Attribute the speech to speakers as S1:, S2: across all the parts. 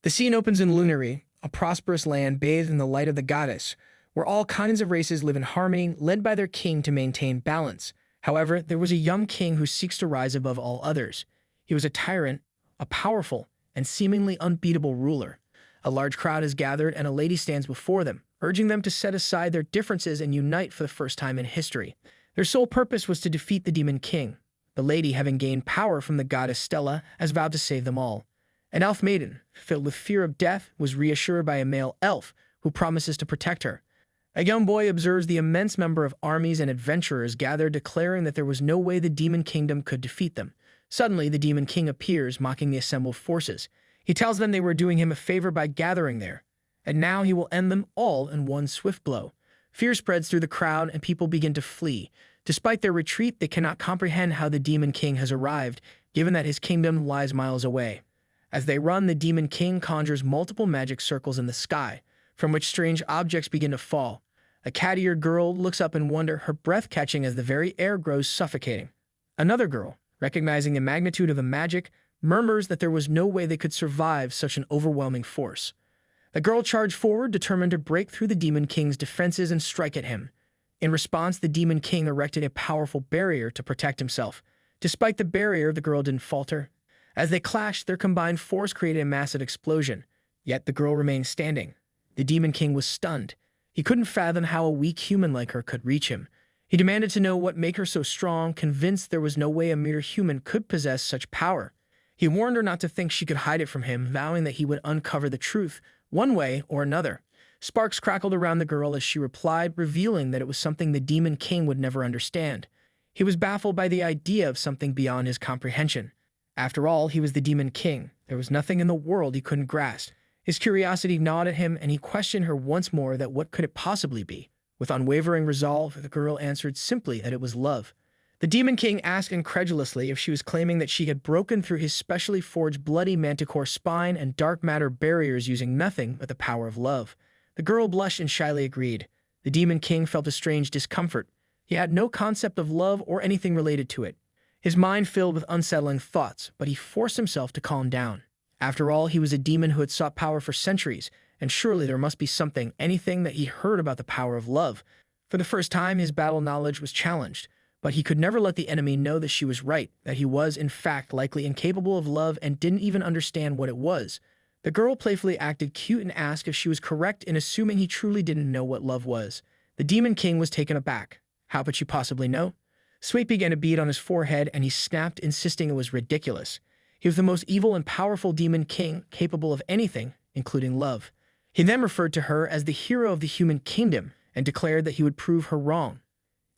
S1: The scene opens in Lunary, a prosperous land bathed in the light of the goddess, where all kinds of races live in harmony, led by their king to maintain balance. However, there was a young king who seeks to rise above all others. He was a tyrant, a powerful, and seemingly unbeatable ruler. A large crowd is gathered and a lady stands before them, urging them to set aside their differences and unite for the first time in history. Their sole purpose was to defeat the demon king. The lady, having gained power from the goddess Stella, has vowed to save them all. An elf maiden, filled with fear of death, was reassured by a male elf who promises to protect her. A young boy observes the immense number of armies and adventurers gathered, declaring that there was no way the demon kingdom could defeat them. Suddenly, the demon king appears, mocking the assembled forces. He tells them they were doing him a favor by gathering there, and now he will end them all in one swift blow. Fear spreads through the crowd, and people begin to flee. Despite their retreat, they cannot comprehend how the demon king has arrived, given that his kingdom lies miles away. As they run, the demon king conjures multiple magic circles in the sky, from which strange objects begin to fall. A cat-eared girl looks up in wonder, her breath catching as the very air grows suffocating. Another girl, recognizing the magnitude of the magic, murmurs that there was no way they could survive such an overwhelming force. The girl charged forward, determined to break through the demon king's defenses and strike at him. In response, the demon king erected a powerful barrier to protect himself. Despite the barrier, the girl didn't falter. As they clashed, their combined force created a massive explosion. Yet the girl remained standing. The demon king was stunned. He couldn't fathom how a weak human like her could reach him. He demanded to know what made her so strong, convinced there was no way a mere human could possess such power. He warned her not to think she could hide it from him, vowing that he would uncover the truth, one way or another. Sparks crackled around the girl as she replied, revealing that it was something the demon king would never understand. He was baffled by the idea of something beyond his comprehension. After all, he was the demon king. There was nothing in the world he couldn't grasp. His curiosity gnawed at him, and he questioned her once more that what could it possibly be? With unwavering resolve, the girl answered simply that it was love. The demon king asked incredulously if she was claiming that she had broken through his specially forged bloody manticore spine and dark matter barriers using nothing but the power of love. The girl blushed and shyly agreed. The demon king felt a strange discomfort. He had no concept of love or anything related to it. His mind filled with unsettling thoughts, but he forced himself to calm down. After all, he was a demon who had sought power for centuries, and surely there must be something, anything that he heard about the power of love. For the first time, his battle knowledge was challenged, but he could never let the enemy know that she was right, that he was, in fact, likely incapable of love and didn't even understand what it was. The girl playfully acted cute and asked if she was correct in assuming he truly didn't know what love was. The demon king was taken aback. How could she possibly know? Sweat began to bead on his forehead, and he snapped, insisting it was ridiculous. He was the most evil and powerful demon king, capable of anything, including love. He then referred to her as the hero of the human kingdom and declared that he would prove her wrong.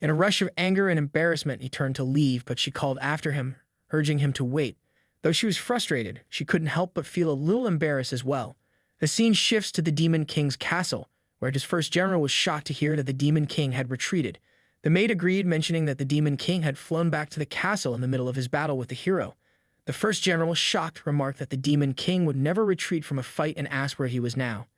S1: In a rush of anger and embarrassment, he turned to leave, but she called after him, urging him to wait. Though she was frustrated, she couldn't help but feel a little embarrassed as well. The scene shifts to the demon king's castle, where his first general was shocked to hear that the demon king had retreated. The maid agreed, mentioning that the demon king had flown back to the castle in the middle of his battle with the hero. The first general, shocked, remarked that the demon king would never retreat from a fight and asked where he was now.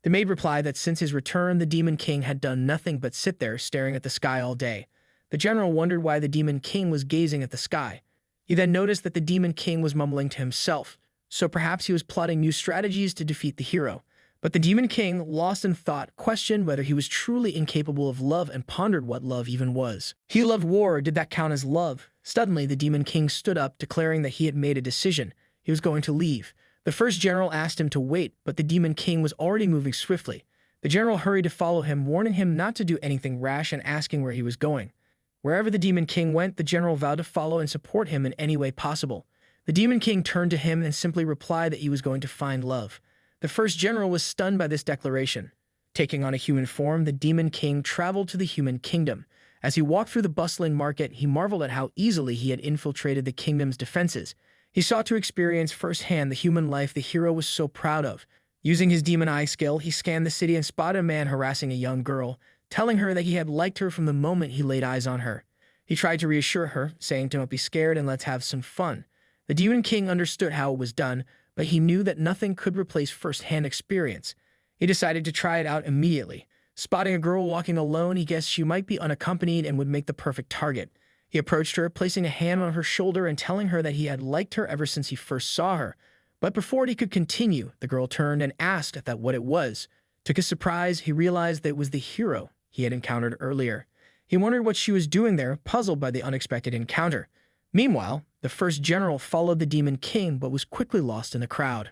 S1: The maid replied that since his return, the demon king had done nothing but sit there staring at the sky all day. The general wondered why the demon king was gazing at the sky. He then noticed that the demon king was mumbling to himself, so perhaps he was plotting new strategies to defeat the hero. But the demon king, lost in thought, questioned whether he was truly incapable of love and pondered what love even was. He loved war. Did that count as love? Suddenly, the demon king stood up, declaring that he had made a decision. He was going to leave. The first general asked him to wait, but the demon king was already moving swiftly. The general hurried to follow him, warning him not to do anything rash and asking where he was going. Wherever the demon king went, the general vowed to follow and support him in any way possible. The demon king turned to him and simply replied that he was going to find love. The first general was stunned by this declaration. Taking on a human form, the demon king traveled to the human kingdom. As he walked through the bustling market, he marveled at how easily he had infiltrated the kingdom's defenses. He sought to experience firsthand the human life the hero was so proud of. Using his demon eye skill, he scanned the city and spotted a man harassing a young girl, telling her that he had liked her from the moment he laid eyes on her. He tried to reassure her, saying, "Don't be scared and let's have some fun." The demon king understood how it was done, but he knew that nothing could replace first-hand experience. He decided to try it out immediately. Spotting a girl walking alone, he guessed she might be unaccompanied and would make the perfect target. He approached her, placing a hand on her shoulder and telling her that he had liked her ever since he first saw her. But before he could continue, the girl turned and asked what it was. To his surprise, he realized that it was the hero he had encountered earlier. He wondered what she was doing there, puzzled by the unexpected encounter. Meanwhile, the first general followed the Demon King but was quickly lost in the crowd.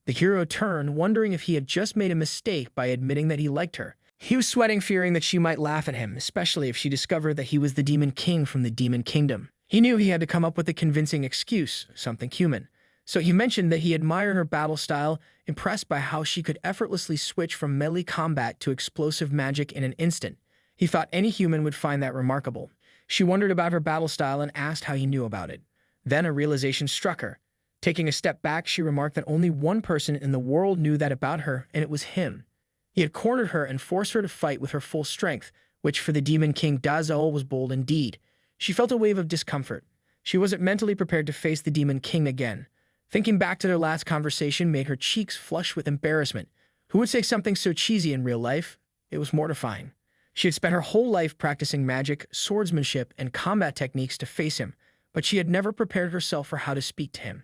S1: The hero turned, wondering if he had just made a mistake by admitting that he liked her. He was sweating, fearing that she might laugh at him, especially if she discovered that he was the Demon King from the Demon Kingdom. He knew he had to come up with a convincing excuse, something human. So he mentioned that he admired her battle style, impressed by how she could effortlessly switch from melee combat to explosive magic in an instant. He thought any human would find that remarkable. She wondered about her battle style and asked how he knew about it. Then a realization struck her. Taking a step back, she remarked that only one person in the world knew that about her, and it was him. He had cornered her and forced her to fight with her full strength, which for the Demon King Dronzer was bold indeed. She felt a wave of discomfort. She wasn't mentally prepared to face the Demon King again. Thinking back to their last conversation made her cheeks flush with embarrassment. Who would say something so cheesy in real life? It was mortifying. She had spent her whole life practicing magic, swordsmanship, and combat techniques to face him, but she had never prepared herself for how to speak to him.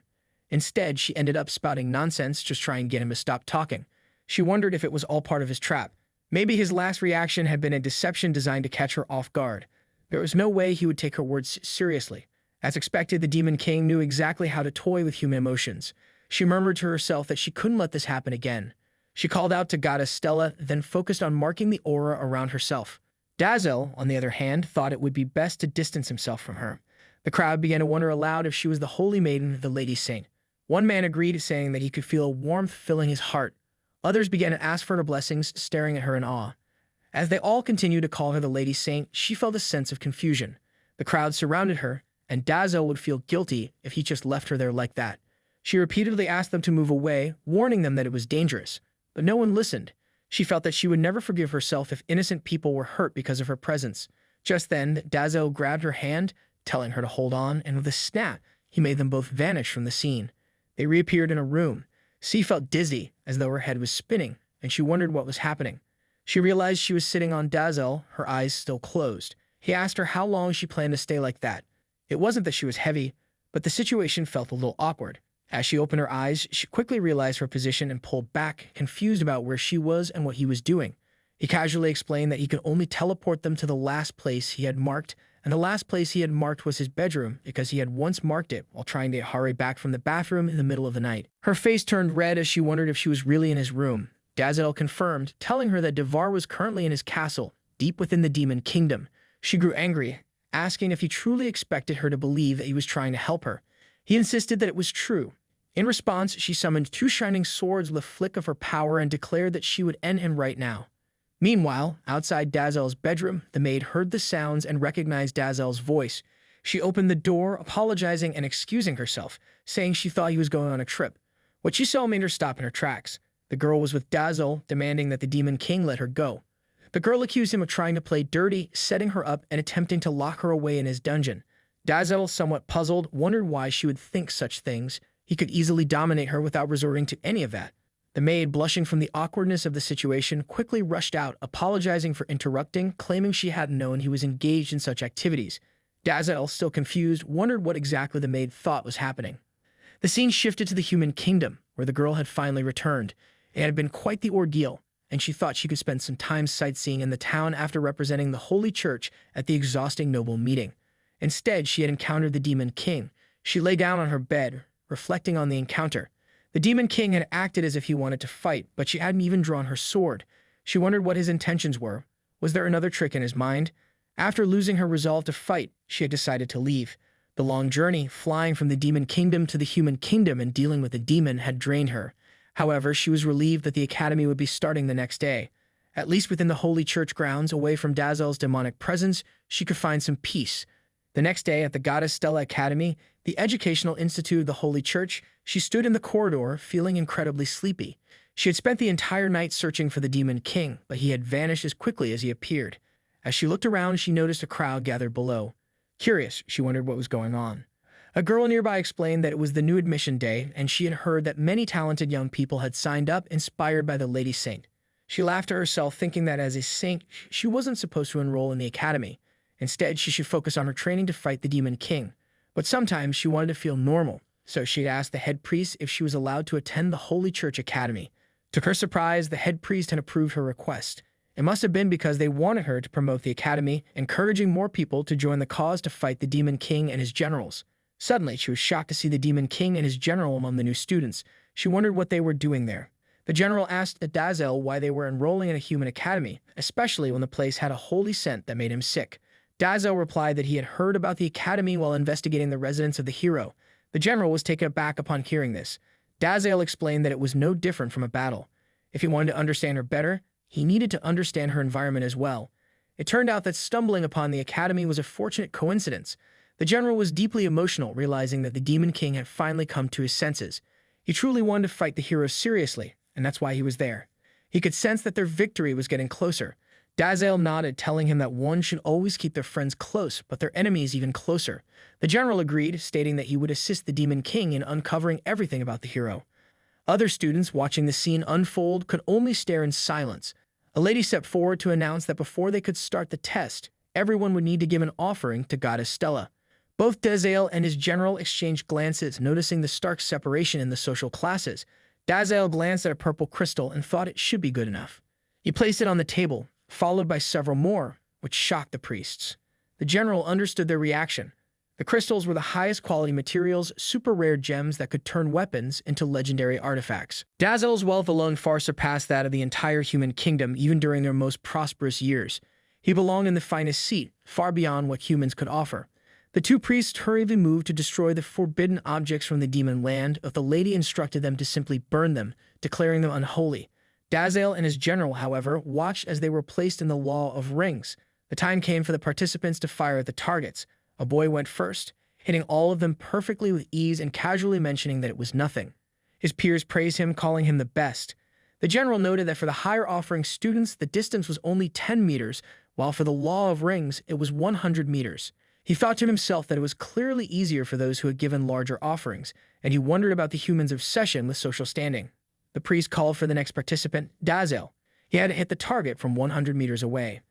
S1: Instead, she ended up spouting nonsense, just trying to get him to stop talking. She wondered if it was all part of his trap. Maybe his last reaction had been a deception designed to catch her off guard. There was no way he would take her words seriously. As expected, the Demon King knew exactly how to toy with human emotions. She murmured to herself that she couldn't let this happen again. She called out to Goddess Stella, then focused on marking the aura around herself. Dronzer, on the other hand, thought it would be best to distance himself from her. The crowd began to wonder aloud if she was the holy maiden, the Lady Saint. One man agreed, saying that he could feel a warmth filling his heart. Others began to ask for her blessings, staring at her in awe. As they all continued to call her the Lady Saint, she felt a sense of confusion. The crowd surrounded her, and Dronzer would feel guilty if he just left her there like that. She repeatedly asked them to move away, warning them that it was dangerous. But no one listened. She felt that she would never forgive herself if innocent people were hurt because of her presence. Just then, Dronzer grabbed her hand, telling her to hold on, and with a snap, he made them both vanish from the scene. They reappeared in a room. C felt dizzy, as though her head was spinning, and she wondered what was happening. She realized she was sitting on Dronzer, her eyes still closed. He asked her how long she planned to stay like that. It wasn't that she was heavy, but the situation felt a little awkward. As she opened her eyes, she quickly realized her position and pulled back, confused about where she was and what he was doing. He casually explained that he could only teleport them to the last place he had marked, and the last place he had marked was his bedroom because he had once marked it while trying to hurry back from the bathroom in the middle of the night. Her face turned red as she wondered if she was really in his room. Dronzer confirmed, telling her that Devar was currently in his castle, deep within the Demon Kingdom. She grew angry, asking if he truly expected her to believe that he was trying to help her. He insisted that it was true. In response, she summoned 2 shining swords with a flick of her power and declared that she would end him right now. Meanwhile, outside Dronzer's bedroom, the maid heard the sounds and recognized Dronzer's voice. She opened the door, apologizing and excusing herself, saying she thought he was going on a trip. What she saw made her stop in her tracks. The girl was with Dronzer, demanding that the Demon King let her go. The girl accused him of trying to play dirty, setting her up and attempting to lock her away in his dungeon. Dronzer, somewhat puzzled, wondered why she would think such things. He could easily dominate her without resorting to any of that. The maid, blushing from the awkwardness of the situation, quickly rushed out, apologizing for interrupting, claiming she hadn't known he was engaged in such activities. Dronzer, still confused, wondered what exactly the maid thought was happening. The scene shifted to the human kingdom, where the girl had finally returned. It had been quite the ordeal, and she thought she could spend some time sightseeing in the town after representing the Holy Church at the exhausting noble meeting. Instead, she had encountered the Demon King. She lay down on her bed, reflecting on the encounter. The Demon King had acted as if he wanted to fight, but she hadn't even drawn her sword. She wondered what his intentions were. Was there another trick in his mind? After losing her resolve to fight, she had decided to leave. The long journey, flying from the Demon Kingdom to the human kingdom and dealing with the demon, had drained her. However, she was relieved that the academy would be starting the next day. At least within the Holy Church grounds, away from Dronzer's demonic presence, she could find some peace. The next day, at the Goddess Stella Academy, the educational institute of the Holy Church, she stood in the corridor, feeling incredibly sleepy. She had spent the entire night searching for the Demon King, but he had vanished as quickly as he appeared. As she looked around, she noticed a crowd gathered below. Curious, she wondered what was going on. A girl nearby explained that it was the new admission day, and she had heard that many talented young people had signed up, inspired by the Lady Saint. She laughed to herself, thinking that as a saint, she wasn't supposed to enroll in the academy. Instead, she should focus on her training to fight the Demon King. But sometimes she wanted to feel normal, so she'd asked the head priest if she was allowed to attend the Holy Church Academy. To her surprise, the head priest had approved her request. It must have been because they wanted her to promote the academy, encouraging more people to join the cause to fight the Demon King and his generals. Suddenly, she was shocked to see the Demon King and his general among the new students. She wondered what they were doing there. The general asked Dazel why they were enrolling in a human academy, especially when the place had a holy scent that made him sick. Dazel replied that he had heard about the academy while investigating the residence of the hero. The general was taken aback upon hearing this. Dazel explained that it was no different from a battle. If he wanted to understand her better, he needed to understand her environment as well. It turned out that stumbling upon the academy was a fortunate coincidence. The general was deeply emotional, realizing that the Demon King had finally come to his senses. He truly wanted to fight the heroes seriously, and that's why he was there. He could sense that their victory was getting closer. Dazel nodded, telling him that one should always keep their friends close, but their enemies even closer. The general agreed, stating that he would assist the Demon King in uncovering everything about the hero. Other students, watching the scene unfold, could only stare in silence. A lady stepped forward to announce that before they could start the test, everyone would need to give an offering to Goddess Stella. Both Dazel and his general exchanged glances, noticing the stark separation in the social classes. Dazel glanced at a purple crystal and thought it should be good enough. He placed it on the table, followed by several more, which shocked the priests. The general understood their reaction. The crystals were the highest quality materials, super rare gems that could turn weapons into legendary artifacts. Dazel's wealth alone far surpassed that of the entire human kingdom, even during their most prosperous years. He belonged in the finest seat, far beyond what humans could offer. The two priests hurriedly moved to destroy the forbidden objects from the demon land, but the lady instructed them to simply burn them, declaring them unholy. Dazel and his general, however, watched as they were placed in the Law of Rings. The time came for the participants to fire at the targets. A boy went first, hitting all of them perfectly with ease and casually mentioning that it was nothing. His peers praised him, calling him the best. The general noted that for the higher offering students, the distance was only 10 meters, while for the Law of Rings, it was 100 meters. He thought to himself that it was clearly easier for those who had given larger offerings, and he wondered about the humans' obsession with social standing. The priest called for the next participant, Dazel. He had to hit the target from 100 meters away.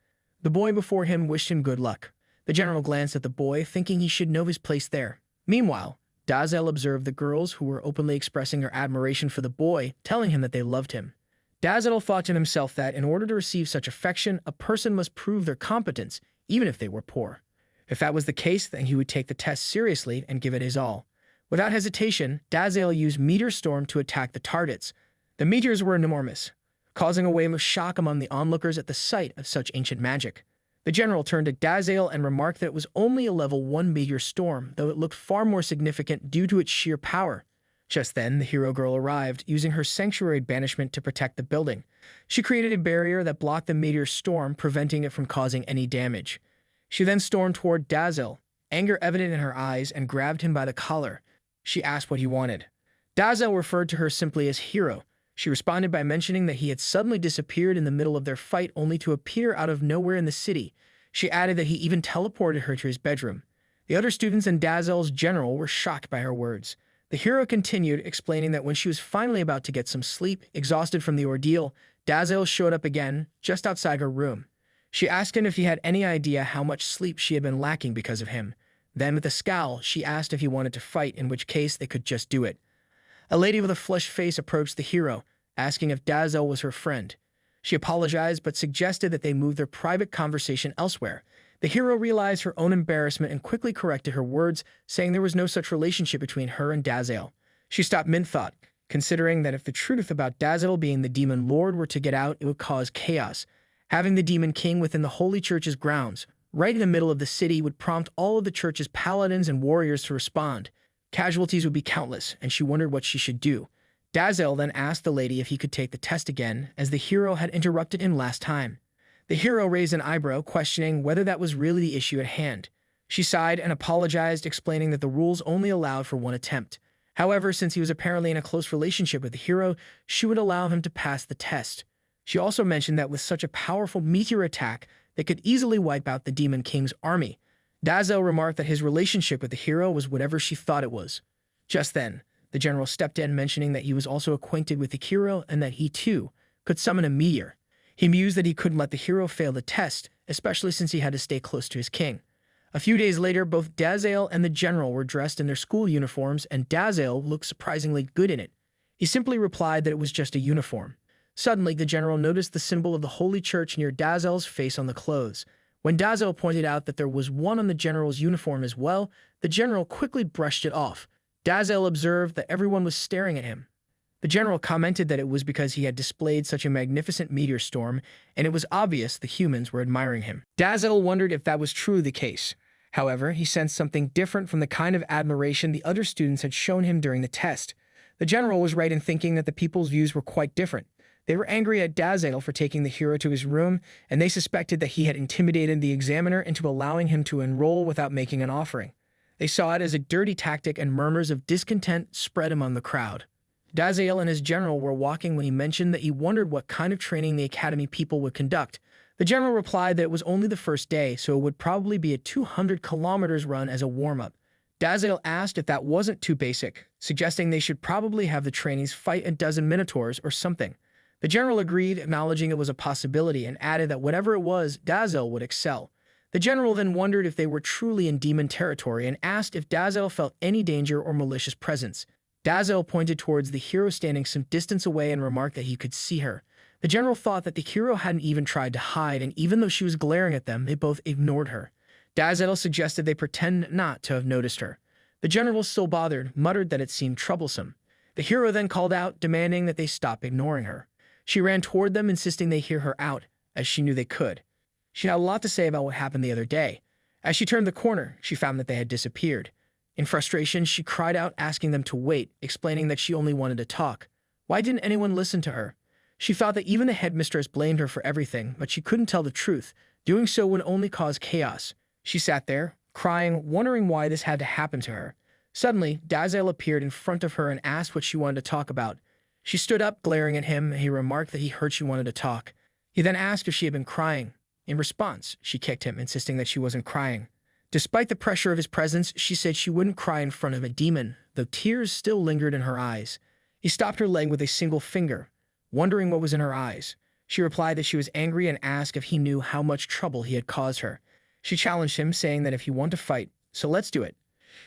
S1: The boy before him wished him good luck. The general glanced at the boy, thinking he should know his place there. Meanwhile, Dazel observed the girls who were openly expressing their admiration for the boy, telling him that they loved him. Dazel thought to himself that in order to receive such affection, a person must prove their competence, even if they were poor. If that was the case, then he would take the test seriously and give it his all. Without hesitation, Dazel used Meteor Storm to attack the targets. The meteors were enormous, causing a wave of shock among the onlookers at the sight of such ancient magic. The general turned to Dazel and remarked that it was only a level 1 meteor storm, though it looked far more significant due to its sheer power. Just then, the hero girl arrived, using her sanctuary banishment to protect the building. She created a barrier that blocked the meteor storm, preventing it from causing any damage. She then stormed toward Dazel, anger evident in her eyes, and grabbed him by the collar. She asked what he wanted. Dazel referred to her simply as Hero. She responded by mentioning that he had suddenly disappeared in the middle of their fight only to appear out of nowhere in the city. She added that he even teleported her to his bedroom. The other students and Dazel's general were shocked by her words. The hero continued, explaining that when she was finally about to get some sleep, exhausted from the ordeal, Dazel showed up again, just outside her room. She asked him if he had any idea how much sleep she had been lacking because of him. Then, with a scowl, she asked if he wanted to fight, in which case they could just do it. A lady with a flushed face approached the hero, asking if Dazel was her friend. She apologized, but suggested that they move their private conversation elsewhere. The hero realized her own embarrassment and quickly corrected her words, saying there was no such relationship between her and Dazel. She stopped mid-thought, considering that if the truth about Dazel being the demon lord were to get out, it would cause chaos. Having the Demon King within the Holy Church's grounds, right in the middle of the city, would prompt all of the church's paladins and warriors to respond. Casualties would be countless, and she wondered what she should do. Dazel then asked the lady if he could take the test again, as the hero had interrupted him last time. The hero raised an eyebrow, questioning whether that was really the issue at hand. She sighed and apologized, explaining that the rules only allowed for one attempt. However, since he was apparently in a close relationship with the hero, she would allow him to pass the test. She also mentioned that with such a powerful meteor attack, they could easily wipe out the Demon King's army. Dazel remarked that his relationship with the hero was whatever she thought it was. Just then, the general stepped in, mentioning that he was also acquainted with the hero and that he, too, could summon a meteor. He mused that he couldn't let the hero fail the test, especially since he had to stay close to his king. A few days later, both Dazael and the general were dressed in their school uniforms, and Dazael looked surprisingly good in it. He simply replied that it was just a uniform. Suddenly, the general noticed the symbol of the Holy Church near Dazael's face on the clothes. When Dazael pointed out that there was one on the general's uniform as well, the general quickly brushed it off. Dazael observed that everyone was staring at him. The general commented that it was because he had displayed such a magnificent meteor storm, and it was obvious the humans were admiring him. Dazael wondered if that was truly the case. However, he sensed something different from the kind of admiration the other students had shown him during the test. The general was right in thinking that the people's views were quite different. They were angry at Dazael for taking the hero to his room, and they suspected that he had intimidated the examiner into allowing him to enroll without making an offering. They saw it as a dirty tactic, and murmurs of discontent spread among the crowd. Dazael and his general were walking when he mentioned that he wondered what kind of training the academy people would conduct. The general replied that it was only the first day, so it would probably be a 200 kilometers run as a warm-up. Dazael asked if that wasn't too basic, suggesting they should probably have the trainees fight a dozen minotaurs or something. The general agreed, acknowledging it was a possibility, and added that whatever it was, Dazael would excel. The general then wondered if they were truly in demon territory and asked if Dazael felt any danger or malicious presence. Dazael pointed towards the hero standing some distance away and remarked that he could see her. The general thought that the hero hadn't even tried to hide, and even though she was glaring at them, they both ignored her. Dazael suggested they pretend not to have noticed her. The general was still bothered, muttered that it seemed troublesome. The hero then called out, demanding that they stop ignoring her. She ran toward them, insisting they hear her out, as she knew they could. She had a lot to say about what happened the other day. As she turned the corner, she found that they had disappeared. In frustration, she cried out, asking them to wait, explaining that she only wanted to talk. Why didn't anyone listen to her? She felt that even the headmistress blamed her for everything, but she couldn't tell the truth. Doing so would only cause chaos. She sat there, crying, wondering why this had to happen to her. Suddenly, Dazael appeared in front of her and asked what she wanted to talk about. She stood up, glaring at him, and he remarked that he heard she wanted to talk. He then asked if she had been crying. In response, she kicked him, insisting that she wasn't crying. Despite the pressure of his presence, she said she wouldn't cry in front of a demon, though tears still lingered in her eyes. He stopped her leg with a single finger, wondering what was in her eyes. She replied that she was angry and asked if he knew how much trouble he had caused her. She challenged him, saying that if he wanted to fight, so let's do it.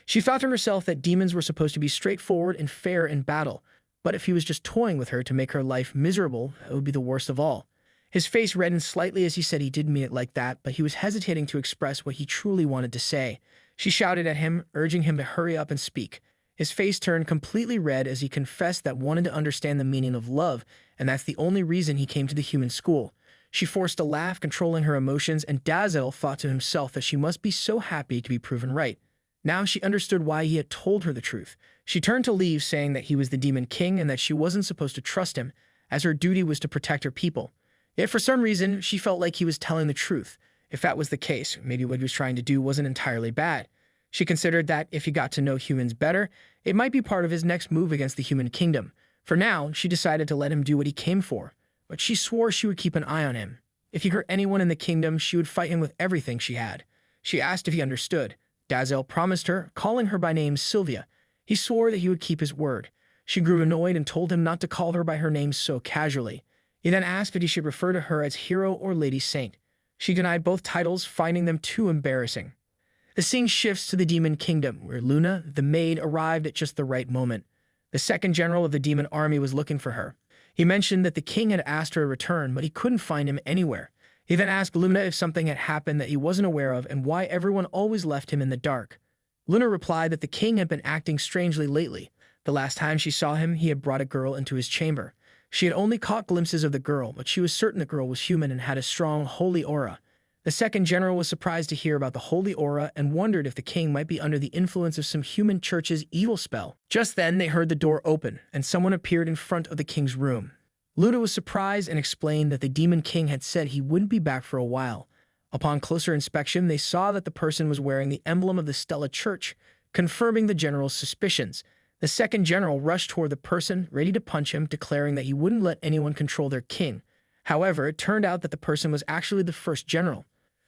S1: She thought to herself that demons were supposed to be straightforward and fair in battle, but if he was just toying with her to make her life miserable, it would be the worst of all. His face reddened slightly as he said he didn't mean it like that, but he was hesitating to express what he truly wanted to say. She shouted at him, urging him to hurry up and speak. His face turned completely red as he confessed that wanted to understand the meaning of love, and that's the only reason he came to the human school. She forced a laugh, controlling her emotions, and Dazael thought to himself that she must be so happy to be proven right. Now she understood why he had told her the truth. She turned to leave, saying that he was the Demon King and that she wasn't supposed to trust him, as her duty was to protect her people. Yet for some reason, she felt like he was telling the truth. If that was the case, maybe what he was trying to do wasn't entirely bad. She considered that if he got to know humans better, it might be part of his next move against the human kingdom. For now, she decided to let him do what he came for, but she swore she would keep an eye on him. If he hurt anyone in the kingdom, she would fight him with everything she had. She asked if he understood. Dazael promised her, calling her by name Sylvia. He swore that he would keep his word. She grew annoyed and told him not to call her by her name so casually. He then asked if he should refer to her as Hero or Lady Saint. She denied both titles, finding them too embarrassing. The scene shifts to the Demon Kingdom, where Luna, the maid, arrived at just the right moment. The second general of the demon army was looking for her. He mentioned that the king had asked her to return, but he couldn't find him anywhere. He then asked Luna if something had happened that he wasn't aware of and why everyone always left him in the dark. Luna replied that the king had been acting strangely lately. The last time she saw him, he had brought a girl into his chamber. She had only caught glimpses of the girl, but she was certain the girl was human and had a strong, holy aura. The second general was surprised to hear about the holy aura and wondered if the king might be under the influence of some human church's evil spell. Just then, they heard the door open, and someone appeared in front of the king's room. Luna was surprised and explained that the demon king had said he wouldn't be back for a while. Upon closer inspection, they saw that the person was wearing the emblem of the Stella Church, confirming the general's suspicions. The second general rushed toward the person, ready to punch him, declaring that he wouldn't let anyone control their king. However, it turned out that the person was actually the first general.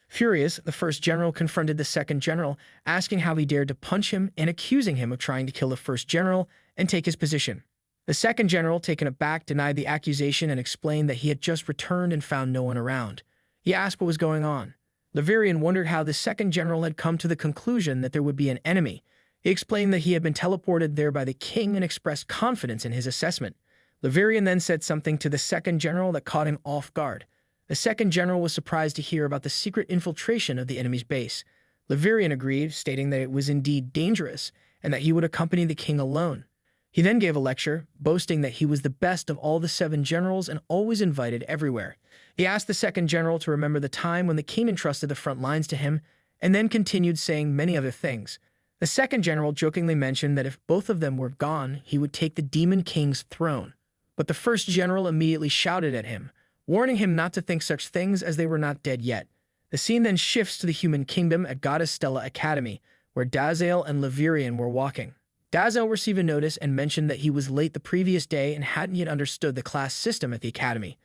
S1: Furious, the first general confronted the second general, asking how he dared to punch him and accusing him of trying to kill the first general and take his position. The second general, taken aback, denied the accusation and explained that he had just returned and found no one around. He asked what was going on. Levirian wondered how the second general had come to the conclusion that there would be an enemy. He explained that he had been teleported there by the king and expressed confidence in his assessment. Levirian then said something to the second general that caught him off guard. The second general was surprised to hear about the secret infiltration of the enemy's base. Levirian agreed, stating that it was indeed dangerous and that he would accompany the king alone. He then gave a lecture, boasting that he was the best of all the 7 generals and always invited everywhere. He asked the second general to remember the time when the king entrusted the front lines to him, and then continued saying many other things. The second general jokingly mentioned that if both of them were gone, he would take the demon king's throne. But the first general immediately shouted at him, warning him not to think such things as they were not dead yet. The scene then shifts to the human kingdom at Goddess Stella Academy, where Dazael and Levirian were walking. Dazael received a notice and mentioned that he was late the previous day and hadn't yet understood the class system at the academy.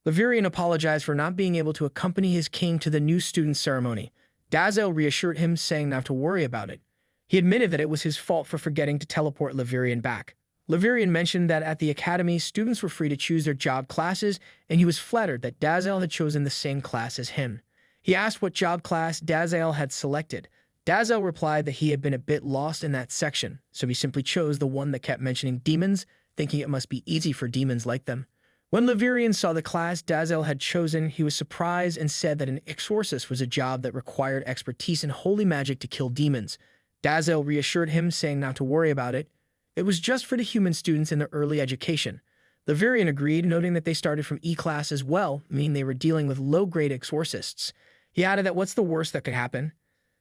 S1: Levirian apologized for not being able to accompany his king to the new student ceremony. Dazael reassured him, saying not to worry about it. He admitted that it was his fault for forgetting to teleport Levirian back. Levirian mentioned that at the academy, students were free to choose their job classes, and he was flattered that Dazael had chosen the same class as him. He asked what job class Dazael had selected. Dazael replied that he had been a bit lost in that section, so he simply chose the one that kept mentioning demons, thinking it must be easy for demons like them. When Levirian saw the class Dazael had chosen, he was surprised and said that an exorcist was a job that required expertise in holy magic to kill demons. Dazael reassured him, saying not to worry about it. It was just for the human students in their early education. Levirian agreed, noting that they started from E-class as well, meaning they were dealing with low-grade exorcists. He added that what's the worst that could happen?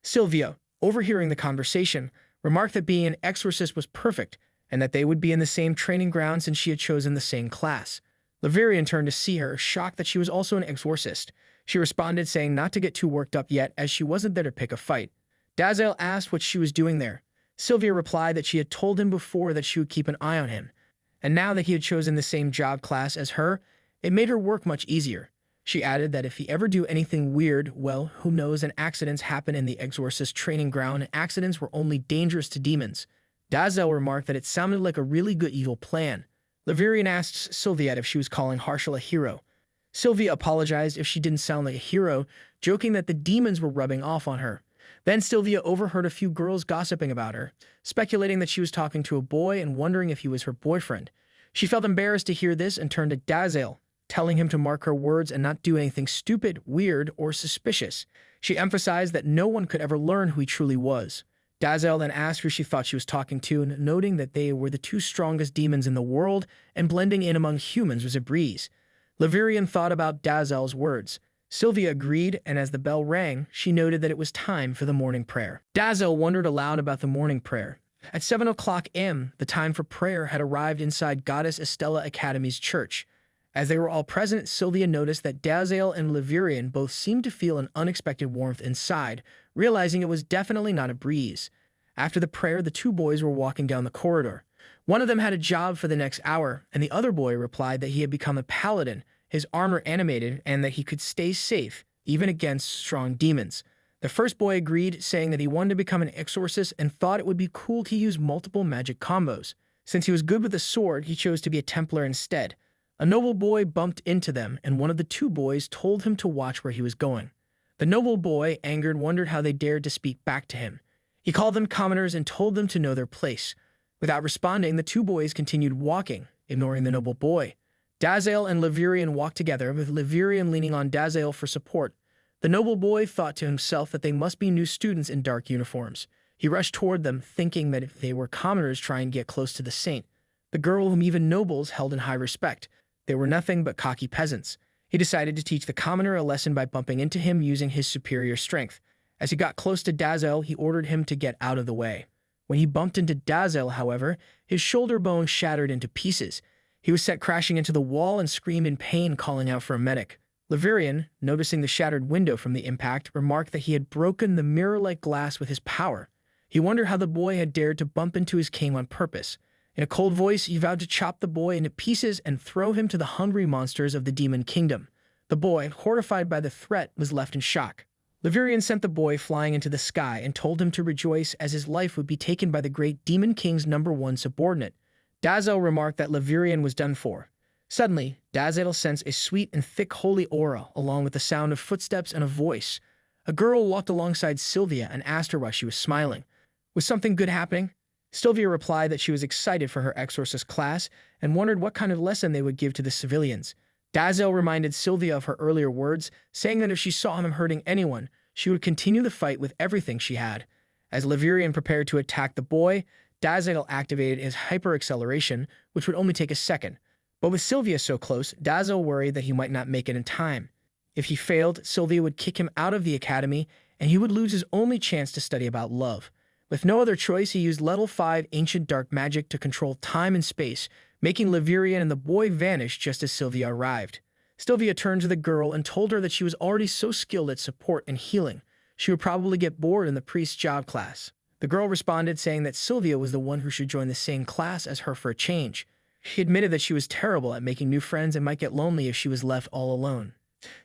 S1: Sylvia, overhearing the conversation, remarked that being an exorcist was perfect and that they would be in the same training ground since she had chosen the same class. Levirian turned to see her, shocked that she was also an exorcist. She responded, saying not to get too worked up yet, as she wasn't there to pick a fight. Dazael asked what she was doing there. Sylvia replied that she had told him before that she would keep an eye on him, and now that he had chosen the same job class as her, it made her work much easier. She added that if he ever do anything weird, well, who knows, and accidents happen in the exorcist training ground, and accidents were only dangerous to demons. Dazael remarked that it sounded like a really good evil plan. Levirian asked Sylvia if she was calling Harshal a hero. Sylvia apologized if she didn't sound like a hero, joking that the demons were rubbing off on her. Then Sylvia overheard a few girls gossiping about her, speculating that she was talking to a boy and wondering if he was her boyfriend. She felt embarrassed to hear this and turned to Dazael, telling him to mark her words and not do anything stupid, weird, or suspicious. She emphasized that no one could ever learn who he truly was. Dazael then asked who she thought she was talking to, and noting that they were the 2 strongest demons in the world and blending in among humans was a breeze. Levirian thought about Dazael's words. Sylvia agreed, and as the bell rang, she noted that it was time for the morning prayer. Dazael wondered aloud about the morning prayer. At 7 o'clock a.m., the time for prayer had arrived inside Goddess Estella Academy's church. As they were all present, Sylvia noticed that Dazael and Levirian both seemed to feel an unexpected warmth inside, realizing it was definitely not a breeze. After the prayer, the 2 boys were walking down the corridor. One of them had a job for the next hour, and the other boy replied that he had become a paladin, his armor animated, and that he could stay safe, even against strong demons. The first boy agreed, saying that he wanted to become an exorcist and thought it would be cool to use multiple magic combos. Since he was good with a sword, he chose to be a Templar instead. A noble boy bumped into them, and one of the 2 boys told him to watch where he was going. The noble boy, angered, wondered how they dared to speak back to him. He called them commoners and told them to know their place. Without responding, the 2 boys continued walking, ignoring the noble boy. Dazael and Levirian walked together, with Levirian leaning on Dazael for support. The noble boy thought to himself that they must be new students in dark uniforms. He rushed toward them, thinking that if they were commoners trying to get close to the saint, the girl whom even nobles held in high respect. They were nothing but cocky peasants. He decided to teach the commoner a lesson by bumping into him using his superior strength. As he got close to Dazael, he ordered him to get out of the way. When he bumped into Dazael, however, his shoulder bone shattered into pieces. He was set crashing into the wall and screamed in pain, calling out for a medic. Levirian, noticing the shattered window from the impact, remarked that he had broken the mirror-like glass with his power. He wondered how the boy had dared to bump into his king on purpose. In a cold voice, he vowed to chop the boy into pieces and throw him to the hungry monsters of the demon kingdom. The boy, horrified by the threat, was left in shock. Levirian sent the boy flying into the sky and told him to rejoice as his life would be taken by the great demon king's #1 subordinate. Dazael remarked that Levirian was done for. Suddenly, Dazael sensed a sweet and thick holy aura, along with the sound of footsteps and a voice. A girl walked alongside Sylvia and asked her why she was smiling. Was something good happening? Sylvia replied that she was excited for her exorcist class and wondered what kind of lesson they would give to the civilians. Dazel reminded Sylvia of her earlier words, saying that if she saw him hurting anyone, she would continue the fight with everything she had. As Levirian prepared to attack the boy, Dazel activated his hyper-acceleration, which would only take a second. But with Sylvia so close, Dazel worried that he might not make it in time. If he failed, Sylvia would kick him out of the academy, and he would lose his only chance to study about love. With no other choice, he used level 5 ancient dark magic to control time and space, making Levirian and the boy vanish just as Sylvia arrived. Sylvia turned to the girl and told her that she was already so skilled at support and healing, she would probably get bored in the priest's job class. The girl responded saying that Sylvia was the one who should join the same class as her for a change. She admitted that she was terrible at making new friends and might get lonely if she was left all alone.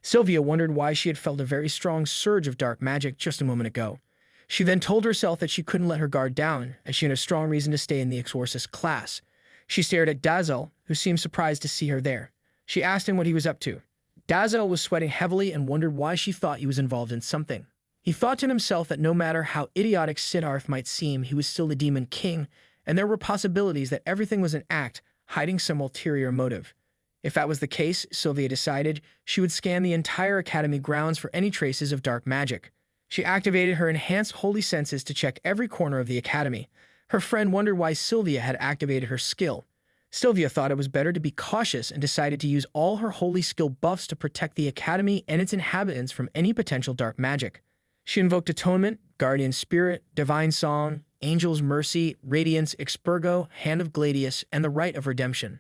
S1: Sylvia wondered why she had felt a very strong surge of dark magic just a moment ago. She then told herself that she couldn't let her guard down, as she had a strong reason to stay in the exorcist class. She stared at Dazel, who seemed surprised to see her there. She asked him what he was up to. Dazel was sweating heavily and wondered why she thought he was involved in something. He thought to himself that no matter how idiotic Siddharth might seem, he was still the Demon King, and there were possibilities that everything was an act, hiding some ulterior motive. If that was the case, Sylvia decided she would scan the entire academy grounds for any traces of dark magic. She activated her enhanced holy senses to check every corner of the academy. Her friend wondered why Sylvia had activated her skill. Sylvia thought it was better to be cautious and decided to use all her holy skill buffs to protect the academy and its inhabitants from any potential dark magic. She invoked Atonement, Guardian Spirit, Divine Song, Angel's Mercy, Radiance, Expurgo, Hand of Gladius, and the Rite of Redemption.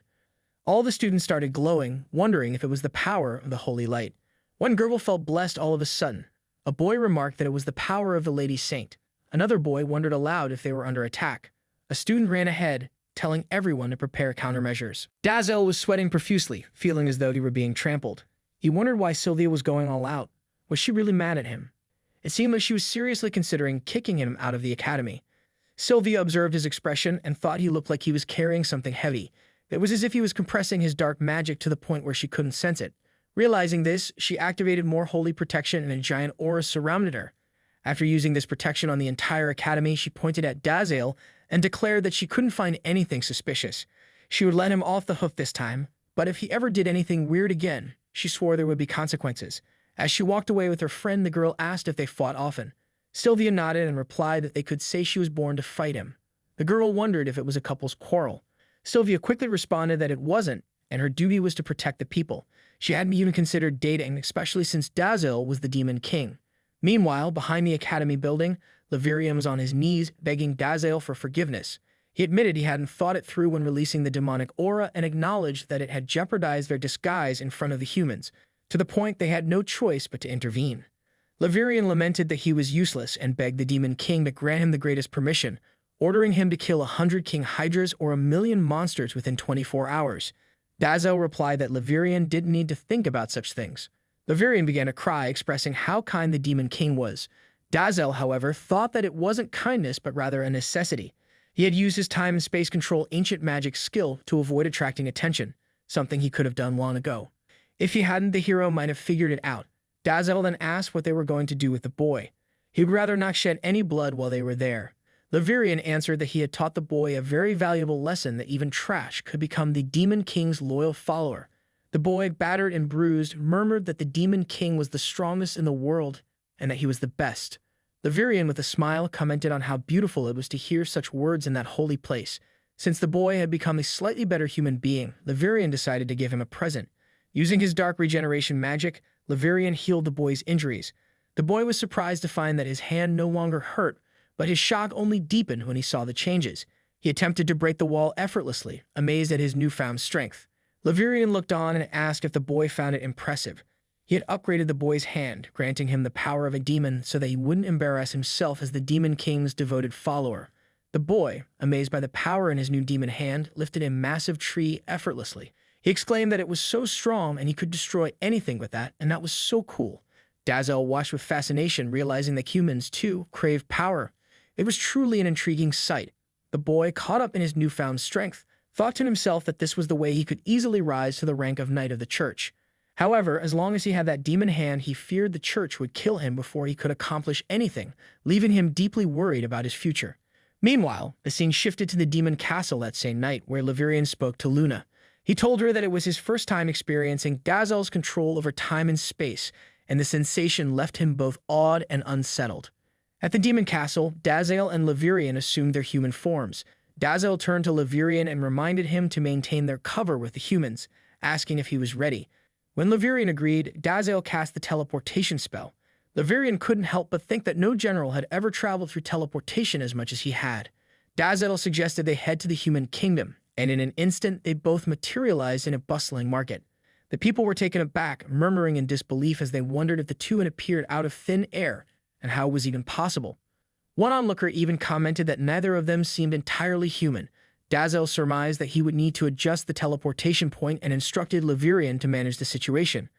S1: All the students started glowing, wondering if it was the power of the holy light. One girl felt blessed all of a sudden. A boy remarked that it was the power of the Lady Saint. Another boy wondered aloud if they were under attack. A student ran ahead, telling everyone to prepare countermeasures. Dazel was sweating profusely, feeling as though he were being trampled. He wondered why Sylvia was going all out. Was she really mad at him? It seemed like she was seriously considering kicking him out of the academy. Sylvia observed his expression and thought he looked like he was carrying something heavy. It was as if he was compressing his dark magic to the point where she couldn't sense it. Realizing this, she activated more holy protection and a giant aura surrounded her. After using this protection on the entire academy, she pointed at Dazel and declared that she couldn't find anything suspicious. She would let him off the hook this time, but if he ever did anything weird again, she swore there would be consequences. As she walked away with her friend, the girl asked if they fought often. Sylvia nodded and replied that they could say she was born to fight him. The girl wondered if it was a couple's quarrel. Sylvia quickly responded that it wasn't, and her duty was to protect the people. She hadn't even considered dating, especially since Dazel was the Demon King. Meanwhile, behind the academy building, Levirian was on his knees, begging Dazel for forgiveness. He admitted he hadn't thought it through when releasing the demonic aura and acknowledged that it had jeopardized their disguise in front of the humans, to the point they had no choice but to intervene. Levirian lamented that he was useless and begged the Demon King to grant him the greatest permission, ordering him to kill 100 King Hydras or 1,000,000 monsters within 24 hours. Dazel replied that Levirian didn't need to think about such things. Levirian began to cry, expressing how kind the Demon King was. Dazel, however, thought that it wasn't kindness but rather a necessity. He had used his time and space control ancient magic skill to avoid attracting attention, something he could have done long ago. If he hadn't, the hero might have figured it out. Dazel then asked what they were going to do with the boy. He would rather not shed any blood while they were there. Levirian answered that he had taught the boy a very valuable lesson, that even trash could become the Demon King's loyal follower. The boy, battered and bruised, murmured that the Demon King was the strongest in the world and that he was the best. Levirian, with a smile, commented on how beautiful it was to hear such words in that holy place. Since the boy had become a slightly better human being, Levirian decided to give him a present. Using his dark regeneration magic, Levirian healed the boy's injuries. The boy was surprised to find that his hand no longer hurt, but his shock only deepened when he saw the changes. He attempted to break the wall effortlessly, amazed at his newfound strength. Levirian looked on and asked if the boy found it impressive. He had upgraded the boy's hand, granting him the power of a demon so that he wouldn't embarrass himself as the Demon King's devoted follower. The boy, amazed by the power in his new demon hand, lifted a massive tree effortlessly. He exclaimed that it was so strong and he could destroy anything with that, and that was so cool. Dazel watched with fascination, realizing that humans, too, crave power. It was truly an intriguing sight. The boy, caught up in his newfound strength, thought to himself that this was the way he could easily rise to the rank of Knight of the Church. However, as long as he had that demon hand, he feared the church would kill him before he could accomplish anything, leaving him deeply worried about his future. Meanwhile, the scene shifted to the demon castle that same night, where Levirian spoke to Luna. He told her that it was his first time experiencing Dazel's control over time and space, and the sensation left him both awed and unsettled. At the demon castle, Dazel and Levirian assumed their human forms. Dazel turned to Levirian and reminded him to maintain their cover with the humans, asking if he was ready. When Levirian agreed, Dazel cast the teleportation spell. Levirian couldn't help but think that no general had ever traveled through teleportation as much as he had. Dazel suggested they head to the human kingdom, and in an instant they both materialized in a bustling market. The people were taken aback, murmuring in disbelief as they wondered if the two had appeared out of thin air, and how it was even possible. One onlooker even commented that neither of them seemed entirely human. Dazel surmised that he would need to adjust the teleportation point and instructed Levirian to manage the situation.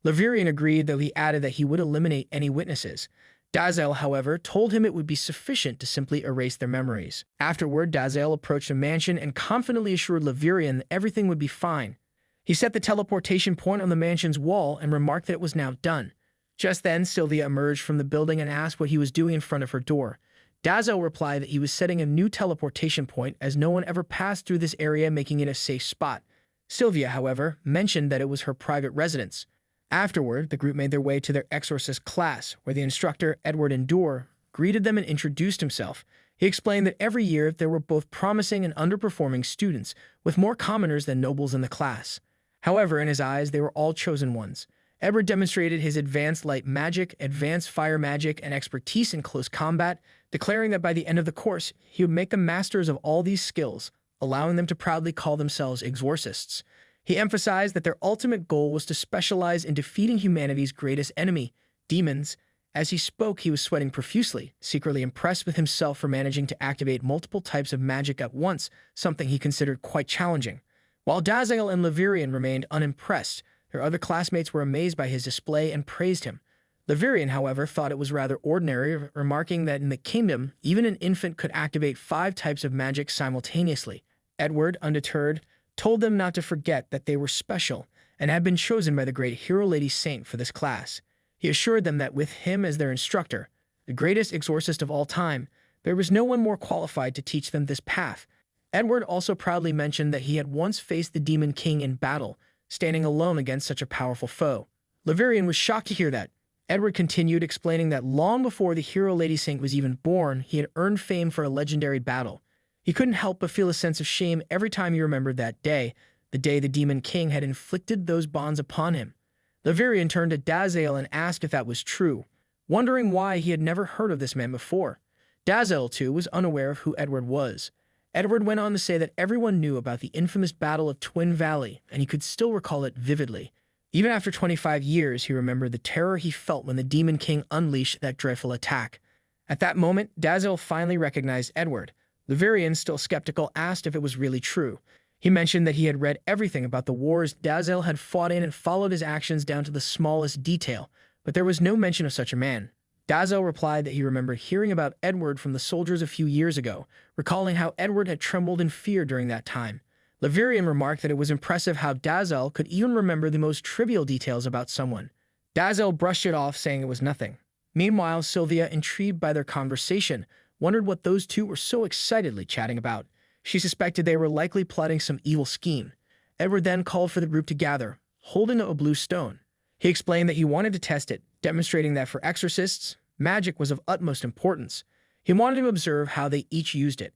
S1: Levirian agreed, though he added that he would eliminate any witnesses. Dazel, however, told him it would be sufficient to simply erase their memories. Afterward, Dazel approached a mansion and confidently assured Levirian that everything would be fine. He set the teleportation point on the mansion's wall and remarked that it was now done. Just then, Sylvia emerged from the building and asked what he was doing in front of her door. Dazel replied that he was setting a new teleportation point as no one ever passed through this area, making it a safe spot. Sylvia, however, mentioned that it was her private residence. Afterward, the group made their way to their exorcist class, where the instructor, Edward Endure, greeted them and introduced himself. He explained that every year there were both promising and underperforming students, with more commoners than nobles in the class. However, in his eyes, they were all chosen ones. Edward demonstrated his advanced light magic, advanced fire magic, and expertise in close combat, declaring that by the end of the course, he would make them masters of all these skills, allowing them to proudly call themselves exorcists. He emphasized that their ultimate goal was to specialize in defeating humanity's greatest enemy, demons. As he spoke, he was sweating profusely, secretly impressed with himself for managing to activate multiple types of magic at once, something he considered quite challenging. While Dazel and Levirian remained unimpressed, their other classmates were amazed by his display and praised him. Levirian, however, thought it was rather ordinary, remarking that in the kingdom, even an infant could activate 5 types of magic simultaneously. Edward, undeterred, told them not to forget that they were special and had been chosen by the great hero lady saint for this class. He assured them that with him as their instructor, the greatest exorcist of all time, there was no one more qualified to teach them this path. Edward also proudly mentioned that he had once faced the Demon King in battle, standing alone against such a powerful foe. Levirian was shocked to hear that. Edward continued, explaining that long before the hero lady saint was even born, he had earned fame for a legendary battle. He couldn't help but feel a sense of shame every time he remembered that day, the day the Demon King had inflicted those bonds upon him. Levirian turned to Dazel and asked if that was true, wondering why he had never heard of this man before. Dazel, too, was unaware of who Edward was. Edward went on to say that everyone knew about the infamous Battle of Twin Valley, and he could still recall it vividly. Even after 25 years, he remembered the terror he felt when the Demon King unleashed that dreadful attack. At that moment, Dazel finally recognized Edward. Levirian, still skeptical, asked if it was really true. He mentioned that he had read everything about the wars Dazel had fought in and followed his actions down to the smallest detail, but there was no mention of such a man. Dazel replied that he remembered hearing about Edward from the soldiers a few years ago, recalling how Edward had trembled in fear during that time. Levirian remarked that it was impressive how Dazel could even remember the most trivial details about someone. Dazel brushed it off, saying it was nothing. Meanwhile, Sylvia, intrigued by their conversation, wondered what those two were so excitedly chatting about. She suspected they were likely plotting some evil scheme. Edward then called for the group to gather, holding a blue stone. He explained that he wanted to test it, demonstrating that for exorcists, magic was of utmost importance. He wanted to observe how they each used it.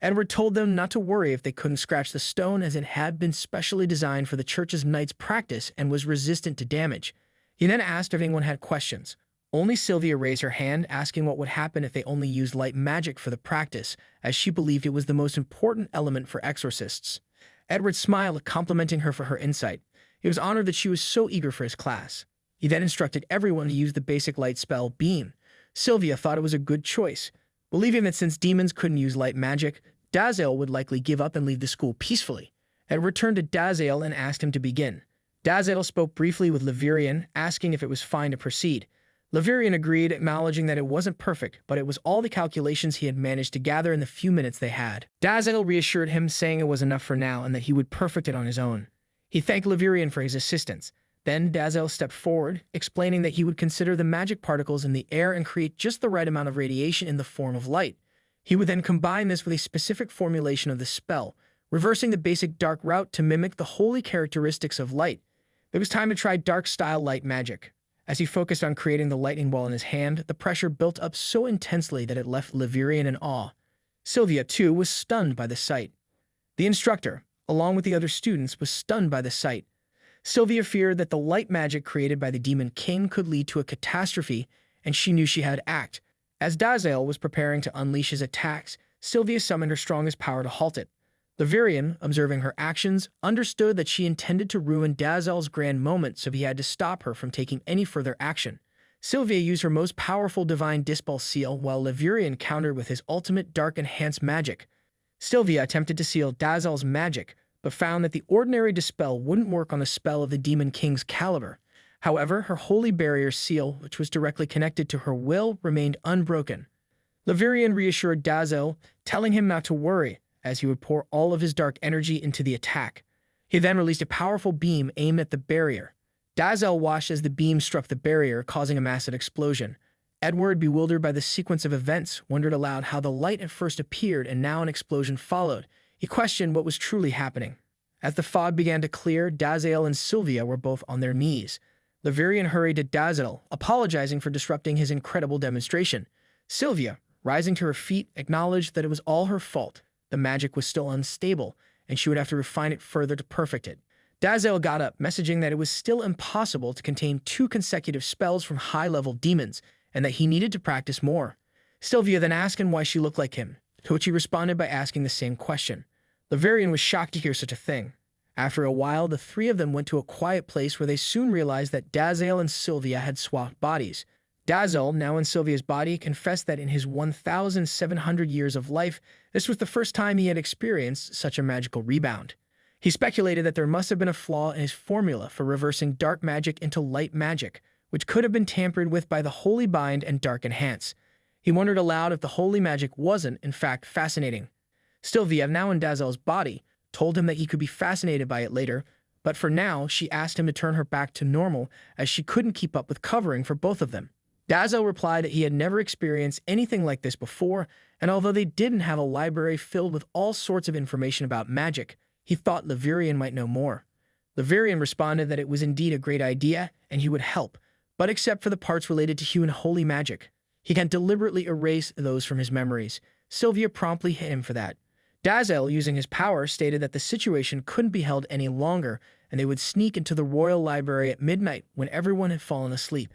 S1: Edward told them not to worry if they couldn't scratch the stone, as it had been specially designed for the church's knights' practice and was resistant to damage. He then asked if anyone had questions. Only Sylvia raised her hand, asking what would happen if they only used light magic for the practice, as she believed it was the most important element for exorcists. Edward smiled, complimenting her for her insight. He was honored that she was so eager for his class. He then instructed everyone to use the basic light spell, Beam. Sylvia thought it was a good choice, believing that since demons couldn't use light magic, Dazel would likely give up and leave the school peacefully. Edward turned to Dazel and asked him to begin. Dazel spoke briefly with Levirian, asking if it was fine to proceed. Levirian agreed, acknowledging that it wasn't perfect, but it was all the calculations he had managed to gather in the few minutes they had. Dazel reassured him, saying it was enough for now and that he would perfect it on his own. He thanked Levirian for his assistance. Then Dazzle stepped forward, explaining that he would consider the magic particles in the air and create just the right amount of radiation in the form of light. He would then combine this with a specific formulation of the spell, reversing the basic dark route to mimic the holy characteristics of light. It was time to try dark-style light magic. As he focused on creating the lightning ball in his hand, the pressure built up so intensely that it left Levirian in awe. Sylvia, too, was stunned by the sight. The instructor, along with the other students, was stunned by the sight. Sylvia feared that the light magic created by the Demon King could lead to a catastrophe, and she knew she had to act. As Dazzle was preparing to unleash his attacks, Sylvia summoned her strongest power to halt it. Levirian, observing her actions, understood that she intended to ruin Dazzle's grand moment, so he had to stop her from taking any further action. Sylvia used her most powerful divine Dispel seal, while Levirian countered with his ultimate dark enhanced magic. Sylvia attempted to seal Dazzle's magic, but found that the ordinary Dispel wouldn't work on the spell of the Demon King's caliber. However, her Holy Barrier seal, which was directly connected to her will, remained unbroken. Levirian reassured Dazzle, telling him not to worry, as he would pour all of his dark energy into the attack. He then released a powerful beam aimed at the barrier. Dazzle watched as the beam struck the barrier, causing a massive explosion. Edward, bewildered by the sequence of events, wondered aloud how the light at first appeared and now an explosion followed. He questioned what was truly happening. As the fog began to clear, Dazzle and Sylvia were both on their knees. Levirian hurried to Dazzle, apologizing for disrupting his incredible demonstration. Sylvia, rising to her feet, acknowledged that it was all her fault. The magic was still unstable, and she would have to refine it further to perfect it. Dazzle got up, messaging that it was still impossible to contain 2 consecutive spells from high-level demons, and that he needed to practice more. Sylvia then asked him why she looked like him, to which he responded by asking the same question. Levirian was shocked to hear such a thing. After a while, the 3 of them went to a quiet place where they soon realized that Dazzle and Sylvia had swapped bodies. Dazzle, now in Sylvia's body, confessed that in his 1,700 years of life, this was the first time he had experienced such a magical rebound. He speculated that there must have been a flaw in his formula for reversing dark magic into light magic, which could have been tampered with by the Holy Bind and Dark Enhance. He wondered aloud if the holy magic wasn't, in fact, fascinating. Sylvia, now in Dazzle's body, told him that he could be fascinated by it later, but for now, she asked him to turn her back to normal, as she couldn't keep up with covering for both of them. Dazzle replied that he had never experienced anything like this before, and although they didn't have a library filled with all sorts of information about magic, he thought Levirian might know more. Levirian responded that it was indeed a great idea, and he would help, but except for the parts related to human holy magic. He can deliberately erase those from his memories. Sylvia promptly hit him for that. Dazzle, using his power, stated that the situation couldn't be held any longer, and they would sneak into the royal library at midnight when everyone had fallen asleep.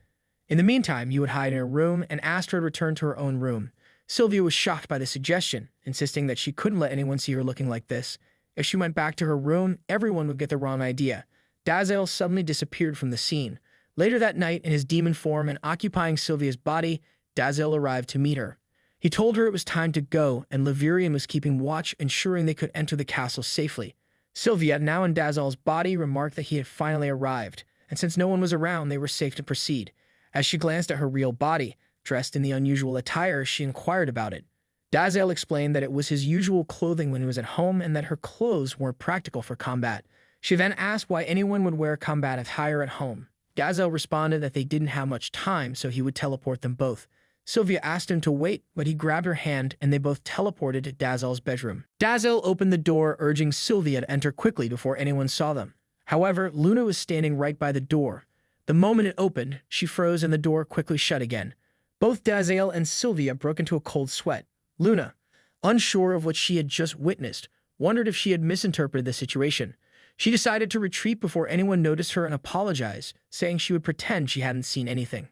S1: In the meantime, he would hide in her room and asked her to return to her own room. Sylvia was shocked by the suggestion, insisting that she couldn't let anyone see her looking like this. If she went back to her room, everyone would get the wrong idea. Dazzle suddenly disappeared from the scene. Later that night, in his demon form and occupying Sylvia's body, Dazzle arrived to meet her. He told her it was time to go, and Levirian was keeping watch, ensuring they could enter the castle safely. Sylvia, now in Dazzle's body, remarked that he had finally arrived, and since no one was around, they were safe to proceed. As she glanced at her real body, dressed in the unusual attire, she inquired about it. Dazzle explained that it was his usual clothing when he was at home and that her clothes weren't practical for combat. She then asked why anyone would wear combat attire at home. Dazzle responded that they didn't have much time, so he would teleport them both. Sylvia asked him to wait, but he grabbed her hand and they both teleported to Dazzle's bedroom. Dazzle opened the door, urging Sylvia to enter quickly before anyone saw them. However, Luna was standing right by the door. The moment it opened, she froze and the door quickly shut again. Both Dazzle and Sylvia broke into a cold sweat. Luna, unsure of what she had just witnessed, wondered if she had misinterpreted the situation. She decided to retreat before anyone noticed her and apologize, saying she would pretend she hadn't seen anything.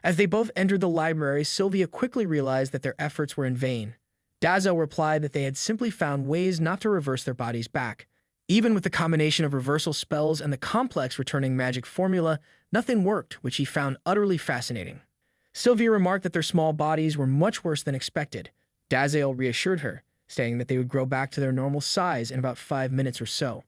S1: As they both entered the library, Sylvia quickly realized that their efforts were in vain. Dazzle replied that they had simply found ways not to reverse their bodies back. Even with the combination of reversal spells and the complex returning magic formula, nothing worked, which he found utterly fascinating. Sylvia remarked that their small bodies were much worse than expected. Dazzle reassured her, saying that they would grow back to their normal size in about 5 minutes or so.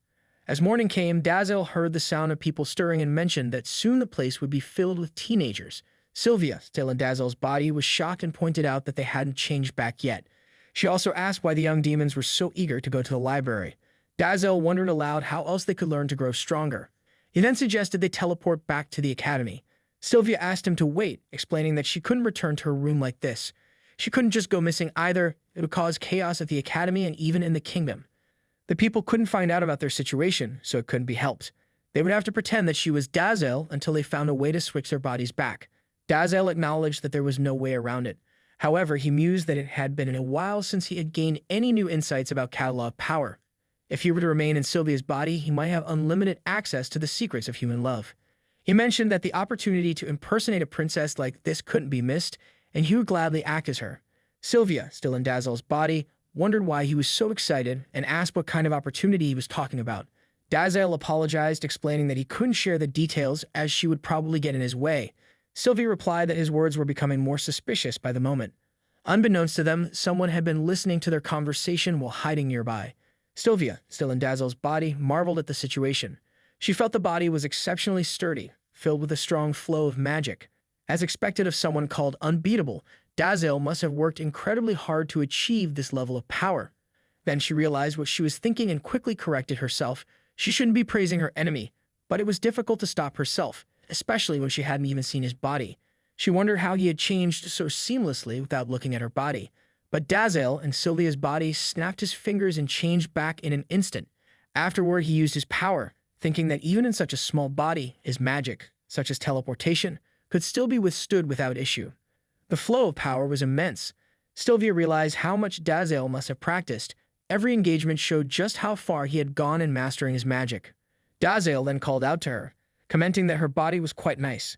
S1: As morning came, Dazzle heard the sound of people stirring and mentioned that soon the place would be filled with teenagers. Sylvia, still in Dazzle's body, was shocked and pointed out that they hadn't changed back yet. She also asked why the young demons were so eager to go to the library. Dazzle wondered aloud how else they could learn to grow stronger. He then suggested they teleport back to the academy. Sylvia asked him to wait, explaining that she couldn't return to her room like this. She couldn't just go missing either. It would cause chaos at the academy and even in the kingdom. The people couldn't find out about their situation, so it couldn't be helped. They would have to pretend that she was Dazel until they found a way to switch their bodies back. Dazel acknowledged that there was no way around it. However, he mused that it had been a while since he had gained any new insights about catalog power. If he were to remain in Sylvia's body, he might have unlimited access to the secrets of human love. He mentioned that the opportunity to impersonate a princess like this couldn't be missed, and he would gladly act as her. Sylvia, still in Dazel's body, wondered why he was so excited and asked what kind of opportunity he was talking about. Dazel apologized, explaining that he couldn't share the details as she would probably get in his way. Sylvia replied that his words were becoming more suspicious by the moment. Unbeknownst to them, someone had been listening to their conversation while hiding nearby. Sylvia, still in Dazel's body, marveled at the situation. She felt the body was exceptionally sturdy, filled with a strong flow of magic. As expected of someone called unbeatable, Dazel must have worked incredibly hard to achieve this level of power. Then she realized what she was thinking and quickly corrected herself. She shouldn't be praising her enemy, but it was difficult to stop herself, especially when she hadn't even seen his body. She wondered how he had changed so seamlessly without looking at her body. But Dazel and Sylvia's body snapped his fingers and changed back in an instant. Afterward, he used his power, thinking that even in such a small body, his magic, such as teleportation, could still be withstood without issue. The flow of power was immense. Sylvia realized how much Dazel must have practiced. Every engagement showed just how far he had gone in mastering his magic. Dazel then called out to her, commenting that her body was quite nice.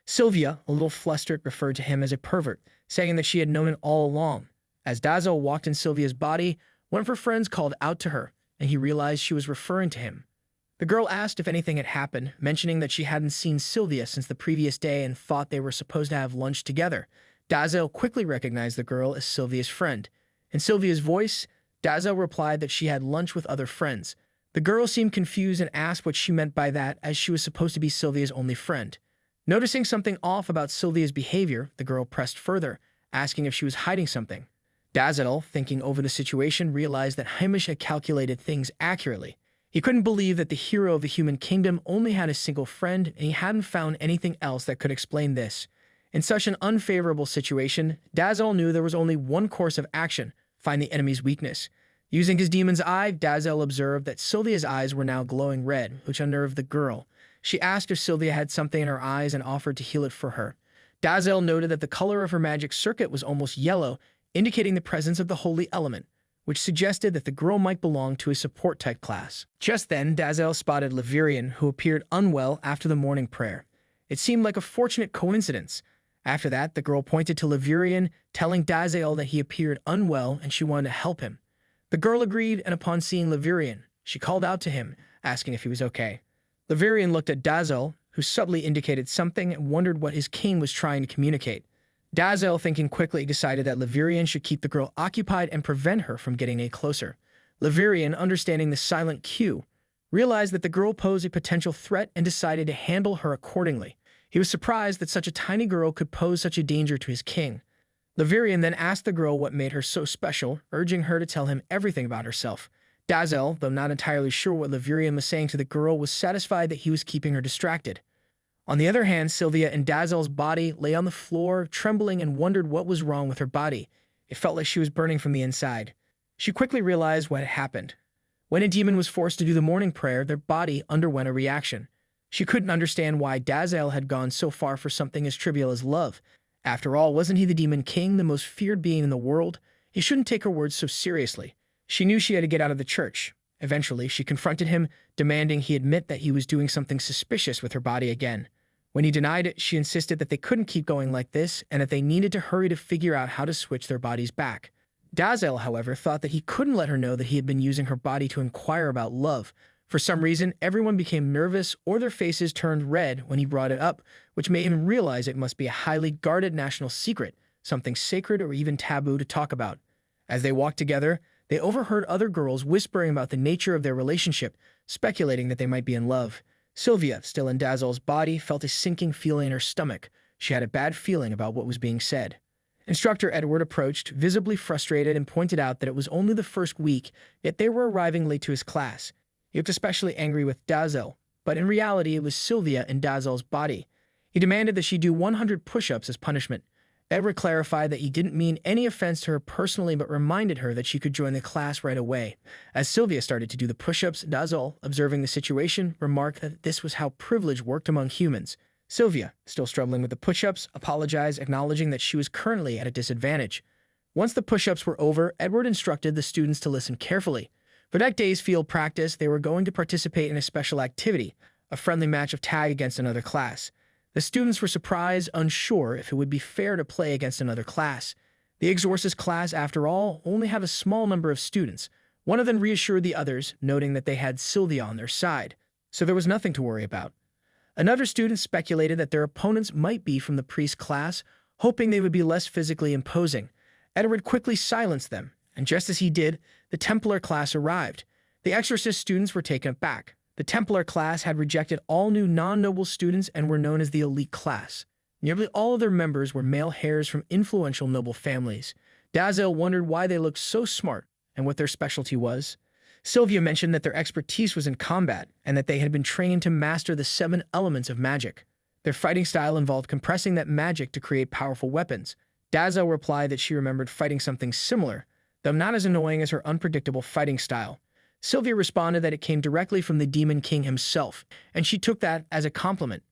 S1: Sylvia, a little flustered, referred to him as a pervert, saying that she had known it all along. As Dazel walked in Sylvia's body, one of her friends called out to her, and he realized she was referring to him. The girl asked if anything had happened, mentioning that she hadn't seen Sylvia since the previous day and thought they were supposed to have lunch together. Dazel quickly recognized the girl as Sylvia's friend. In Sylvia's voice, Dazel replied that she had lunch with other friends. The girl seemed confused and asked what she meant by that, as she was supposed to be Sylvia's only friend. Noticing something off about Sylvia's behavior, the girl pressed further, asking if she was hiding something. Dazel, thinking over the situation, realized that Hamish had calculated things accurately. He couldn't believe that the hero of the human kingdom only had a single friend, and he hadn't found anything else that could explain this. In such an unfavorable situation, Dazel knew there was only one course of action: find the enemy's weakness. Using his demon's eye, Dazel observed that Sylvia's eyes were now glowing red, which unnerved the girl. She asked if Sylvia had something in her eyes and offered to heal it for her. Dazel noted that the color of her magic circuit was almost yellow, indicating the presence of the holy element, which suggested that the girl might belong to a support-type class. Just then, Dazel spotted Levirian, who appeared unwell after the morning prayer. It seemed like a fortunate coincidence. After that, the girl pointed to Levirian, telling Dazel that he appeared unwell and she wanted to help him. The girl agreed, and upon seeing Levirian, she called out to him, asking if he was okay. Levirian looked at Dazel, who subtly indicated something, and wondered what his king was trying to communicate. Dazel, thinking quickly, decided that Levirian should keep the girl occupied and prevent her from getting any closer. Levirian, understanding the silent cue, realized that the girl posed a potential threat and decided to handle her accordingly. He was surprised that such a tiny girl could pose such a danger to his king. Levirian then asked the girl what made her so special, urging her to tell him everything about herself. Dazel, though not entirely sure what Levirian was saying to the girl, was satisfied that he was keeping her distracted. On the other hand, Sylvia in Dazel's body lay on the floor, trembling, and wondered what was wrong with her body. It felt like she was burning from the inside. She quickly realized what had happened. When a demon was forced to do the morning prayer, their body underwent a reaction. She couldn't understand why Dazel had gone so far for something as trivial as love. After all, wasn't he the demon king, the most feared being in the world? He shouldn't take her words so seriously. She knew she had to get out of the church. Eventually, she confronted him, demanding he admit that he was doing something suspicious with her body again. When he denied it, she insisted that they couldn't keep going like this and that they needed to hurry to figure out how to switch their bodies back. Dazel, however, thought that he couldn't let her know that he had been using her body to inquire about love. For some reason, everyone became nervous or their faces turned red when he brought it up, which made him realize it must be a highly guarded national secret, something sacred or even taboo to talk about. As they walked together, they overheard other girls whispering about the nature of their relationship, speculating that they might be in love. Sylvia, still in Dazel's body, felt a sinking feeling in her stomach. She had a bad feeling about what was being said. Instructor Edward approached, visibly frustrated, and pointed out that it was only the first week, yet they were arriving late to his class. He looked especially angry with Dazel, but in reality it was Sylvia in Dazel's body. He demanded that she do 100 push-ups as punishment. Edward clarified that he didn't mean any offense to her personally, but reminded her that she could join the class right away. As Sylvia started to do the push-ups, Dazel, observing the situation, remarked that this was how privilege worked among humans. Sylvia, still struggling with the push-ups, apologized, acknowledging that she was currently at a disadvantage. Once the push-ups were over, Edward instructed the students to listen carefully. For that day's field practice, they were going to participate in a special activity, a friendly match of tag against another class. The students were surprised, unsure if it would be fair to play against another class. The Exorcist class, after all, only had a small number of students. One of them reassured the others, noting that they had Sylvia on their side, so there was nothing to worry about. Another student speculated that their opponents might be from the priest class, hoping they would be less physically imposing. Edward quickly silenced them, and just as he did, the Templar class arrived. The Exorcist students were taken aback. The Templar class had rejected all new non-noble students and were known as the elite class. Nearly all of their members were male heirs from influential noble families. Dazel wondered why they looked so smart and what their specialty was. Sylvia mentioned that their expertise was in combat and that they had been trained to master the 7 elements of magic. Their fighting style involved compressing that magic to create powerful weapons. Dazel replied that she remembered fighting something similar, though not as annoying as her unpredictable fighting style. Sylvia responded that it came directly from the Demon King himself, and she took that as a compliment.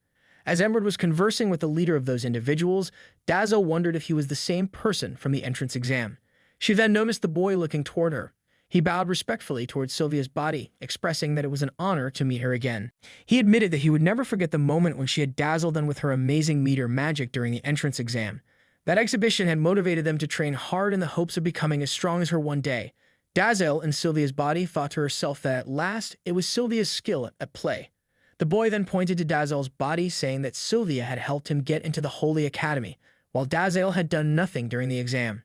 S1: As Edward was conversing with the leader of those individuals, Dazel wondered if he was the same person from the entrance exam. She then noticed the boy looking toward her. He bowed respectfully towards Sylvia's body, expressing that it was an honor to meet her again. He admitted that he would never forget the moment when she had dazzled them with her amazing meteor magic during the entrance exam. That exhibition had motivated them to train hard in the hopes of becoming as strong as her one day. Dazel, in Sylvia's body, thought to herself that at last it was Sylvia's skill at play. The boy then pointed to Dazel's body, saying that Sylvia had helped him get into the Holy Academy, while Dazel had done nothing during the exam.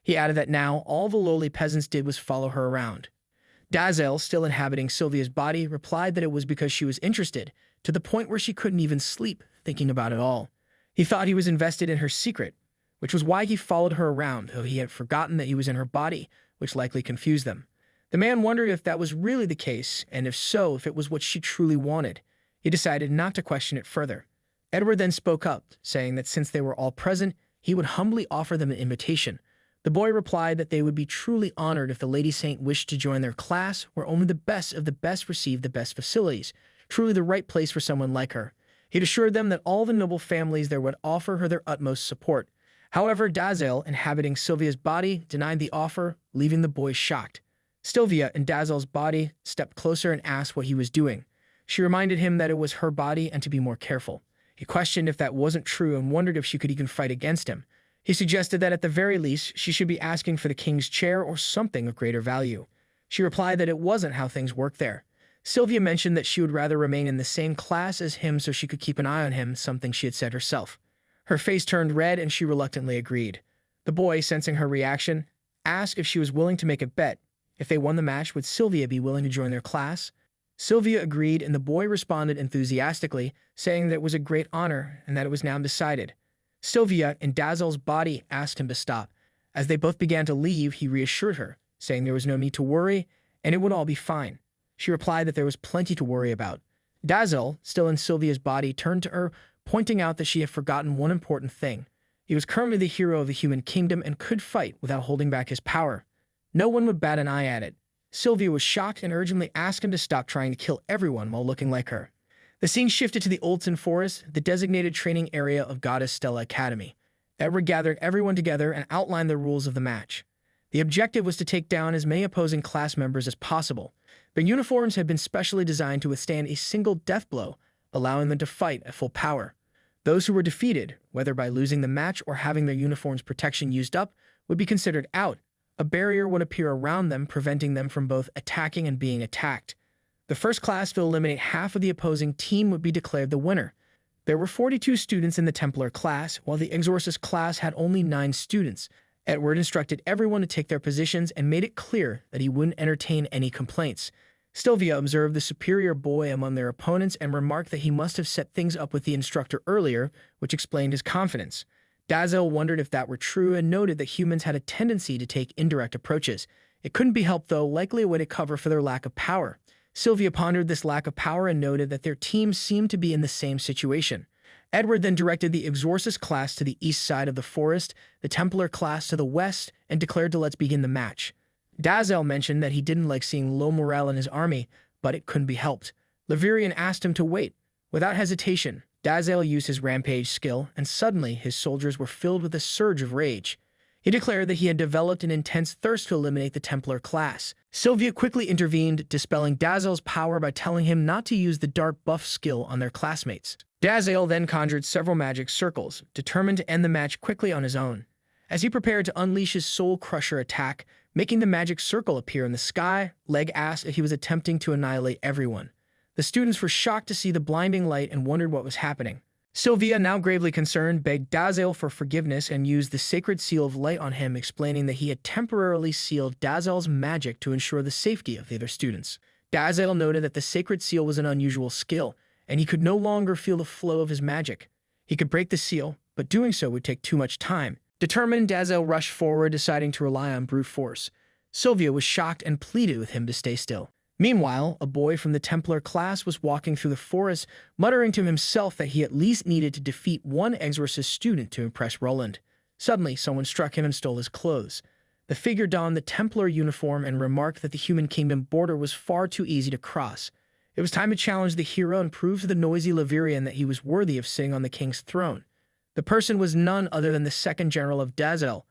S1: He added that now all the lowly peasants did was follow her around. Dazel, still inhabiting Sylvia's body, replied that it was because she was interested, to the point where she couldn't even sleep, thinking about it all. He thought he was invested in her secret, which was why he followed her around, though he had forgotten that he was in her body, which likely confused them. The man wondered if that was really the case, and if so, if it was what she truly wanted. He decided not to question it further. Edward then spoke up, saying that since they were all present, he would humbly offer them an invitation. The boy replied that they would be truly honored if the Lady Saint wished to join their class, where only the best of the best received the best facilities, truly the right place for someone like her. He'd assured them that all the noble families there would offer her their utmost support. However, Dazel, inhabiting Sylvia's body, denied the offer, leaving the boy shocked. Sylvia, in Dazel's body, stepped closer and asked what he was doing. She reminded him that it was her body and to be more careful. He questioned if that wasn't true and wondered if she could even fight against him. He suggested that at the very least, she should be asking for the king's chair or something of greater value. She replied that it wasn't how things worked there. Sylvia mentioned that she would rather remain in the same class as him so she could keep an eye on him, something she had said herself. Her face turned red and she reluctantly agreed. The boy, sensing her reaction, asked if she was willing to make a bet. If they won the match, would Sylvia be willing to join their class? Sylvia agreed, and the boy responded enthusiastically, saying that it was a great honor and that it was now decided. Sylvia, in Dazel's body, asked him to stop. As they both began to leave, he reassured her, saying there was no need to worry and it would all be fine. She replied that there was plenty to worry about. Dazel, still in Sylvia's body, turned to her, pointing out that she had forgotten one important thing. He was currently the hero of the human kingdom and could fight without holding back his power. No one would bat an eye at it. Sylvia was shocked and urgently asked him to stop trying to kill everyone while looking like her. The scene shifted to the Oldton Forest, the designated training area of Goddess Stella Academy. Edward gathered everyone together and outlined the rules of the match. The objective was to take down as many opposing class members as possible. Their uniforms had been specially designed to withstand a single death blow, allowing them to fight at full power. Those who were defeated, whether by losing the match or having their uniform's protection used up, would be considered out. A barrier would appear around them, preventing them from both attacking and being attacked. The first class to eliminate half of the opposing team would be declared the winner. There were 42 students in the Templar class, while the Exorcist class had only 9 students. Edward instructed everyone to take their positions and made it clear that he wouldn't entertain any complaints. Sylvia observed the superior boy among their opponents and remarked that he must have set things up with the instructor earlier, which explained his confidence. Dazel wondered if that were true and noted that humans had a tendency to take indirect approaches. It couldn't be helped, though, likely a way to cover for their lack of power. Sylvia pondered this lack of power and noted that their teams seemed to be in the same situation. Edward then directed the Exorcist class to the east side of the forest, the Templar class to the west, and declared to let's begin the match. Dazel mentioned that he didn't like seeing low morale in his army, but it couldn't be helped. Levirian asked him to wait. Without hesitation, Dazel used his rampage skill, and suddenly his soldiers were filled with a surge of rage. He declared that he had developed an intense thirst to eliminate the Templar class. Sylvia quickly intervened, dispelling Dazel's power by telling him not to use the dark buff skill on their classmates. Dazel then conjured several magic circles, determined to end the match quickly on his own. As he prepared to unleash his Soul Crusher attack, making the magic circle appear in the sky, Leg asked if he was attempting to annihilate everyone. The students were shocked to see the blinding light and wondered what was happening. Sylvia, now gravely concerned, begged Dazel for forgiveness and used the sacred seal of light on him, explaining that he had temporarily sealed Dazel's magic to ensure the safety of the other students. Dazel noted that the sacred seal was an unusual skill, and he could no longer feel the flow of his magic. He could break the seal, but doing so would take too much time. Determined, Dazel rushed forward, deciding to rely on brute force. Sylvia was shocked and pleaded with him to stay still. Meanwhile, a boy from the Templar class was walking through the forest, muttering to himself that he at least needed to defeat one Exorcist student to impress Roland. Suddenly, someone struck him and stole his clothes. The figure donned the Templar uniform and remarked that the human kingdom border was far too easy to cross. It was time to challenge the hero and prove to the noisy Levirian that he was worthy of sitting on the king's throne. The person was none other than the second general of Dazel.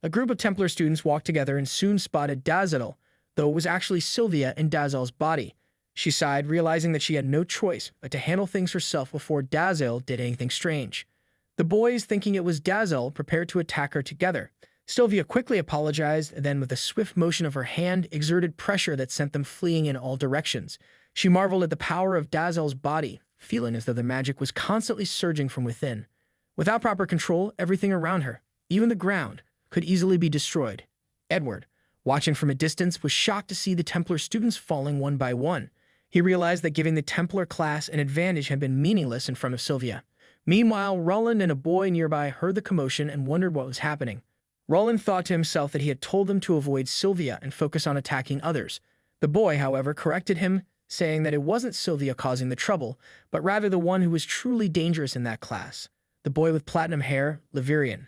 S1: A group of Templar students walked together and soon spotted Dazel, though it was actually Sylvia in Dazel's body. She sighed, realizing that she had no choice but to handle things herself before Dazel did anything strange. The boys, thinking it was Dazel, prepared to attack her together. Sylvia quickly apologized, then with a swift motion of her hand, exerted pressure that sent them fleeing in all directions. She marveled at the power of Dazel's body, feeling as though the magic was constantly surging from within. Without proper control, everything around her, even the ground, could easily be destroyed. Edward, watching from a distance, was shocked to see the Templar students falling one by one. He realized that giving the Templar class an advantage had been meaningless in front of Sylvia. Meanwhile, Roland and a boy nearby heard the commotion and wondered what was happening. Roland thought to himself that he had told them to avoid Sylvia and focus on attacking others. The boy, however, corrected him, saying that it wasn't Sylvia causing the trouble, but rather the one who was truly dangerous in that class. The boy with platinum hair, Levirian.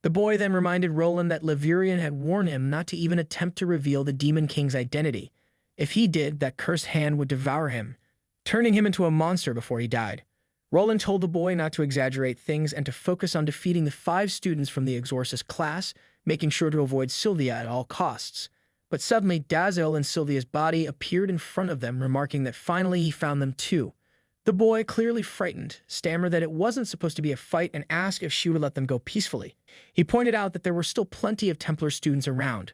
S1: The boy then reminded Roland that Levirian had warned him not to even attempt to reveal the Demon King's identity. If he did, that cursed hand would devour him, turning him into a monster before he died. Roland told the boy not to exaggerate things and to focus on defeating the 5 students from the Exorcist class, making sure to avoid Sylvia at all costs. But suddenly, Dazel and Sylvia's body appeared in front of them, remarking that finally he found them too. The boy, clearly frightened, stammered that it wasn't supposed to be a fight and asked if she would let them go peacefully. He pointed out that there were still plenty of Templar students around.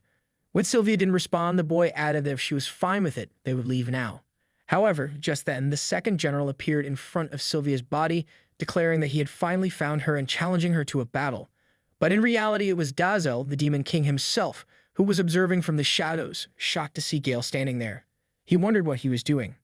S1: When Sylvia didn't respond, the boy added that if she was fine with it, they would leave now. However, just then, the second general appeared in front of Sylvia's body, declaring that he had finally found her and challenging her to a battle. But in reality, it was Dazel, the Demon King himself, who was observing from the shadows, shocked to see Gale standing there. He wondered what he was doing.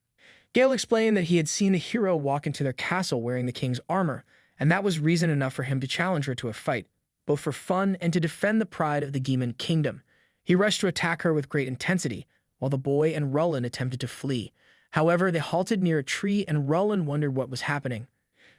S1: Gale explained that he had seen the hero walk into their castle wearing the king's armor, and that was reason enough for him to challenge her to a fight, both for fun and to defend the pride of the Demon Kingdom. He rushed to attack her with great intensity, while the boy and Roland attempted to flee. However, they halted near a tree, and Roland wondered what was happening.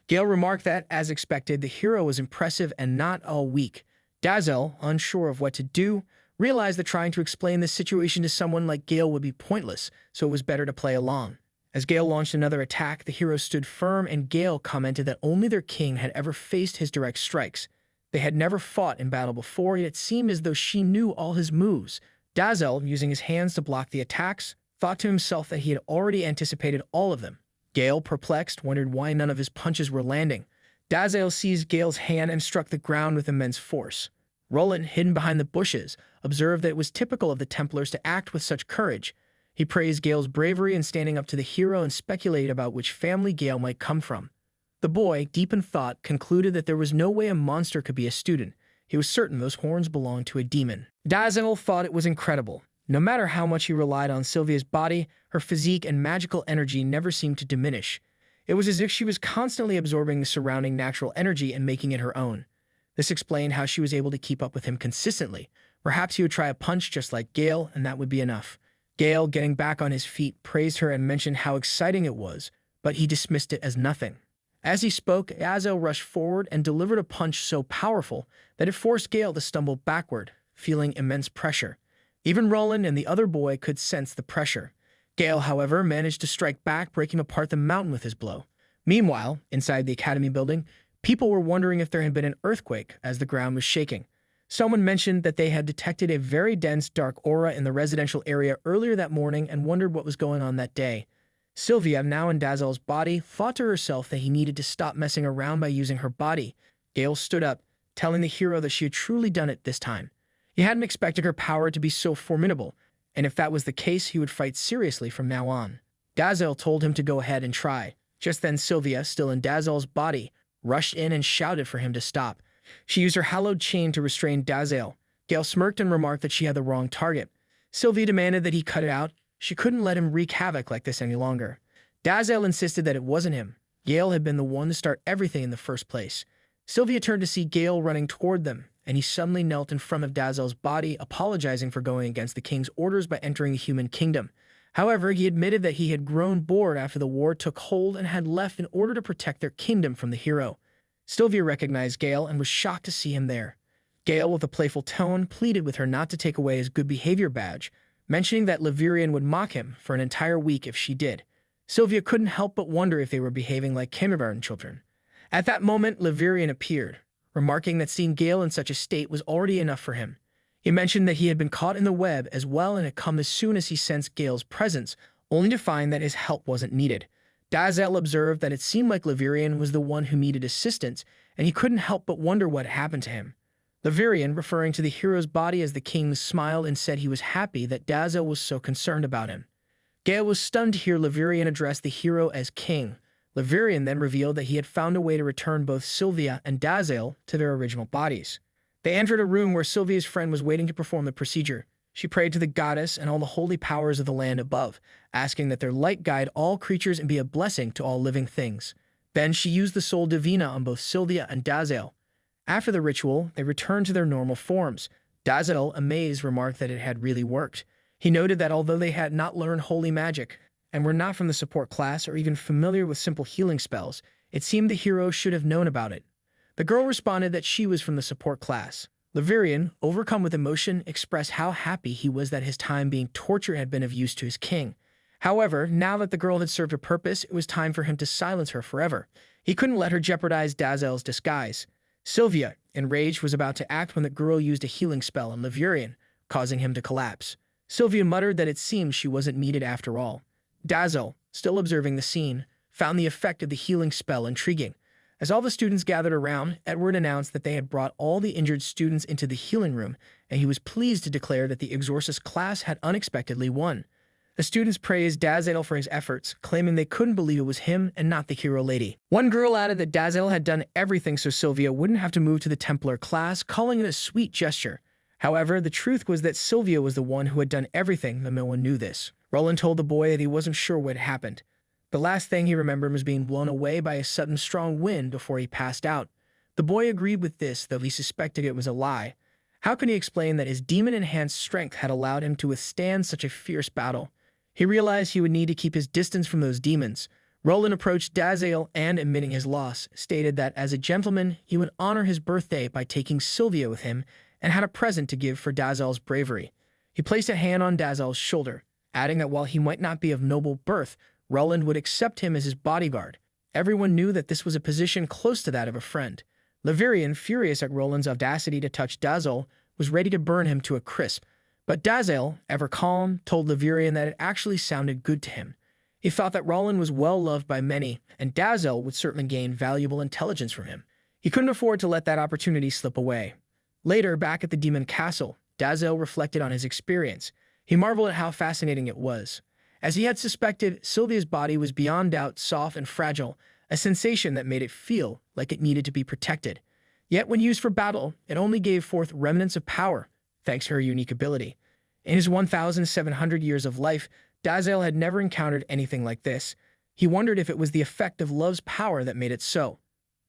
S1: Gale remarked that, as expected, the hero was impressive and not all weak. Dazel, unsure of what to do, realized that trying to explain the situation to someone like Gale would be pointless, so it was better to play along. As Gale launched another attack, the hero stood firm, and Gale commented that only their king had ever faced his direct strikes. They had never fought in battle before, yet it seemed as though she knew all his moves. Dazel, using his hands to block the attacks, thought to himself that he had already anticipated all of them. Gale, perplexed, wondered why none of his punches were landing. Dazel seized Gale's hand and struck the ground with immense force. Roland, hidden behind the bushes, observed that it was typical of the Templars to act with such courage. He praised Gale's bravery in standing up to the hero and speculated about which family Gale might come from. The boy, deep in thought, concluded that there was no way a monster could be a student. He was certain those horns belonged to a demon. Dazel thought it was incredible. No matter how much he relied on Sylvia's body, her physique and magical energy never seemed to diminish. It was as if she was constantly absorbing the surrounding natural energy and making it her own. This explained how she was able to keep up with him consistently. Perhaps he would try a punch just like Gale, and that would be enough. Gale, getting back on his feet, praised her and mentioned how exciting it was, but he dismissed it as nothing. As he spoke, Azel rushed forward and delivered a punch so powerful that it forced Gale to stumble backward, feeling immense pressure. Even Roland and the other boy could sense the pressure. Gale, however, managed to strike back, breaking apart the mountain with his blow. Meanwhile, inside the academy building, people were wondering if there had been an earthquake as the ground was shaking. Someone mentioned that they had detected a very dense, dark aura in the residential area earlier that morning and wondered what was going on that day. Sylvia, now in Dazel's body, thought to herself that he needed to stop messing around by using her body. Gale stood up, telling the hero that she had truly done it this time. He hadn't expected her power to be so formidable, and if that was the case, he would fight seriously from now on. Dazel told him to go ahead and try. Just then Sylvia, still in Dazel's body, rushed in and shouted for him to stop. She used her hallowed chain to restrain Dazel. Gale smirked and remarked that she had the wrong target. Sylvia demanded that he cut it out. She couldn't let him wreak havoc like this any longer. Dazel insisted that it wasn't him. Gale had been the one to start everything in the first place. Sylvia turned to see Gale running toward them, and he suddenly knelt in front of Dazel's body, apologizing for going against the king's orders by entering the human kingdom. However, he admitted that he had grown bored after the war took hold and had left in order to protect their kingdom from the hero. Sylvia recognized Gale and was shocked to see him there. Gale, with a playful tone, pleaded with her not to take away his good behavior badge, mentioning that Levirian would mock him for an entire week if she did. Sylvia couldn't help but wonder if they were behaving like kindergarten children. At that moment, Levirian appeared, remarking that seeing Gale in such a state was already enough for him. He mentioned that he had been caught in the web as well and had come as soon as he sensed Gale's presence, only to find that his help wasn't needed. Dazel observed that it seemed like Levirian was the one who needed assistance, and he couldn't help but wonder what happened to him. Levirian, referring to the hero's body as the king, smiled and said he was happy that Dazel was so concerned about him. Gale was stunned to hear Levirian address the hero as king. Levirian then revealed that he had found a way to return both Sylvia and Dazel to their original bodies. They entered a room where Sylvia's friend was waiting to perform the procedure. She prayed to the goddess and all the holy powers of the land above, asking that their light guide all creatures and be a blessing to all living things. Then she used the Soul Divina on both Sylvia and Dazel. After the ritual, they returned to their normal forms. Dazel, amazed, remarked that it had really worked. He noted that although they had not learned holy magic, and were not from the support class or even familiar with simple healing spells, it seemed the hero should have known about it. The girl responded that she was from the support class. Levirian, overcome with emotion, expressed how happy he was that his time being tortured had been of use to his king. However, now that the girl had served her purpose, it was time for him to silence her forever. He couldn't let her jeopardize Dazel's disguise. Sylvia, enraged, was about to act when the girl used a healing spell on Levirian, causing him to collapse. Sylvia muttered that it seemed she wasn't needed after all. Dazel, still observing the scene, found the effect of the healing spell intriguing. As all the students gathered around, Edward announced that they had brought all the injured students into the healing room, and he was pleased to declare that the Exorcist class had unexpectedly won. The students praised Dazel for his efforts, claiming they couldn't believe it was him and not the hero lady. One girl added that Dazel had done everything so Sylvia wouldn't have to move to the Templar class, calling it a sweet gesture. However, the truth was that Sylvia was the one who had done everything, though no one knew this. Roland told the boy that he wasn't sure what had happened. The last thing he remembered was being blown away by a sudden strong wind before he passed out. The boy agreed with this, though he suspected it was a lie. How could he explain that his demon-enhanced strength had allowed him to withstand such a fierce battle? He realized he would need to keep his distance from those demons. Roland approached Dazel and, admitting his loss, stated that as a gentleman, he would honor his birthday by taking Sylvia with him and had a present to give for Dazel's bravery. He placed a hand on Dazel's shoulder, adding that while he might not be of noble birth, Roland would accept him as his bodyguard. Everyone knew that this was a position close to that of a friend. Levirian, furious at Roland's audacity to touch Dazel, was ready to burn him to a crisp. But Dazel, ever calm, told Levirian that it actually sounded good to him. He thought that Roland was well loved by many, and Dazel would certainly gain valuable intelligence from him. He couldn't afford to let that opportunity slip away. Later, back at the Demon Castle, Dazel reflected on his experience. He marveled at how fascinating it was. As he had suspected, Sylvia's body was beyond doubt soft and fragile, a sensation that made it feel like it needed to be protected. Yet when used for battle, it only gave forth remnants of power, thanks to her unique ability. In his 1,700 years of life, Dazel had never encountered anything like this. He wondered if it was the effect of love's power that made it so.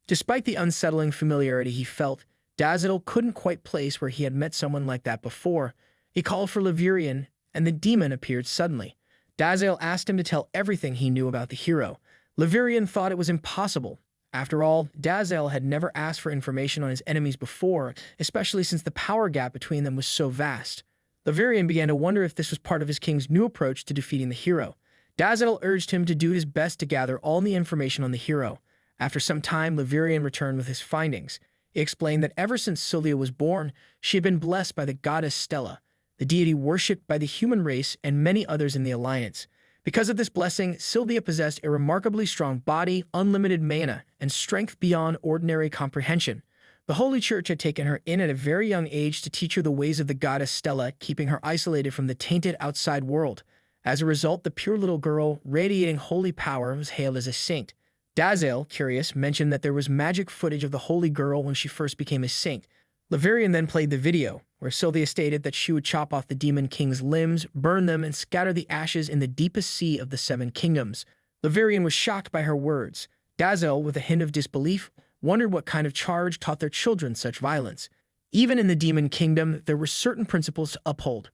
S1: Despite the unsettling familiarity he felt, Dazel couldn't quite place where he had met someone like that before. He called for Levirian, and the demon appeared suddenly. Dazael asked him to tell everything he knew about the hero. Levirian thought it was impossible. After all, Dazael had never asked for information on his enemies before, especially since the power gap between them was so vast. Levirian began to wonder if this was part of his king's new approach to defeating the hero. Dazael urged him to do his best to gather all the information on the hero. After some time, Levirian returned with his findings. He explained that ever since Sylvia was born, she had been blessed by the goddess Stella, the deity worshipped by the human race and many others in the Alliance. Because of this blessing, Sylvia possessed a remarkably strong body, unlimited mana, and strength beyond ordinary comprehension. The Holy Church had taken her in at a very young age to teach her the ways of the goddess Stella, keeping her isolated from the tainted outside world. As a result, the pure little girl, radiating holy power, was hailed as a saint. Dazael, curious, mentioned that there was magic footage of the holy girl when she first became a saint. Levirian then played the video, where Sylvia stated that she would chop off the Demon King's limbs, burn them, and scatter the ashes in the deepest sea of the Seven Kingdoms. Levirian was shocked by her words. Dazael, with a hint of disbelief, wondered what kind of charge taught their children such violence. Even in the Demon Kingdom, there were certain principles to uphold.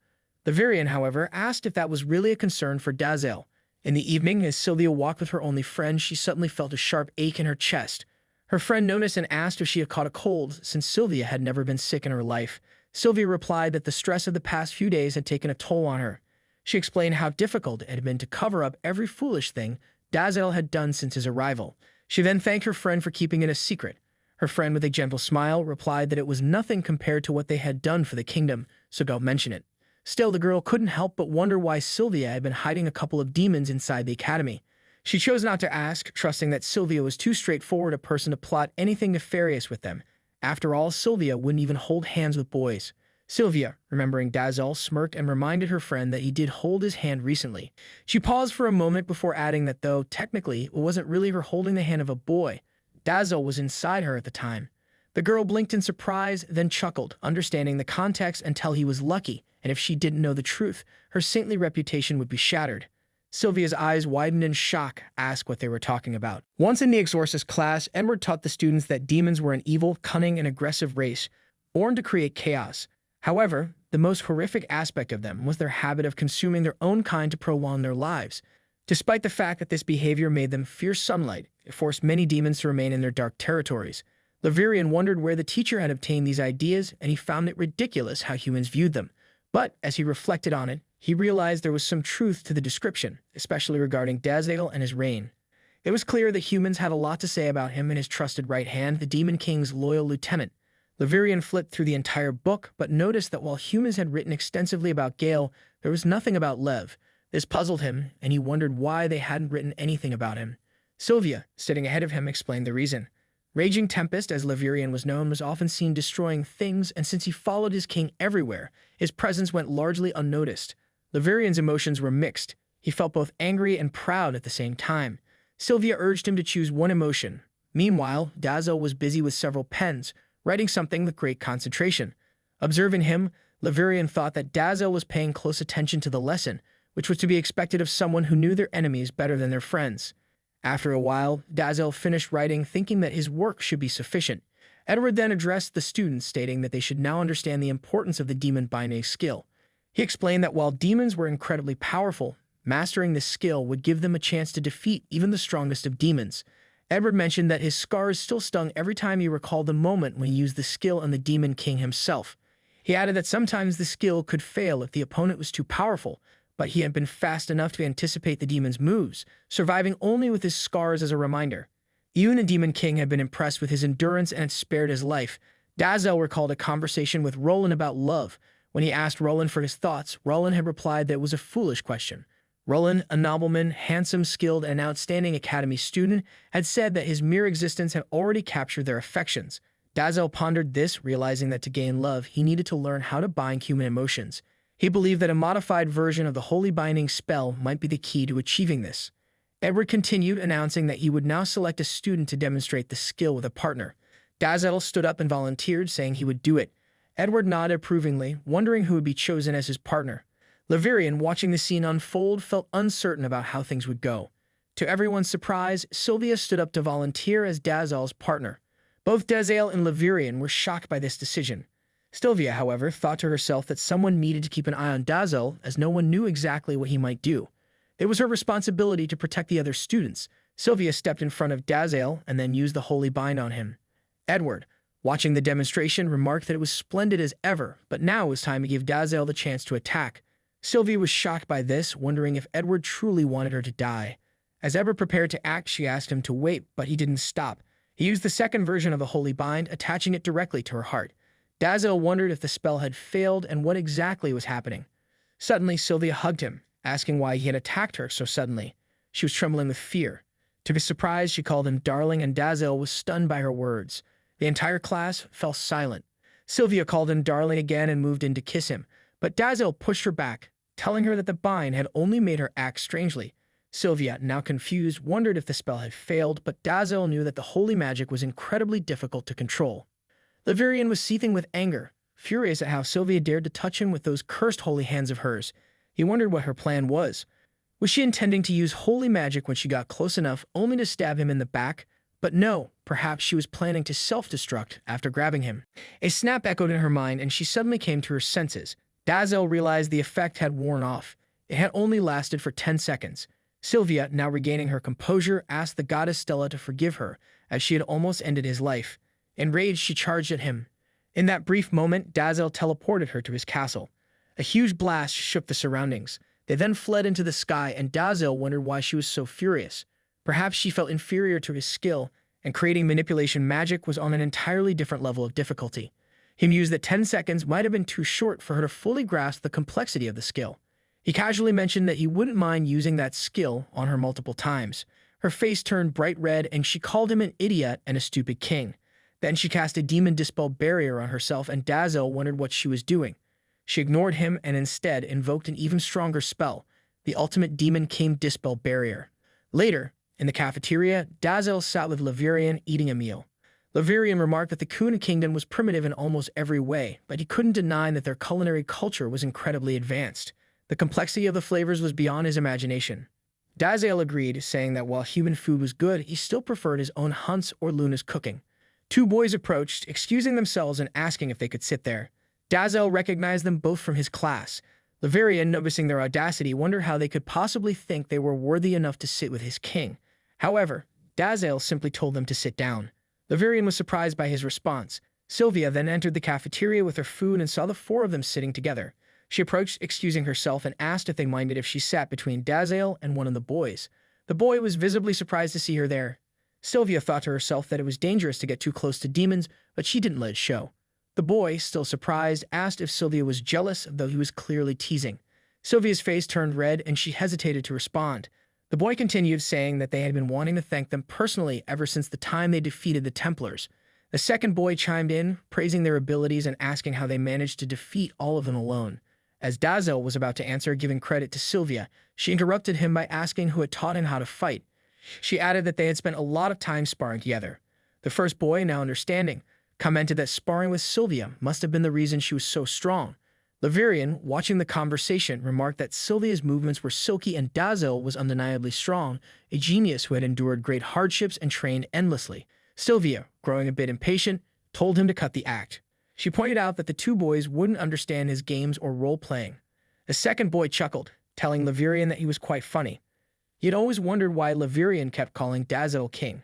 S1: Levirian, however, asked if that was really a concern for Dazael. In the evening, as Sylvia walked with her only friend, she suddenly felt a sharp ache in her chest. Her friend noticed and asked if she had caught a cold, since Sylvia had never been sick in her life. Sylvia replied that the stress of the past few days had taken a toll on her. She explained how difficult it had been to cover up every foolish thing Dazael had done since his arrival. She then thanked her friend for keeping it a secret. Her friend, with a gentle smile, replied that it was nothing compared to what they had done for the kingdom, so don't mention it. Still, the girl couldn't help but wonder why Sylvia had been hiding a couple of demons inside the academy. She chose not to ask, trusting that Sylvia was too straightforward a person to plot anything nefarious with them. After all, Sylvia wouldn't even hold hands with boys. Sylvia, remembering Dazael, smirked and reminded her friend that he did hold his hand recently. She paused for a moment before adding that though, technically, it wasn't really her holding the hand of a boy. Dazael was inside her at the time. The girl blinked in surprise, then chuckled, understanding the context until he was lucky, and if she didn't know the truth, her saintly reputation would be shattered. Sylvia's eyes widened in shock, asked what they were talking about. Once in the Exorcist class, Edward taught the students that demons were an evil, cunning, and aggressive race, born to create chaos. However, the most horrific aspect of them was their habit of consuming their own kind to prolong their lives. Despite the fact that this behavior made them fear sunlight, it forced many demons to remain in their dark territories. Levirian wondered where the teacher had obtained these ideas, and he found it ridiculous how humans viewed them. But as he reflected on it, he realized there was some truth to the description, especially regarding Dazael and his reign. It was clear that humans had a lot to say about him and his trusted right hand, the Demon King's loyal lieutenant. Levirian flipped through the entire book, but noticed that while humans had written extensively about Gale, there was nothing about Lev. This puzzled him, and he wondered why they hadn't written anything about him. Sylvia, sitting ahead of him, explained the reason. Raging Tempest, as Levirian was known, was often seen destroying things, and since he followed his king everywhere, his presence went largely unnoticed. Levirian's emotions were mixed. He felt both angry and proud at the same time. Sylvia urged him to choose one emotion. Meanwhile, Dazael was busy with several pens, writing something with great concentration. Observing him, Levirian thought that Dazael was paying close attention to the lesson, which was to be expected of someone who knew their enemies better than their friends. After a while, Dazael finished writing, thinking that his work should be sufficient. Edward then addressed the students, stating that they should now understand the importance of the demon binding skill. He explained that while demons were incredibly powerful, mastering this skill would give them a chance to defeat even the strongest of demons. Edward mentioned that his scars still stung every time he recalled the moment when he used the skill on the Demon King himself. He added that sometimes the skill could fail if the opponent was too powerful, but he had been fast enough to anticipate the demon's moves, surviving only with his scars as a reminder. Even the Demon King had been impressed with his endurance and had spared his life. Dazael recalled a conversation with Roland about love. When he asked Roland for his thoughts, Roland had replied that it was a foolish question. Roland, a nobleman, handsome, skilled, and outstanding academy student, had said that his mere existence had already captured their affections. Dazael pondered this, realizing that to gain love, he needed to learn how to bind human emotions. He believed that a modified version of the holy binding spell might be the key to achieving this. Edward continued, announcing that he would now select a student to demonstrate the skill with a partner. Dazael stood up and volunteered, saying he would do it. Edward nodded approvingly, wondering who would be chosen as his partner. Levirian, watching the scene unfold, felt uncertain about how things would go. To everyone's surprise, Sylvia stood up to volunteer as Dazael's partner. Both Dazael and Levirian were shocked by this decision. Sylvia, however, thought to herself that someone needed to keep an eye on Dazel, as no one knew exactly what he might do. It was her responsibility to protect the other students. Sylvia stepped in front of Dazel and then used the holy bind on him. Edward, watching the demonstration, remarked that it was splendid as ever, but now it was time to give Dazel the chance to attack. Sylvia was shocked by this, wondering if Edward truly wanted her to die. As Edward prepared to act, she asked him to wait, but he didn't stop. He used the second version of the holy bind, attaching it directly to her heart. Dazel wondered if the spell had failed and what exactly was happening. Suddenly, Sylvia hugged him, asking why he had attacked her so suddenly. She was trembling with fear. To his surprise, she called him darling, and Dazel was stunned by her words. The entire class fell silent. Sylvia called him darling again and moved in to kiss him, but Dazel pushed her back, telling her that the bind had only made her act strangely. Sylvia, now confused, wondered if the spell had failed, but Dazel knew that the holy magic was incredibly difficult to control. Laverian was seething with anger, furious at how Sylvia dared to touch him with those cursed holy hands of hers. He wondered what her plan was. Was she intending to use holy magic when she got close enough only to stab him in the back? But no, perhaps she was planning to self-destruct after grabbing him. A snap echoed in her mind, and she suddenly came to her senses. Dazel realized the effect had worn off. It had only lasted for 10 seconds. Sylvia, now regaining her composure, asked the goddess Stella to forgive her, as she had almost ended his life. Enraged, she charged at him. In that brief moment, Dazel teleported her to his castle. A huge blast shook the surroundings. They then fled into the sky, and Dazel wondered why she was so furious. Perhaps she felt inferior to his skill, and creating manipulation magic was on an entirely different level of difficulty. He mused that 10 seconds might have been too short for her to fully grasp the complexity of the skill. He casually mentioned that he wouldn't mind using that skill on her multiple times. Her face turned bright red, and she called him an idiot and a stupid king. Then she cast a demon dispel barrier on herself, and Dazel wondered what she was doing. She ignored him and instead invoked an even stronger spell, the ultimate demon king dispel barrier. Later, in the cafeteria, Dazel sat with Laverian eating a meal. Laverian remarked that the Kuna Kingdom was primitive in almost every way, but he couldn't deny that their culinary culture was incredibly advanced. The complexity of the flavors was beyond his imagination. Dazel agreed, saying that while human food was good, he still preferred his own Hunt's or Luna's cooking. Two boys approached, excusing themselves and asking if they could sit there. Dazel recognized them both from his class. Laverian, noticing their audacity, wondered how they could possibly think they were worthy enough to sit with his king. However, Dazel simply told them to sit down. Laverian was surprised by his response. Sylvia then entered the cafeteria with her food and saw the four of them sitting together. She approached, excusing herself, and asked if they minded if she sat between Dazel and one of the boys. The boy was visibly surprised to see her there. Sylvia thought to herself that it was dangerous to get too close to demons, but she didn't let it show. The boy, still surprised, asked if Sylvia was jealous, though he was clearly teasing. Sylvia's face turned red, and she hesitated to respond. The boy continued, saying that they had been wanting to thank them personally ever since the time they defeated the Templars. The second boy chimed in, praising their abilities and asking how they managed to defeat all of them alone. As Dazel was about to answer, giving credit to Sylvia, she interrupted him by asking who had taught him how to fight. She added that they had spent a lot of time sparring together. The first boy, now understanding, commented that sparring with Sylvia must have been the reason she was so strong. Laverian, watching the conversation, remarked that Sylvia's movements were silky and Dazel was undeniably strong, a genius who had endured great hardships and trained endlessly. Sylvia, growing a bit impatient, told him to cut the act. She pointed out that the two boys wouldn't understand his games or role-playing. The second boy chuckled, telling Laverian that he was quite funny. He had always wondered why Laverian kept calling Dazel king.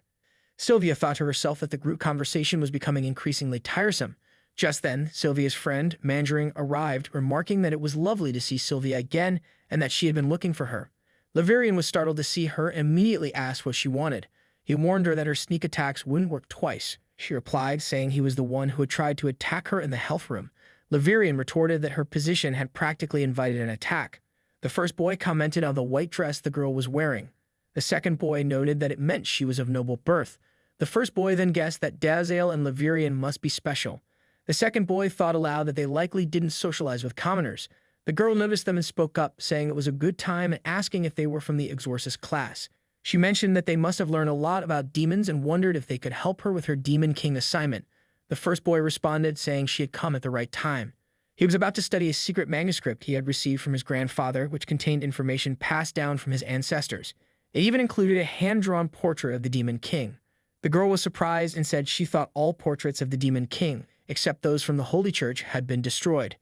S1: Sylvia thought to herself that the group conversation was becoming increasingly tiresome. Just then, Sylvia's friend, Mandarin, arrived, remarking that it was lovely to see Sylvia again and that she had been looking for her. Laverian was startled to see her and immediately asked what she wanted. He warned her that her sneak attacks wouldn't work twice. She replied, saying he was the one who had tried to attack her in the health room. Laverian retorted that her position had practically invited an attack. The first boy commented on the white dress the girl was wearing. The second boy noted that it meant she was of noble birth. The first boy then guessed that Dazel and Laverian must be special. The second boy thought aloud that they likely didn't socialize with commoners. The girl noticed them and spoke up, saying it was a good time and asking if they were from the exorcist class. She mentioned that they must have learned a lot about demons and wondered if they could help her with her Demon King assignment. The first boy responded, saying she had come at the right time. He was about to study a secret manuscript he had received from his grandfather, which contained information passed down from his ancestors. It even included a hand-drawn portrait of the Demon King. The girl was surprised and said she thought all portraits of the Demon King, except those from the Holy Church, had been destroyed.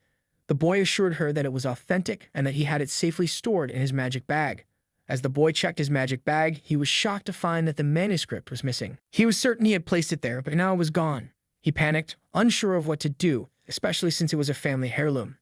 S1: The boy assured her that it was authentic and that he had it safely stored in his magic bag. As the boy checked his magic bag, he was shocked to find that the manuscript was missing. He was certain he had placed it there, but now it was gone. He panicked, unsure of what to do, especially since it was a family heirloom.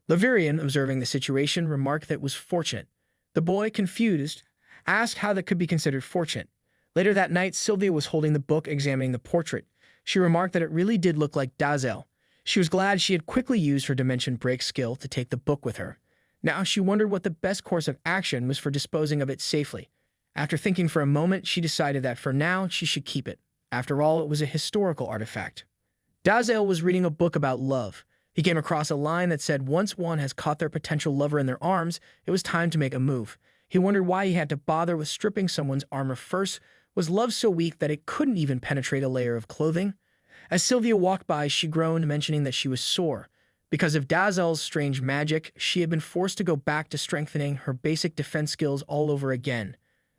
S1: Levirian, observing the situation, remarked that it was fortunate. The boy, confused, asked how that could be considered fortunate. Later that night, Sylvia was holding the book, examining the portrait. She remarked that it really did look like Dronzer. She was glad she had quickly used her dimension break skill to take the book with her. Now she wondered what the best course of action was for disposing of it safely. After thinking for a moment, she decided that for now she should keep it. After all, it was a historical artifact. Dronzer was reading a book about love. He came across a line that said once one has caught their potential lover in their arms, it was time to make a move. He wondered why he had to bother with stripping someone's armor first. Was love so weak that it couldn't even penetrate a layer of clothing? As Sylvia walked by, she groaned, mentioning that she was sore. Because of Dronzer's strange magic, she had been forced to go back to strengthening her basic defense skills all over again.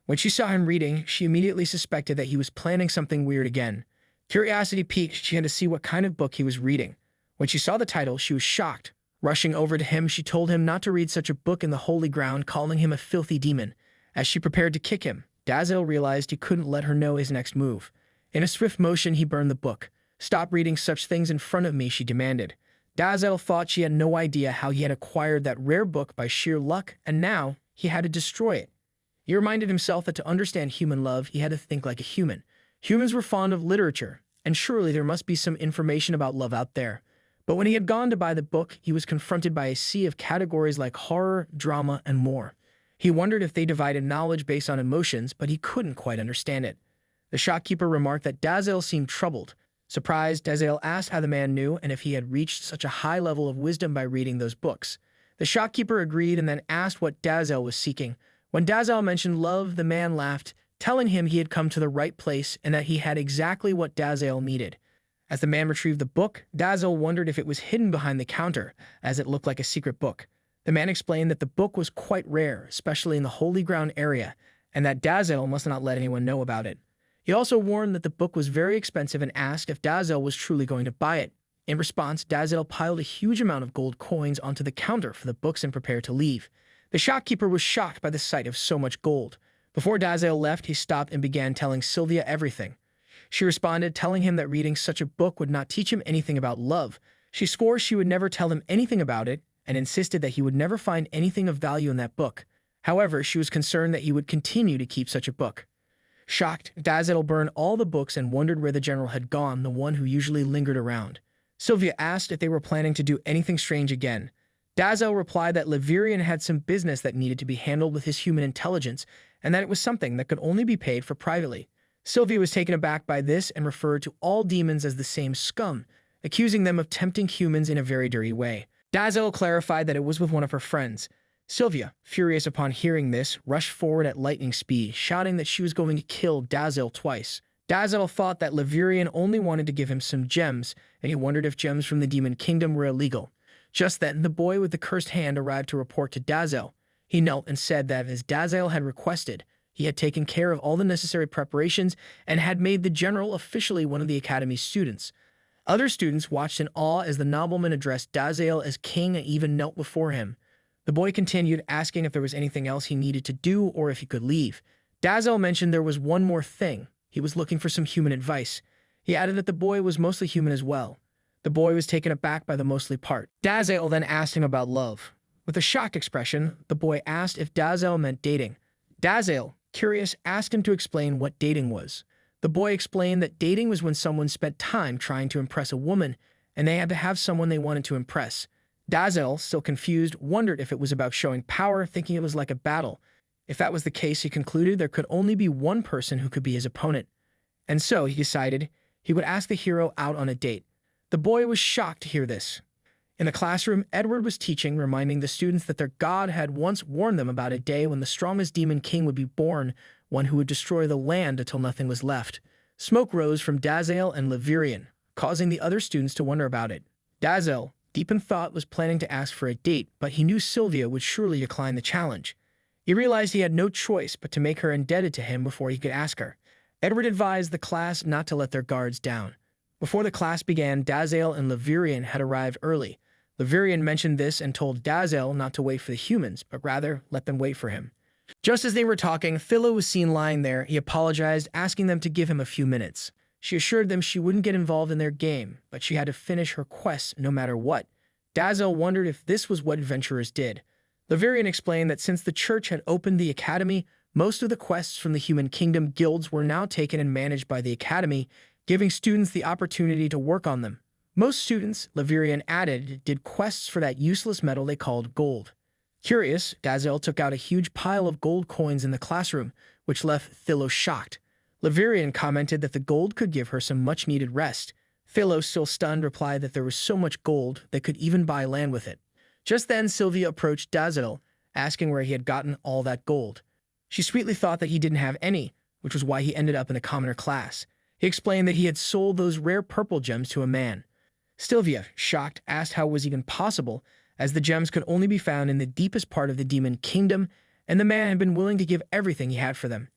S1: When she saw him reading, she immediately suspected that he was planning something weird again. Curiosity piqued, she had to see what kind of book he was reading. When she saw the title, she was shocked. Rushing over to him, she told him not to read such a book in the holy ground, calling him a filthy demon. As she prepared to kick him, Dronzer realized he couldn't let her know his next move. In a swift motion, he burned the book. "Stop reading such things in front of me," she demanded. Dronzer thought she had no idea how he had acquired that rare book by sheer luck, and now he had to destroy it. He reminded himself that to understand human love, he had to think like a human. Humans were fond of literature, and surely there must be some information about love out there. But when he had gone to buy the book, he was confronted by a sea of categories like horror, drama, and more. He wondered if they divided knowledge based on emotions, but he couldn't quite understand it. The shopkeeper remarked that Dronzer seemed troubled. Surprised, Dronzer asked how the man knew and if he had reached such a high level of wisdom by reading those books. The shopkeeper agreed and then asked what Dronzer was seeking. When Dronzer mentioned love, the man laughed, telling him he had come to the right place and that he had exactly what Dronzer needed. As the man retrieved the book, Dronzer wondered if it was hidden behind the counter, as it looked like a secret book. The man explained that the book was quite rare, especially in the holy ground area, and that Dronzer must not let anyone know about it. He also warned that the book was very expensive and asked if Dronzer was truly going to buy it. In response, Dronzer piled a huge amount of gold coins onto the counter for the books and prepared to leave. The shopkeeper was shocked by the sight of so much gold. Before Dronzer left, he stopped and began telling Sylvia everything. She responded, telling him that reading such a book would not teach him anything about love. She swore she would never tell him anything about it and insisted that he would never find anything of value in that book. However, she was concerned that he would continue to keep such a book. Shocked, Dronzer burned all the books and wondered where the general had gone, the one who usually lingered around. Sylvia asked if they were planning to do anything strange again. Dronzer replied that Levirian had some business that needed to be handled with his human intelligence, and that it was something that could only be paid for privately. Sylvia was taken aback by this and referred to all demons as the same scum, accusing them of tempting humans in a very dirty way. Dronzer clarified that it was with one of her friends. Sylvia, furious upon hearing this, rushed forward at lightning speed, shouting that she was going to kill Dronzer twice. Dronzer thought that Levirian only wanted to give him some gems, and he wondered if gems from the Demon Kingdom were illegal. Just then, the boy with the cursed hand arrived to report to Dronzer. He knelt and said that as Dronzer had requested, he had taken care of all the necessary preparations and had made the general officially one of the academy's students. Other students watched in awe as the nobleman addressed Dronzer as king and even knelt before him. The boy continued, asking if there was anything else he needed to do or if he could leave. Dronzer mentioned there was one more thing. He was looking for some human advice. He added that the boy was mostly human as well. The boy was taken aback by the mostly part. Dronzer then asked him about love. With a shocked expression, the boy asked if Dronzer meant dating. Dronzer, curious, asked him to explain what dating was. The boy explained that dating was when someone spent time trying to impress a woman, and they had to have someone they wanted to impress. Dronzer, still confused, wondered if it was about showing power, thinking it was like a battle. If that was the case, he concluded there could only be one person who could be his opponent. And so, he decided, he would ask the hero out on a date. The boy was shocked to hear this. In the classroom, Edward was teaching, reminding the students that their god had once warned them about a day when the strongest demon king would be born, one who would destroy the land until nothing was left. Smoke rose from Dronzer and Levirian, causing the other students to wonder about it. Dronzer, deep in thought, was planning to ask for a date, but he knew Sylvia would surely decline the challenge. He realized he had no choice but to make her indebted to him before he could ask her. Edward advised the class not to let their guards down. Before the class began, Dazel and Levirian had arrived early. Levirian mentioned this and told Dazel not to wait for the humans, but rather let them wait for him. Just as they were talking, Philo was seen lying there. He apologized, asking them to give him a few minutes. She assured them she wouldn't get involved in their game, but she had to finish her quest no matter what. Dazel wondered if this was what adventurers did. Levirian explained that since the church had opened the academy, most of the quests from the human kingdom guilds were now taken and managed by the academy, giving students the opportunity to work on them. Most students, Levirian added, did quests for that useless metal they called gold. Curious, Dazel took out a huge pile of gold coins in the classroom, which left Philo shocked. Levirian commented that the gold could give her some much-needed rest. Philo, still stunned, replied that there was so much gold they could even buy land with it. Just then, Sylvia approached Dazel, asking where he had gotten all that gold. She sweetly thought that he didn't have any, which was why he ended up in the commoner class. He explained that he had sold those rare purple gems to a man. Sylvia, shocked, asked how it was even possible, as the gems could only be found in the deepest part of the demon kingdom, and the man had been willing to give everything he had for them.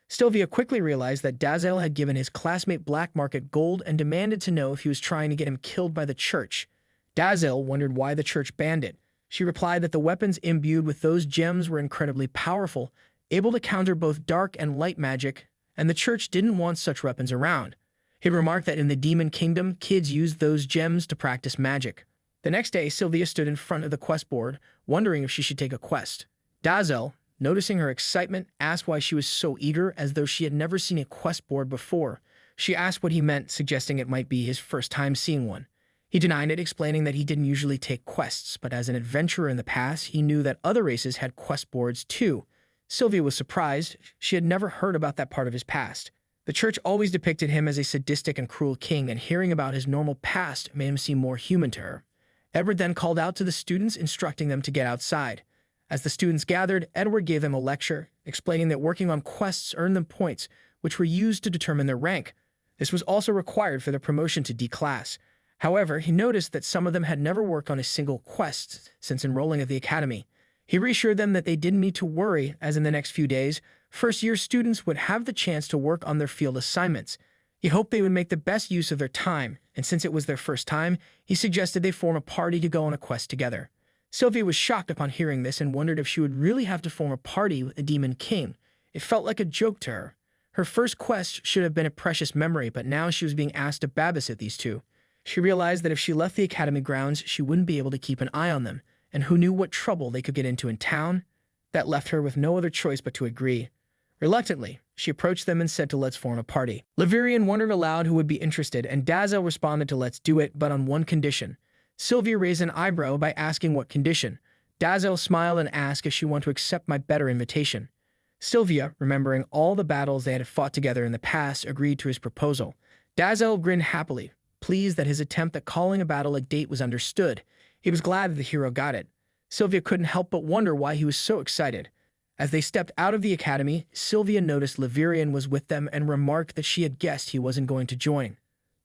S1: Sylvia quickly realized that Dazel had given his classmate black market gold and demanded to know if he was trying to get him killed by the church. Dazel wondered why the church banned it. She replied that the weapons imbued with those gems were incredibly powerful, able to counter both dark and light magic, and the church didn't want such weapons around. He remarked that in the demon kingdom, kids used those gems to practice magic. The next day, Sylvia stood in front of the quest board, wondering if she should take a quest. Dazel, noticing her excitement, asked why she was so eager, as though she had never seen a quest board before. She asked what he meant, suggesting it might be his first time seeing one. He denied it, explaining that he didn't usually take quests, but as an adventurer in the past, he knew that other races had quest boards too. Sylvia was surprised. She had never heard about that part of his past. The church always depicted him as a sadistic and cruel king, and hearing about his normal past made him seem more human to her. Edward then called out to the students, instructing them to get outside. As the students gathered, Edward gave them a lecture, explaining that working on quests earned them points, which were used to determine their rank. This was also required for their promotion to D class. However, he noticed that some of them had never worked on a single quest since enrolling at the academy. He reassured them that they didn't need to worry, as in the next few days, first-year students would have the chance to work on their field assignments. He hoped they would make the best use of their time, and since it was their first time, he suggested they form a party to go on a quest together. Sylvia was shocked upon hearing this and wondered if she would really have to form a party with a demon king. It felt like a joke to her. Her first quest should have been a precious memory, but now she was being asked to babysit these two. She realized that if she left the academy grounds, she wouldn't be able to keep an eye on them, and who knew what trouble they could get into in town? That left her with no other choice but to agree. Reluctantly, she approached them and said to let's form a party. Levirian wondered aloud who would be interested, and Dazel responded to let's do it, but on one condition. Sylvia raised an eyebrow by asking what condition. Dazel smiled and asked if she wanted to accept my better invitation. Sylvia, remembering all the battles they had fought together in the past, agreed to his proposal. Dazel grinned happily, pleased that his attempt at calling a battle a date was understood. He was glad that the hero got it. Sylvia couldn't help but wonder why he was so excited. As they stepped out of the academy, Sylvia noticed Levirian was with them and remarked that she had guessed he wasn't going to join.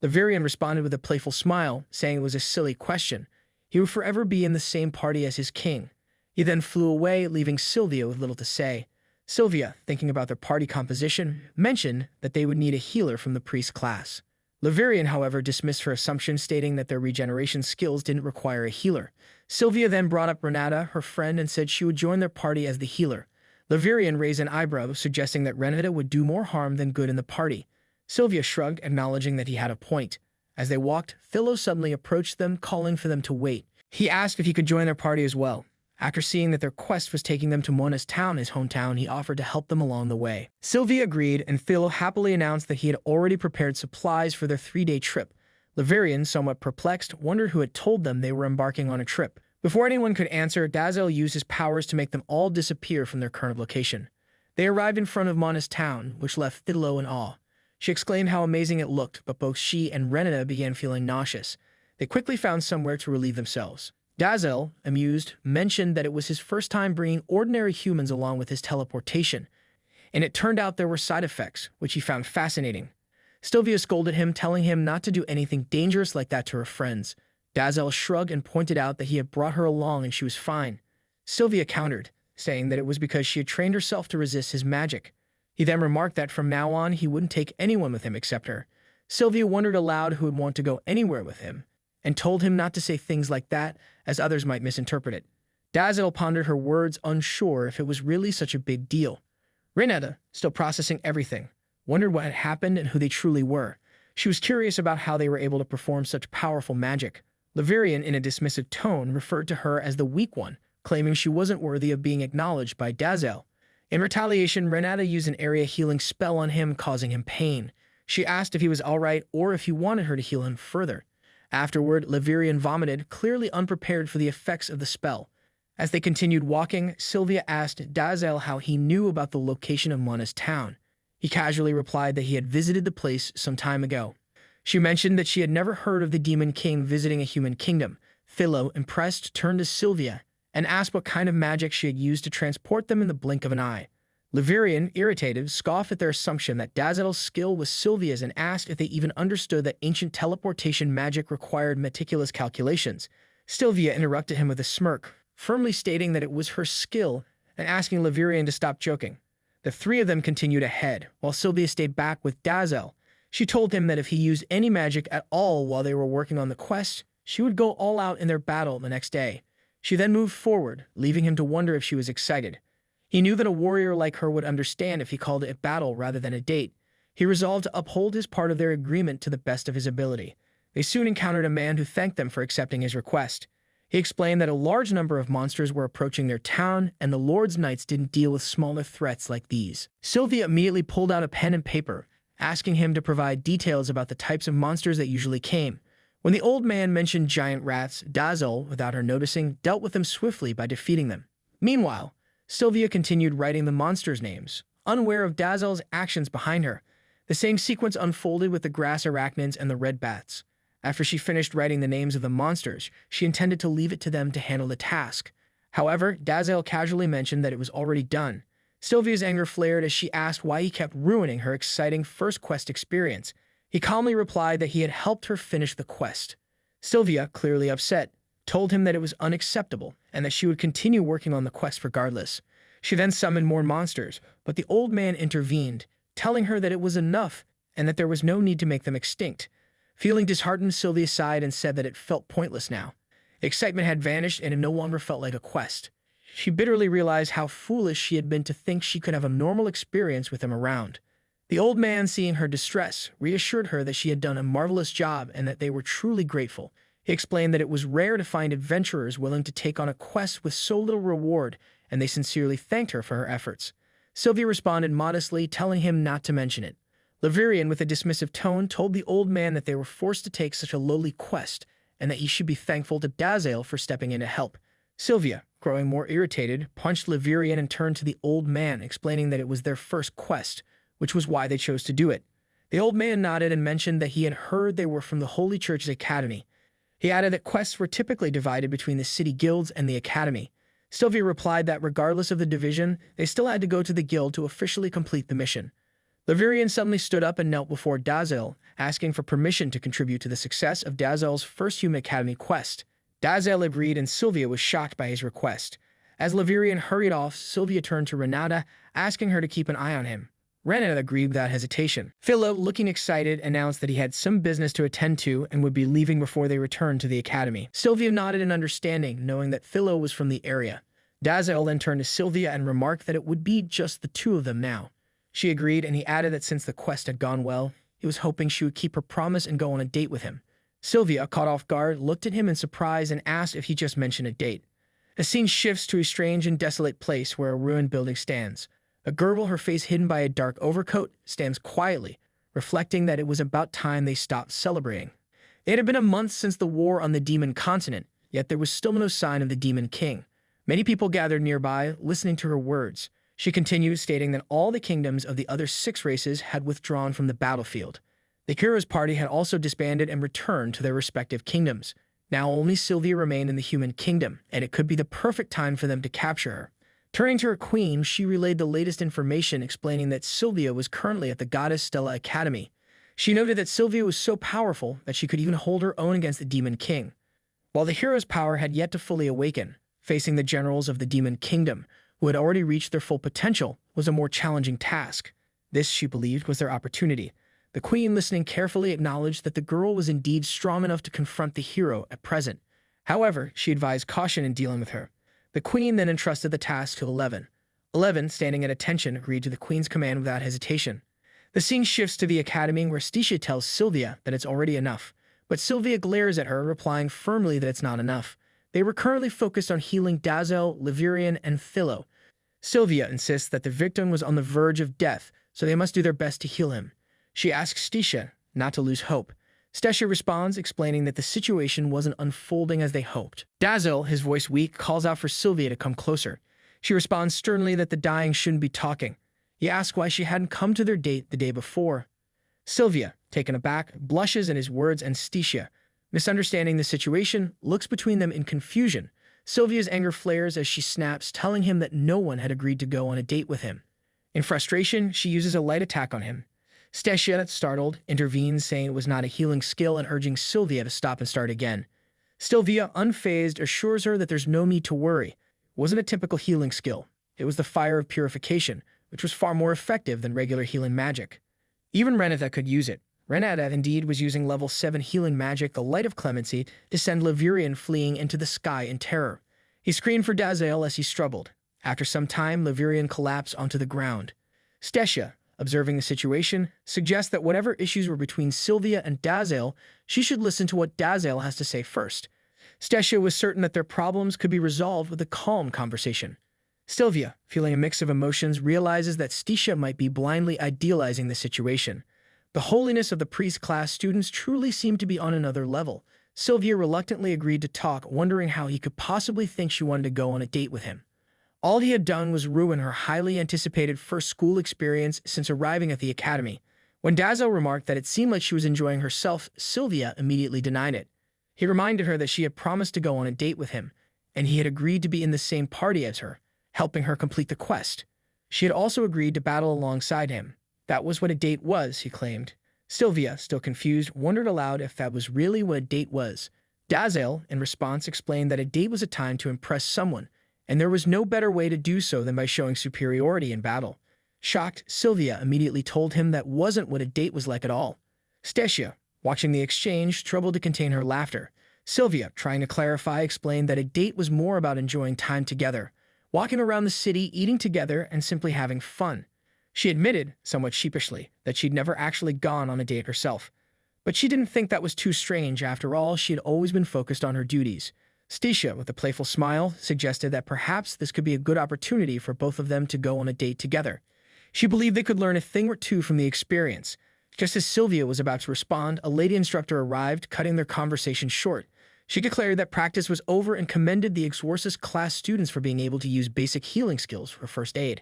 S1: Levirian responded with a playful smile, saying it was a silly question. He would forever be in the same party as his king. He then flew away, leaving Sylvia with little to say. Sylvia, thinking about their party composition, mentioned that they would need a healer from the priest class. Levirian, however, dismissed her assumption, stating that their regeneration skills didn't require a healer. Sylvia then brought up Renata, her friend, and said she would join their party as the healer. Levirian raised an eyebrow, suggesting that Renata would do more harm than good in the party. Sylvia shrugged, acknowledging that he had a point. As they walked, Philo suddenly approached them, calling for them to wait. He asked if he could join their party as well. After seeing that their quest was taking them to Mona's town, his hometown, he offered to help them along the way. Sylvia agreed, and Philo happily announced that he had already prepared supplies for their 3-day trip. Levirian, somewhat perplexed, wondered who had told them they were embarking on a trip. Before anyone could answer, Dazel used his powers to make them all disappear from their current location. They arrived in front of Mona's town, which left Philo in awe. She exclaimed how amazing it looked, but both she and Renata began feeling nauseous. They quickly found somewhere to relieve themselves. Dazel, amused, mentioned that it was his first time bringing ordinary humans along with his teleportation, and it turned out there were side effects, which he found fascinating. Sylvia scolded him, telling him not to do anything dangerous like that to her friends. Dazel shrugged and pointed out that he had brought her along and she was fine. Sylvia countered, saying that it was because she had trained herself to resist his magic. He then remarked that from now on he wouldn't take anyone with him except her. Sylvia wondered aloud who would want to go anywhere with him, and told him not to say things like that, as others might misinterpret it. Dazzle pondered her words, unsure if it was really such a big deal. Renata, still processing everything, wondered what had happened and who they truly were. She was curious about how they were able to perform such powerful magic. Laverian, in a dismissive tone, referred to her as the weak one, claiming she wasn't worthy of being acknowledged by Dazzle. In retaliation, Renata used an area healing spell on him, causing him pain. She asked if he was alright or if he wanted her to heal him further. Afterward, Laverian vomited, clearly unprepared for the effects of the spell. As they continued walking, Sylvia asked Dazzle how he knew about the location of Mana's town. He casually replied that he had visited the place some time ago. She mentioned that she had never heard of the Demon King visiting a human kingdom. Philo, impressed, turned to Sylvia and asked what kind of magic she had used to transport them in the blink of an eye. Laverian, irritated, scoffed at their assumption that Dazzle's skill was Sylvia's and asked if they even understood that ancient teleportation magic required meticulous calculations. Sylvia interrupted him with a smirk, firmly stating that it was her skill and asking Laverian to stop joking. The three of them continued ahead, while Sylvia stayed back with Dazzle. She told him that if he used any magic at all while they were working on the quest, she would go all out in their battle the next day. She then moved forward, leaving him to wonder if she was excited. He knew that a warrior like her would understand if he called it a battle rather than a date. He resolved to uphold his part of their agreement to the best of his ability. They soon encountered a man who thanked them for accepting his request. He explained that a large number of monsters were approaching their town, and the Lord's Knights didn't deal with smaller threats like these. Sylvia immediately pulled out a pen and paper, asking him to provide details about the types of monsters that usually came. When the old man mentioned giant rats, Dazzle, without her noticing, dealt with them swiftly by defeating them. Meanwhile, Sylvia continued writing the monsters' names, unaware of Dazzle's actions behind her. The same sequence unfolded with the grass arachnids and the red bats. After she finished writing the names of the monsters, she intended to leave it to them to handle the task. However, Dazzle casually mentioned that it was already done. Sylvia's anger flared as she asked why he kept ruining her exciting first quest experience. He calmly replied that he had helped her finish the quest. Sylvia, clearly upset, told him that it was unacceptable and that she would continue working on the quest regardless. She then summoned more monsters, but the old man intervened, telling her that it was enough and that there was no need to make them extinct. Feeling disheartened, Sylvia sighed and said that it felt pointless now. Excitement had vanished and it no longer felt like a quest. She bitterly realized how foolish she had been to think she could have a normal experience with him around. The old man, seeing her distress, reassured her that she had done a marvelous job and that they were truly grateful. He explained that it was rare to find adventurers willing to take on a quest with so little reward, and they sincerely thanked her for her efforts. Sylvia responded modestly, telling him not to mention it. Laverian, with a dismissive tone, told the old man that they were forced to take such a lowly quest, and that he should be thankful to Dazzle for stepping in to help. Sylvia, growing more irritated, punched Laverian and turned to the old man, explaining that it was their first quest, which was why they chose to do it. The old man nodded and mentioned that he had heard they were from the Holy Church's academy. He added that quests were typically divided between the city guilds and the academy. Sylvia replied that regardless of the division, they still had to go to the guild to officially complete the mission. Laverian suddenly stood up and knelt before Dazzle, asking for permission to contribute to the success of Dazzle's first Human Academy quest. Dazzle agreed and Sylvia was shocked by his request. As Laverian hurried off, Sylvia turned to Renata, asking her to keep an eye on him. Renata agreed without hesitation. Philo, looking excited, announced that he had some business to attend to and would be leaving before they returned to the academy. Sylvia nodded in understanding, knowing that Philo was from the area. Dazzle then turned to Sylvia and remarked that it would be just the two of them now. She agreed, and he added that since the quest had gone well, he was hoping she would keep her promise and go on a date with him. Sylvia, caught off guard, looked at him in surprise and asked if he just mentioned a date. The scene shifts to a strange and desolate place where a ruined building stands. A girl, her face hidden by a dark overcoat, stands quietly, reflecting that it was about time they stopped celebrating. It had been a month since the war on the Demon Continent, yet there was still no sign of the Demon King. Many people gathered nearby, listening to her words. She continued, stating that all the kingdoms of the other 6 races had withdrawn from the battlefield. The hero's party had also disbanded and returned to their respective kingdoms. Now only Sylvia remained in the human kingdom, and it could be the perfect time for them to capture her. Turning to her queen, she relayed the latest information, explaining that Sylvia was currently at the Goddess Stella Academy. She noted that Sylvia was so powerful that she could even hold her own against the Demon King. While the hero's power had yet to fully awaken, facing the generals of the Demon Kingdom, who had already reached their full potential, was a more challenging task. This, she believed, was their opportunity. The queen, listening carefully, acknowledged that the girl was indeed strong enough to confront the hero at present. However, she advised caution in dealing with her. The queen then entrusted the task to 11. 11, standing at attention, agreed to the queen's command without hesitation. The scene shifts to the academy where Sticia tells Sylvia that it's already enough, but Sylvia glares at her, replying firmly that it's not enough. They were currently focused on healing Dazzle, Liverian, and Philo. Sylvia insists that the victim was on the verge of death, so they must do their best to heal him. She asks Sticia not to lose hope. Sticia responds, explaining that the situation wasn't unfolding as they hoped. Dazzle, his voice weak, calls out for Sylvia to come closer. She responds sternly that the dying shouldn't be talking. He asks why she hadn't come to their date the day before. Sylvia, taken aback, blushes at his words, and Sticia, misunderstanding the situation, looks between them in confusion. Sylvia's anger flares as she snaps, telling him that no one had agreed to go on a date with him. In frustration, she uses a light attack on him. Sticia, startled, intervenes, saying it was not a healing skill and urging Sylvia to stop and start again. Sylvia, unfazed, assures her that there's no need to worry. It wasn't a typical healing skill. It was the fire of purification, which was far more effective than regular healing magic. Even Renata could use it. Renata, indeed, was using level 7 healing magic, the Light of Clemency, to send Liverian fleeing into the sky in terror. He screamed for Dazzle as he struggled. After some time, Liverian collapsed onto the ground. Sticia, observing the situation, suggests that whatever issues were between Sylvia and Dazzle, she should listen to what Dazzle has to say first. Sticia was certain that their problems could be resolved with a calm conversation. Sylvia, feeling a mix of emotions, realizes that Sticia might be blindly idealizing the situation. The holiness of the priest-class students truly seemed to be on another level. Sylvia reluctantly agreed to talk, wondering how he could possibly think she wanted to go on a date with him. All he had done was ruin her highly anticipated first school experience since arriving at the academy. When Dazzle remarked that it seemed like she was enjoying herself, Sylvia immediately denied it. He reminded her that she had promised to go on a date with him, and he had agreed to be in the same party as her, helping her complete the quest. She had also agreed to battle alongside him. That was what a date was, he claimed. Sylvia, still confused, wondered aloud if that was really what a date was. Dazzle, in response, explained that a date was a time to impress someone, and there was no better way to do so than by showing superiority in battle. Shocked, Sylvia immediately told him that wasn't what a date was like at all. Sticia, watching the exchange, struggled to contain her laughter. Sylvia, trying to clarify, explained that a date was more about enjoying time together, walking around the city, eating together, and simply having fun. She admitted, somewhat sheepishly, that she'd never actually gone on a date herself. But she didn't think that was too strange. After all, she had always been focused on her duties. Sticia, with a playful smile, suggested that perhaps this could be a good opportunity for both of them to go on a date together. She believed they could learn a thing or two from the experience. Just as Sylvia was about to respond, a lady instructor arrived, cutting their conversation short. She declared that practice was over and commended the Exorcist class students for being able to use basic healing skills for first aid.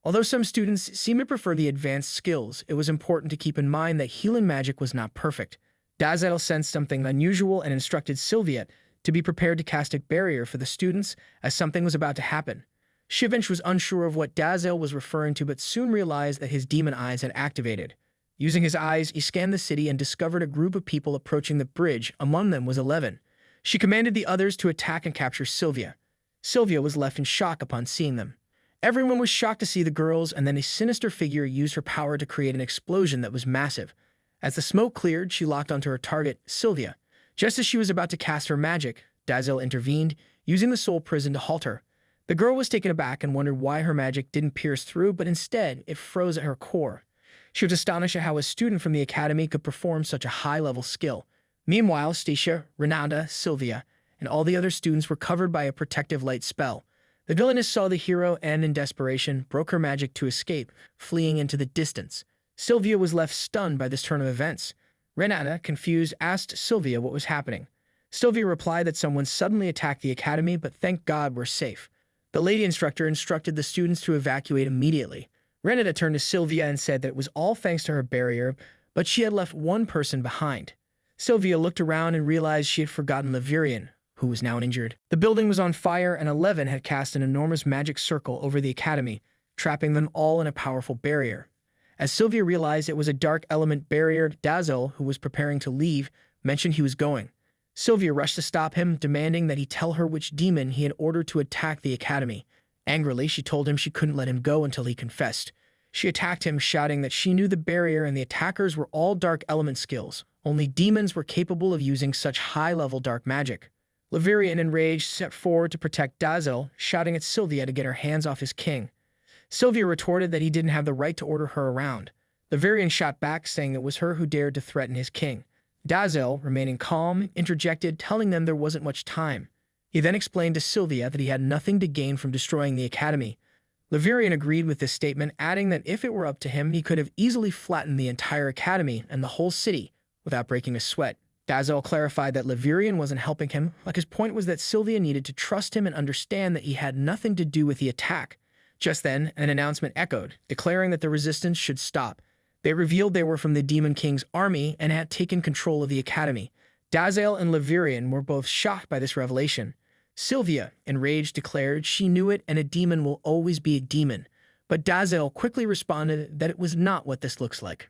S1: Although some students seemed to prefer the advanced skills, it was important to keep in mind that healing magic was not perfect. Dazzle sensed something unusual and instructed Sylvia to be prepared to cast a barrier for the students, as something was about to happen. Shivansh was unsure of what Dazzle was referring to, but soon realized that his demon eyes had activated. Using his eyes, he scanned the city and discovered a group of people approaching the bridge. Among them was 11. She commanded the others to attack and capture Sylvia. Sylvia was left in shock upon seeing them. Everyone was shocked to see the girls, and then a sinister figure used her power to create an explosion that was massive. As the smoke cleared, she locked onto her target, Sylvia. Just as she was about to cast her magic, Dazzle intervened, using the soul prison to halt her. The girl was taken aback and wondered why her magic didn't pierce through, but instead it froze at her core. She was astonished at how a student from the academy could perform such a high-level skill. Meanwhile, Sticia, Renata, Sylvia, and all the other students were covered by a protective light spell. The villainess saw the hero and, in desperation, broke her magic to escape, fleeing into the distance. Sylvia was left stunned by this turn of events. Renata, confused, asked Sylvia what was happening. Sylvia replied that someone suddenly attacked the academy, but thank God we're safe. The lady instructor instructed the students to evacuate immediately. Renata turned to Sylvia and said that it was all thanks to her barrier, but she had left one person behind. Sylvia looked around and realized she had forgotten Liverian, who was now injured. The building was on fire, and 11 had cast an enormous magic circle over the academy, trapping them all in a powerful barrier. As Sylvia realized it was a dark element barrier, Dazzle, who was preparing to leave, mentioned he was going. Sylvia rushed to stop him, demanding that he tell her which demon he had ordered to attack the academy. Angrily, she told him she couldn't let him go until he confessed. She attacked him, shouting that she knew the barrier and the attackers were all dark element skills. Only demons were capable of using such high-level dark magic. Levirian, enraged, stepped forward to protect Dazzle, shouting at Sylvia to get her hands off his king. Sylvia retorted that he didn't have the right to order her around. Levirian shot back, saying it was her who dared to threaten his king. Dazzle, remaining calm, interjected, telling them there wasn't much time. He then explained to Sylvia that he had nothing to gain from destroying the academy. Levirian agreed with this statement, adding that if it were up to him, he could have easily flattened the entire academy and the whole city without breaking a sweat. Dazzle clarified that Levirian wasn't helping him, like his point was that Sylvia needed to trust him and understand that he had nothing to do with the attack. Just then, an announcement echoed, declaring that the resistance should stop. They revealed they were from the Demon King's army and had taken control of the academy. Dazzle and Levirian were both shocked by this revelation. Sylvia, enraged, declared she knew it and a demon will always be a demon, but Dazzle quickly responded that it was not what this looks like.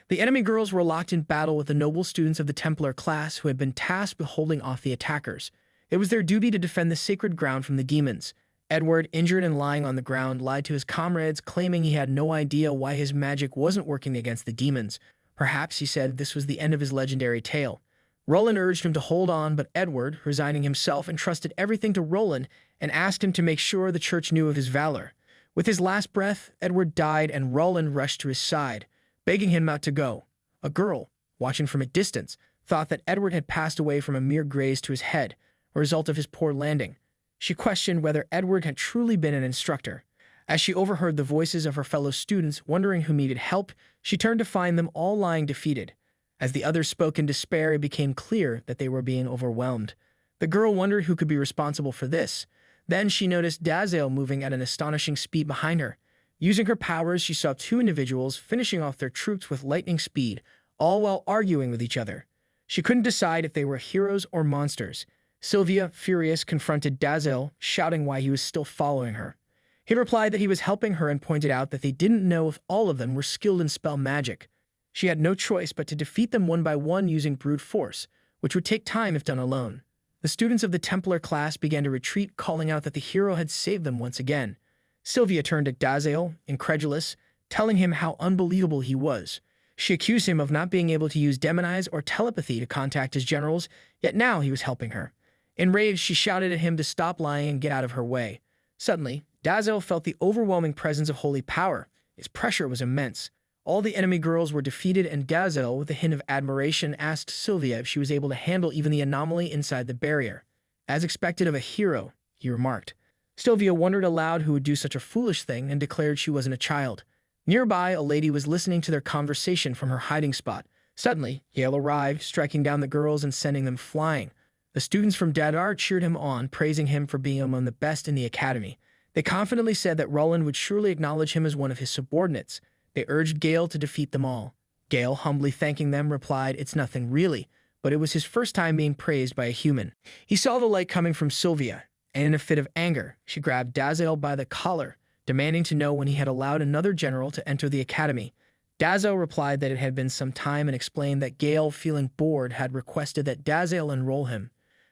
S1: The enemy girls were locked in battle with the noble students of the Templar class who had been tasked with holding off the attackers. It was their duty to defend the sacred ground from the demons. Edward, injured and lying on the ground, lied to his comrades, claiming he had no idea why his magic wasn't working against the demons. Perhaps, he said, this was the end of his legendary tale. Roland urged him to hold on, but Edward, resigning himself, entrusted everything to Roland and asked him to make sure the church knew of his valor. With his last breath, Edward died and Roland rushed to his side, begging him not to go. A girl, watching from a distance, thought that Edward had passed away from a mere graze to his head, a result of his poor landing. She questioned whether Edward had truly been an instructor. As she overheard the voices of her fellow students wondering who needed help, she turned to find them all lying defeated. As the others spoke in despair, it became clear that they were being overwhelmed. The girl wondered who could be responsible for this. Then she noticed Dazzle moving at an astonishing speed behind her. Using her powers, she saw two individuals finishing off their troops with lightning speed, all while arguing with each other. She couldn't decide if they were heroes or monsters. Sylvia, furious, confronted Dazzle, shouting why he was still following her. He replied that he was helping her and pointed out that they didn't know if all of them were skilled in spell magic. She had no choice but to defeat them one by one using brute force, which would take time if done alone. The students of the Templar class began to retreat, calling out that the hero had saved them once again. Sylvia turned to Dazzle, incredulous, telling him how unbelievable he was. She accused him of not being able to use demonize or telepathy to contact his generals, yet now he was helping her. Enraged, she shouted at him to stop lying and get out of her way. Suddenly, Dazzle felt the overwhelming presence of holy power. Its pressure was immense. All the enemy girls were defeated, and Dazzle, with a hint of admiration, asked Sylvia if she was able to handle even the anomaly inside the barrier. As expected of a hero, he remarked. Sylvia wondered aloud who would do such a foolish thing and declared she wasn't a child. Nearby, a lady was listening to their conversation from her hiding spot. Suddenly, Yahello arrived, striking down the girls and sending them flying. The students from Dadar cheered him on, praising him for being among the best in the academy. They confidently said that Roland would surely acknowledge him as one of his subordinates. They urged Gale to defeat them all. Gale, humbly thanking them, replied, "It's nothing really," but it was his first time being praised by a human. He saw the light coming from Sylvia, and in a fit of anger, she grabbed Dazzle by the collar, demanding to know when he had allowed another general to enter the academy. Dazzle replied that it had been some time and explained that Gale, feeling bored, had requested that Dazzle enroll him.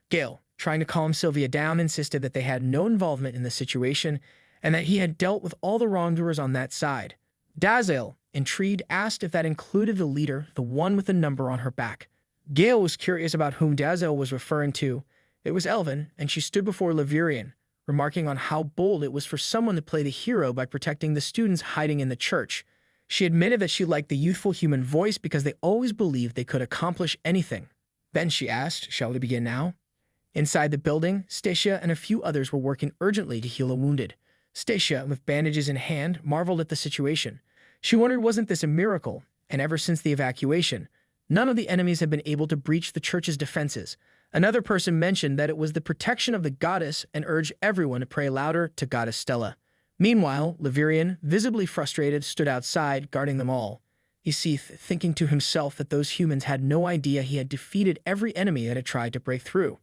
S1: Gale, trying to calm Sylvia down, insisted that they had no involvement in the situation and that he had dealt with all the wrongdoers on that side. Dazzle, intrigued, asked if that included the leader, the one with the number on her back. Gale was curious about whom Dazzle was referring to. It was Elvin, and she stood before Levirian, remarking on how bold it was for someone to play the hero by protecting the students hiding in the church. She admitted that she liked the youthful human voice because they always believed they could accomplish anything. Then she asked, "Shall we begin now?" Inside the building, Stacia and a few others were working urgently to heal a wounded. Stacia, with bandages in hand, marveled at the situation. She wondered, wasn't this a miracle? And ever since the evacuation, none of the enemies had been able to breach the church's defenses. Another person mentioned that it was the protection of the goddess and urged everyone to pray louder to Goddess Stella. Meanwhile, Levirian, visibly frustrated, stood outside, guarding them all. He seethed, thinking to himself that those humans had no idea he had defeated every enemy that had tried to break through.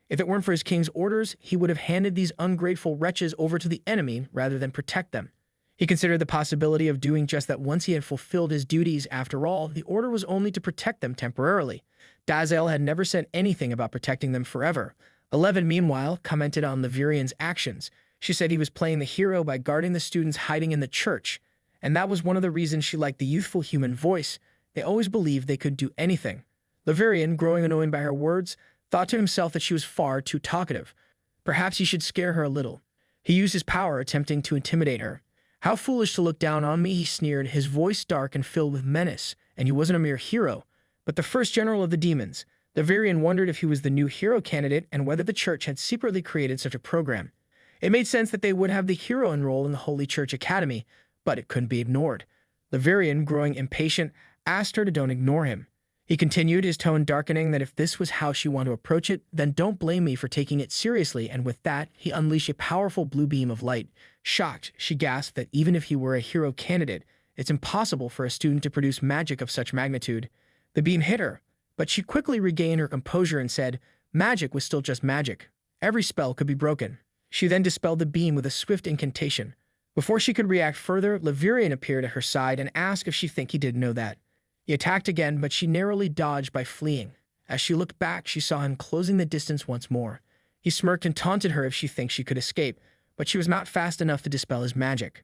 S1: If it weren't for his king's orders, he would have handed these ungrateful wretches over to the enemy rather than protect them. He considered the possibility of doing just that once he had fulfilled his duties. After all, the order was only to protect them temporarily. Dazzle had never said anything about protecting them forever. Eleven, meanwhile, commented on Levirian's actions. She said he was playing the hero by guarding the students hiding in the church. and that was one of the reasons she liked the youthful human voice. They always believed they could do anything. Laverian, growing annoyed by her words, thought to himself that she was far too talkative. Perhaps he should scare her a little. He used his power, attempting to intimidate her. "How foolish to look down on me," he sneered, his voice dark and filled with menace. And he wasn't a mere hero, but the first general of the demons. Laverian wondered if he was the new hero candidate and whether the church had secretly created such a program. It made sense that they would have the hero enroll in the Holy Church Academy, but it couldn't be ignored. Laverian, growing impatient, asked her to don't ignore him. He continued, his tone darkening, that if this was how she wanted to approach it, then don't blame me for taking it seriously, and with that, he unleashed a powerful blue beam of light. Shocked, she gasped that even if he were a hero candidate, it's impossible for a student to produce magic of such magnitude. The beam hit her, but she quickly regained her composure and said, magic was still just magic. Every spell could be broken. She then dispelled the beam with a swift incantation. Before she could react further, Laverian appeared at her side and asked if she think he didn't know that. He attacked again, but she narrowly dodged by fleeing. As she looked back, she saw him closing the distance once more. He smirked and taunted her if she thinks she could escape, but she was not fast enough to dispel his magic.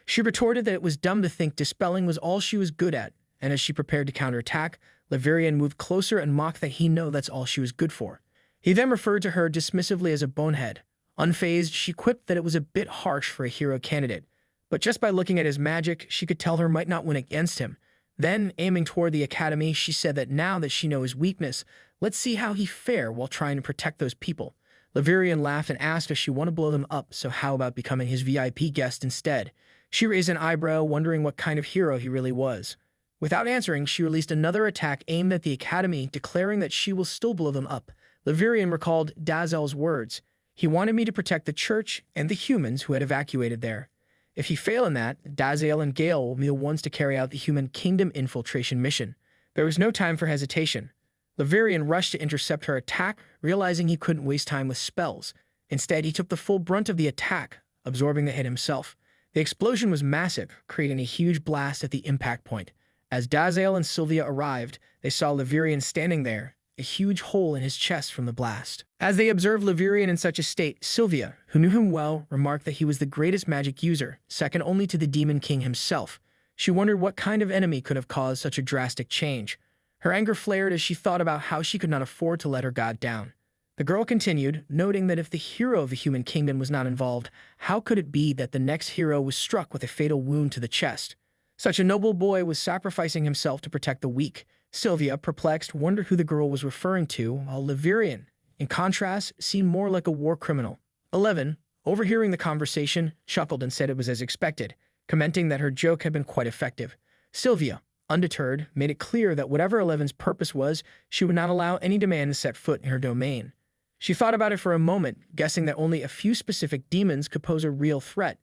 S1: She retorted that it was dumb to think dispelling was all she was good at, and as she prepared to counterattack, Laverian moved closer and mocked that he knew that's all she was good for. He then referred to her dismissively as a bonehead. Unfazed, she quipped that it was a bit harsh for a hero candidate, but just by looking at his magic, she could tell her might not win against him. Then, aiming toward the academy, she said that now that she knows his weakness, let's see how he fare while trying to protect those people. Laverian laughed and asked if she wanted to blow them up, so how about becoming his VIP guest instead? She raised an eyebrow, wondering what kind of hero he really was. Without answering, she released another attack aimed at the academy, declaring that she will still blow them up. Laverian recalled Dazel's words. He wanted me to protect the church and the humans who had evacuated there. If he failed in that, Dazel and Gale will be the ones to carry out the human kingdom infiltration mission. There was no time for hesitation. Laverian rushed to intercept her attack, realizing he couldn't waste time with spells. Instead, he took the full brunt of the attack, absorbing the hit himself. The explosion was massive, creating a huge blast at the impact point. As Dazel and Sylvia arrived, they saw Laverian standing there, a huge hole in his chest from the blast. As they observed Laverian in such a state, Sylvia, who knew him well, remarked that he was the greatest magic user, second only to the Demon King himself. She wondered what kind of enemy could have caused such a drastic change. Her anger flared as she thought about how she could not afford to let her god down. The girl continued, noting that if the hero of the human kingdom was not involved, how could it be that the next hero was struck with a fatal wound to the chest? Such a noble boy was sacrificing himself to protect the weak. Sylvia, perplexed, wondered who the girl was referring to, while Laverian, in contrast, seemed more like a war criminal. 11, overhearing the conversation, chuckled and said it was as expected, commenting that her joke had been quite effective. Sylvia, undeterred, made it clear that whatever 11's purpose was, she would not allow any demand to set foot in her domain. She thought about it for a moment, guessing that only a few specific demons could pose a real threat.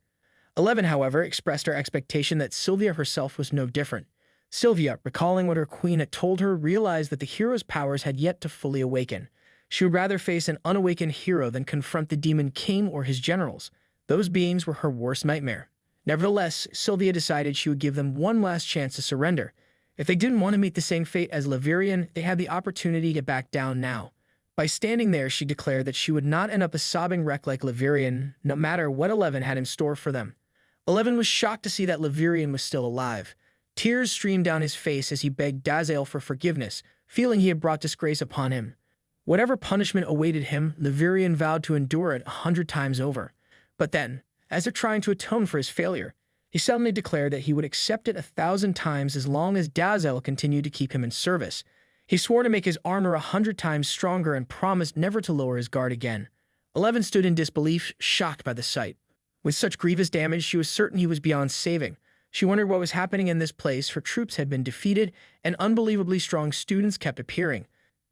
S1: 11, however, expressed her expectation that Sylvia herself was no different. Sylvia, recalling what her queen had told her, realized that the hero's powers had yet to fully awaken. She would rather face an unawakened hero than confront the Demon King or his generals. Those beings were her worst nightmare. Nevertheless, Sylvia decided she would give them one last chance to surrender. If they didn't want to meet the same fate as Laverian, they had the opportunity to back down now. By standing there, she declared that she would not end up a sobbing wreck like Laverian, no matter what 11 had in store for them. 11 was shocked to see that Laverian was still alive. Tears streamed down his face as he begged Dazel for forgiveness, feeling he had brought disgrace upon him. Whatever punishment awaited him, Laverian vowed to endure it 100 times over. But then, as if trying to atone for his failure, he suddenly declared that he would accept it 1,000 times as long as Dazel continued to keep him in service. He swore to make his armor 100 times stronger and promised never to lower his guard again. 11 stood in disbelief, shocked by the sight. With such grievous damage, she was certain he was beyond saving. She wondered what was happening in this place. Her troops had been defeated, and unbelievably strong students kept appearing.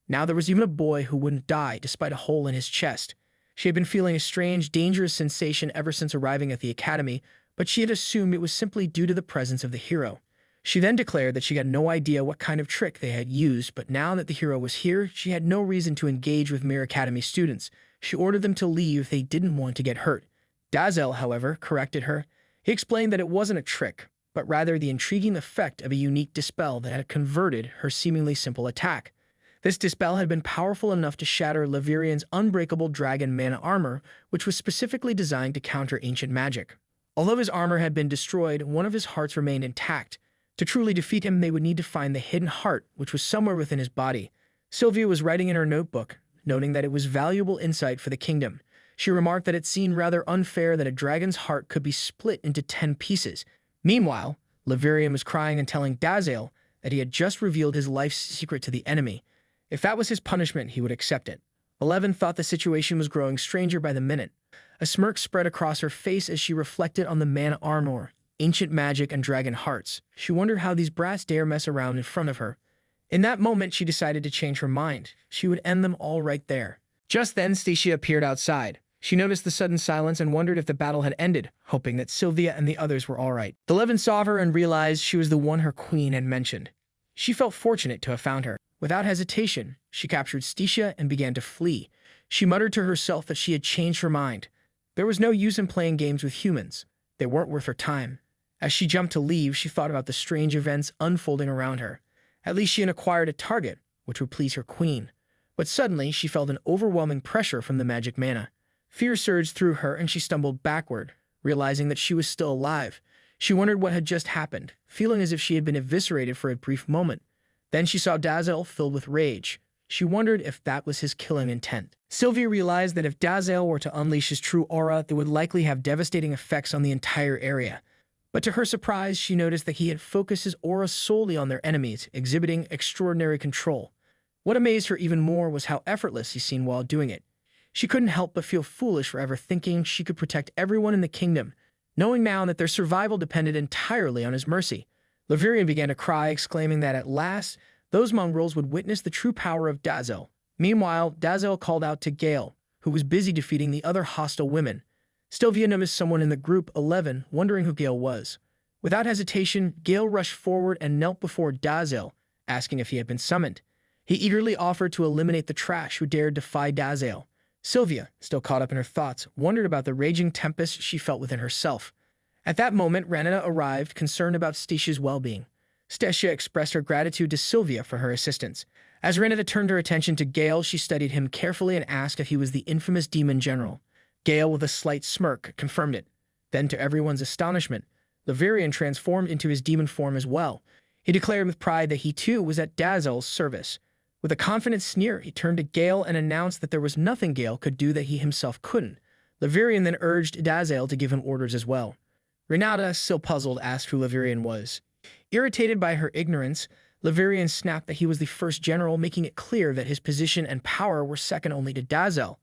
S1: Now there was even a boy who wouldn't die despite a hole in his chest. She had been feeling a strange, dangerous sensation ever since arriving at the academy, but she had assumed it was simply due to the presence of the hero. She then declared that she had no idea what kind of trick they had used, but now that the hero was here, she had no reason to engage with mere academy students. She ordered them to leave if they didn't want to get hurt. Dazel, however, corrected her. He explained that it wasn't a trick, but rather the intriguing effect of a unique dispel that had converted her seemingly simple attack. This dispel had been powerful enough to shatter Laverian's unbreakable dragon mana armor, which was specifically designed to counter ancient magic. Although his armor had been destroyed, one of his hearts remained intact. To truly defeat him, they would need to find the hidden heart, which was somewhere within his body. Sylvia was writing in her notebook, noting that it was valuable insight for the kingdom. She remarked that it seemed rather unfair that a dragon's heart could be split into 10 pieces. Meanwhile, Levirian was crying and telling Dazael that he had just revealed his life's secret to the enemy. If that was his punishment, he would accept it. 11 thought the situation was growing stranger by the minute. A smirk spread across her face as she reflected on the mana armor, ancient magic, and dragon hearts. She wondered how these brats dare mess around in front of her. In that moment, she decided to change her mind. She would end them all right there. Just then, Stacia appeared outside. She noticed the sudden silence and wondered if the battle had ended, hoping that Sylvia and the others were all right. The 11 saw her and realized she was the one her queen had mentioned. She felt fortunate to have found her. Without hesitation, she captured Stacia and began to flee. She muttered to herself that she had changed her mind. There was no use in playing games with humans. They weren't worth her time. As she jumped to leave, she thought about the strange events unfolding around her. At least she had acquired a target, which would please her queen. But suddenly, she felt an overwhelming pressure from the magic mana. Fear surged through her and she stumbled backward, realizing that she was still alive. She wondered what had just happened, feeling as if she had been eviscerated for a brief moment. Then she saw Dazael filled with rage. She wondered if that was his killing intent. Sylvia realized that if Dazael were to unleash his true aura, it would likely have devastating effects on the entire area. But to her surprise, she noticed that he had focused his aura solely on their enemies, exhibiting extraordinary control. What amazed her even more was how effortless he seemed while doing it. She couldn't help but feel foolish for ever thinking she could protect everyone in the kingdom, knowing now that their survival depended entirely on his mercy. Levirian began to cry, exclaiming that at last, those mongrels would witness the true power of Dazael. Meanwhile, Dazael called out to Gale, who was busy defeating the other hostile women. Sylvia noticed someone in the group 11, wondering who Gale was. Without hesitation, Gale rushed forward and knelt before Dazael, asking if he had been summoned. He eagerly offered to eliminate the trash who dared defy Dazael. Sylvia, still caught up in her thoughts, wondered about the raging tempest she felt within herself. At that moment, Ranita arrived, concerned about Statia's well-being. Stacia expressed her gratitude to Sylvia for her assistance. As Ranita turned her attention to Gale, she studied him carefully and asked if he was the infamous demon general. Gale, with a slight smirk, confirmed it. Then, to everyone's astonishment, Levirian transformed into his demon form as well. He declared with pride that he too was at Dazael's service. With a confident sneer, he turned to Gale and announced that there was nothing Gale could do that he himself couldn't. Levirian then urged Dazael to give him orders as well. Renata, still puzzled, asked who Levirian was. Irritated by her ignorance, Levirian snapped that he was the first general, making it clear that his position and power were second only to Dazael.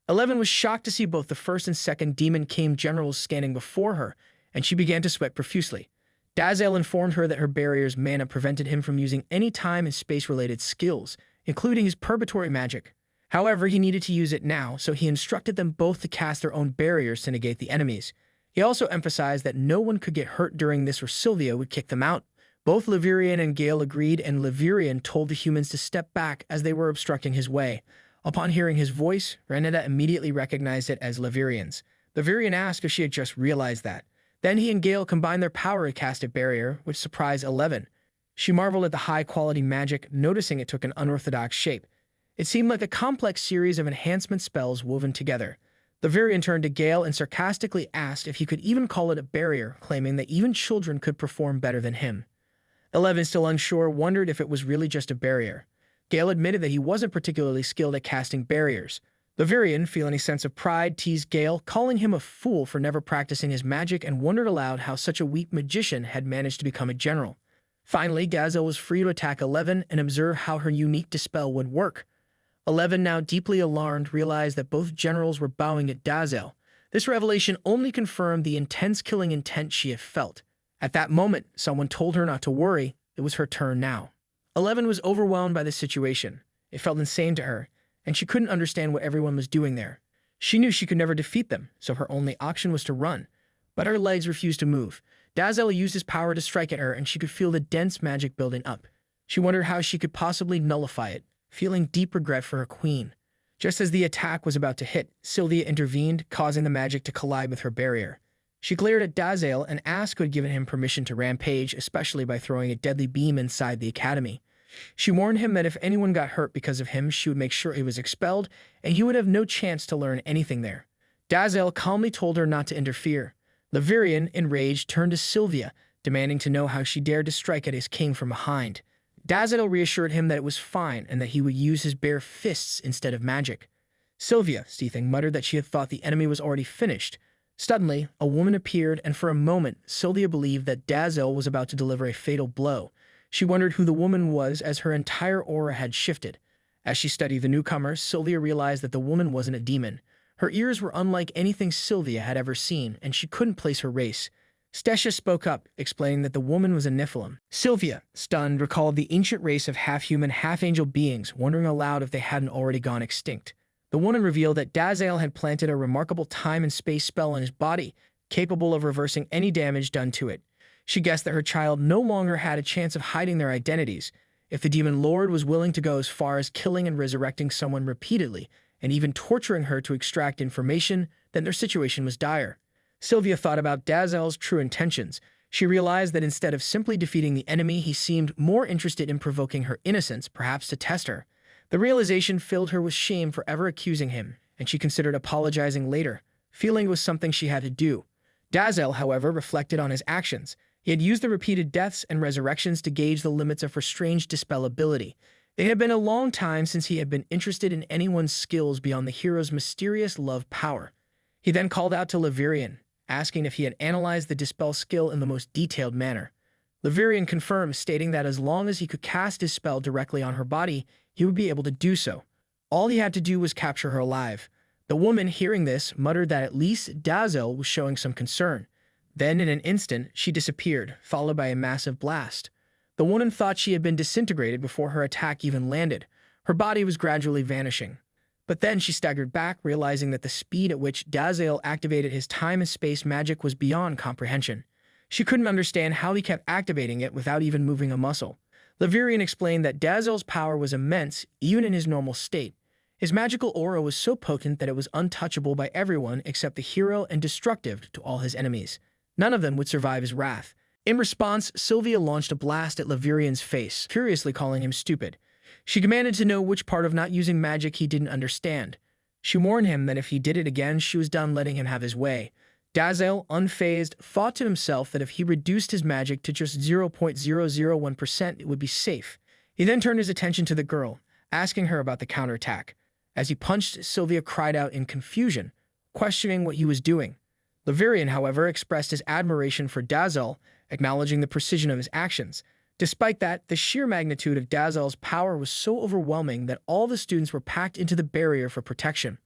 S1: 11 was shocked to see both the first and second Demon King generals standing before her, and she began to sweat profusely. Dazael informed her that her barrier's mana prevented him from using any time and space-related skills, including his purgatory magic. However, he needed to use it now, so he instructed them both to cast their own barriers to negate the enemies. He also emphasized that no one could get hurt during this or Sylvia would kick them out. Both Levirian and Gale agreed, and Levirian told the humans to step back as they were obstructing his way. Upon hearing his voice, Renata immediately recognized it as Levirian's. Levirian asked if she had just realized that. Then he and Gale combined their power to cast a barrier, which surprised 11. She marveled at the high-quality magic, noticing it took an unorthodox shape. It seemed like a complex series of enhancement spells woven together. Levirian turned to Gale and sarcastically asked if he could even call it a barrier, claiming that even children could perform better than him. 11, still unsure, wondered if it was really just a barrier. Gale admitted that he wasn't particularly skilled at casting barriers. Levirian, feeling a sense of pride, teased Gale, calling him a fool for never practicing his magic, and wondered aloud how such a weak magician had managed to become a general. Finally, Dazael was free to attack 11 and observe how her unique dispel would work. 11, now deeply alarmed, realized that both generals were bowing at Dazael. This revelation only confirmed the intense killing intent she had felt. At that moment, someone told her not to worry. It was her turn now. 11 was overwhelmed by the situation. It felt insane to her, and she couldn't understand what everyone was doing there. She knew she could never defeat them, so her only option was to run. But her legs refused to move. Dazael used his power to strike at her, and she could feel the dense magic building up. She wondered how she could possibly nullify it, feeling deep regret for her queen. Just as the attack was about to hit, Sylvia intervened, causing the magic to collide with her barrier. She glared at Dazael and asked who had given him permission to rampage, especially by throwing a deadly beam inside the academy. She warned him that if anyone got hurt because of him, she would make sure he was expelled, and he would have no chance to learn anything there. Dazael calmly told her not to interfere. Levirian, enraged, turned to Sylvia, demanding to know how she dared to strike at his king from behind. Dazzle reassured him that it was fine and that he would use his bare fists instead of magic. Sylvia, seething, muttered that she had thought the enemy was already finished. Suddenly, a woman appeared, and for a moment, Sylvia believed that Dazzle was about to deliver a fatal blow. She wondered who the woman was as her entire aura had shifted. As she studied the newcomer, Sylvia realized that the woman wasn't a demon. Her ears were unlike anything Sylvia had ever seen, and she couldn't place her race. Stesia spoke up, explaining that the woman was a Nephilim. Sylvia, stunned, recalled the ancient race of half-human, half-angel beings, wondering aloud if they hadn't already gone extinct. The woman revealed that Dazzle had planted a remarkable time and space spell on his body, capable of reversing any damage done to it. She guessed that her child no longer had a chance of hiding their identities. If the demon lord was willing to go as far as killing and resurrecting someone repeatedly, and even torturing her to extract information, then their situation was dire. Sylvia thought about Dazzle's true intentions. She realized that instead of simply defeating the enemy, he seemed more interested in provoking her innocence, perhaps to test her. The realization filled her with shame for ever accusing him, and she considered apologizing later, feeling it was something she had to do. Dazzle, however, reflected on his actions. He had used the repeated deaths and resurrections to gauge the limits of her strange dispel ability. It had been a long time since he had been interested in anyone's skills beyond the hero's mysterious love power. He then called out to Levirian, asking if he had analyzed the dispel skill in the most detailed manner. Levirian confirmed, stating that as long as he could cast his spell directly on her body, he would be able to do so. All he had to do was capture her alive. The woman, hearing this, muttered that at least Dazzle was showing some concern. Then, in an instant, she disappeared, followed by a massive blast. The woman thought she had been disintegrated before her attack even landed. Her body was gradually vanishing. But then she staggered back, realizing that the speed at which Dazzle activated his time and space magic was beyond comprehension. She couldn't understand how he kept activating it without even moving a muscle. Levirian explained that Dazzle's power was immense, even in his normal state. His magical aura was so potent that it was untouchable by everyone except the hero and destructive to all his enemies. None of them would survive his wrath. In response, Sylvia launched a blast at Levirian's face, furiously calling him stupid. She demanded to know which part of not using magic he didn't understand. She warned him that if he did it again, she was done letting him have his way. Dazzle, unfazed, thought to himself that if he reduced his magic to just 0.001%, it would be safe. He then turned his attention to the girl, asking her about the counterattack. As he punched, Sylvia cried out in confusion, questioning what he was doing. Levirian, however, expressed his admiration for Dazzle, acknowledging the precision of his actions. Despite that, the sheer magnitude of Dazzle's power was so overwhelming that all the students were packed into the barrier for protection.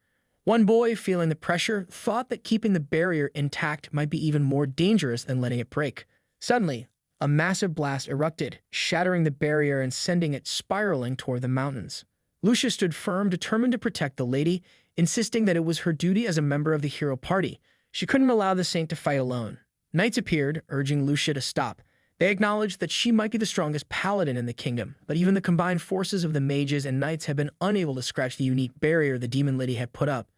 S1: One boy, feeling the pressure, thought that keeping the barrier intact might be even more dangerous than letting it break. Suddenly, a massive blast erupted, shattering the barrier and sending it spiraling toward the mountains. Lucia stood firm, determined to protect the lady, insisting that it was her duty as a member of the hero party. She couldn't allow the saint to fight alone. Knights appeared, urging Lucia to stop. They acknowledged that she might be the strongest paladin in the kingdom, but even the combined forces of the mages and knights had been unable to scratch the unique barrier the demon lady had put up.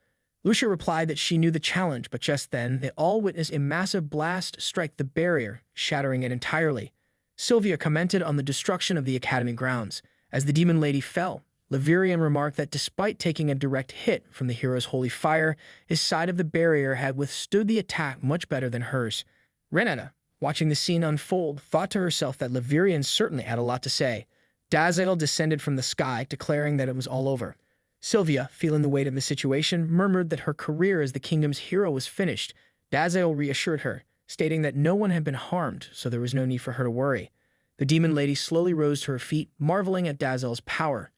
S1: Lucia replied that she knew the challenge, but just then, they all witnessed a massive blast strike the barrier, shattering it entirely. Sylvia commented on the destruction of the academy grounds. As the demon lady fell, Levirian remarked that despite taking a direct hit from the hero's holy fire, his side of the barrier had withstood the attack much better than hers. Renata, watching the scene unfold, thought to herself that Levirian certainly had a lot to say. Dazzle descended from the sky, declaring that it was all over. Sylvia, feeling the weight of the situation, murmured that her career as the kingdom's hero was finished. Dazzle reassured her, stating that no one had been harmed, so there was no need for her to worry. The demon lady slowly rose to her feet, marveling at Dazzle's power.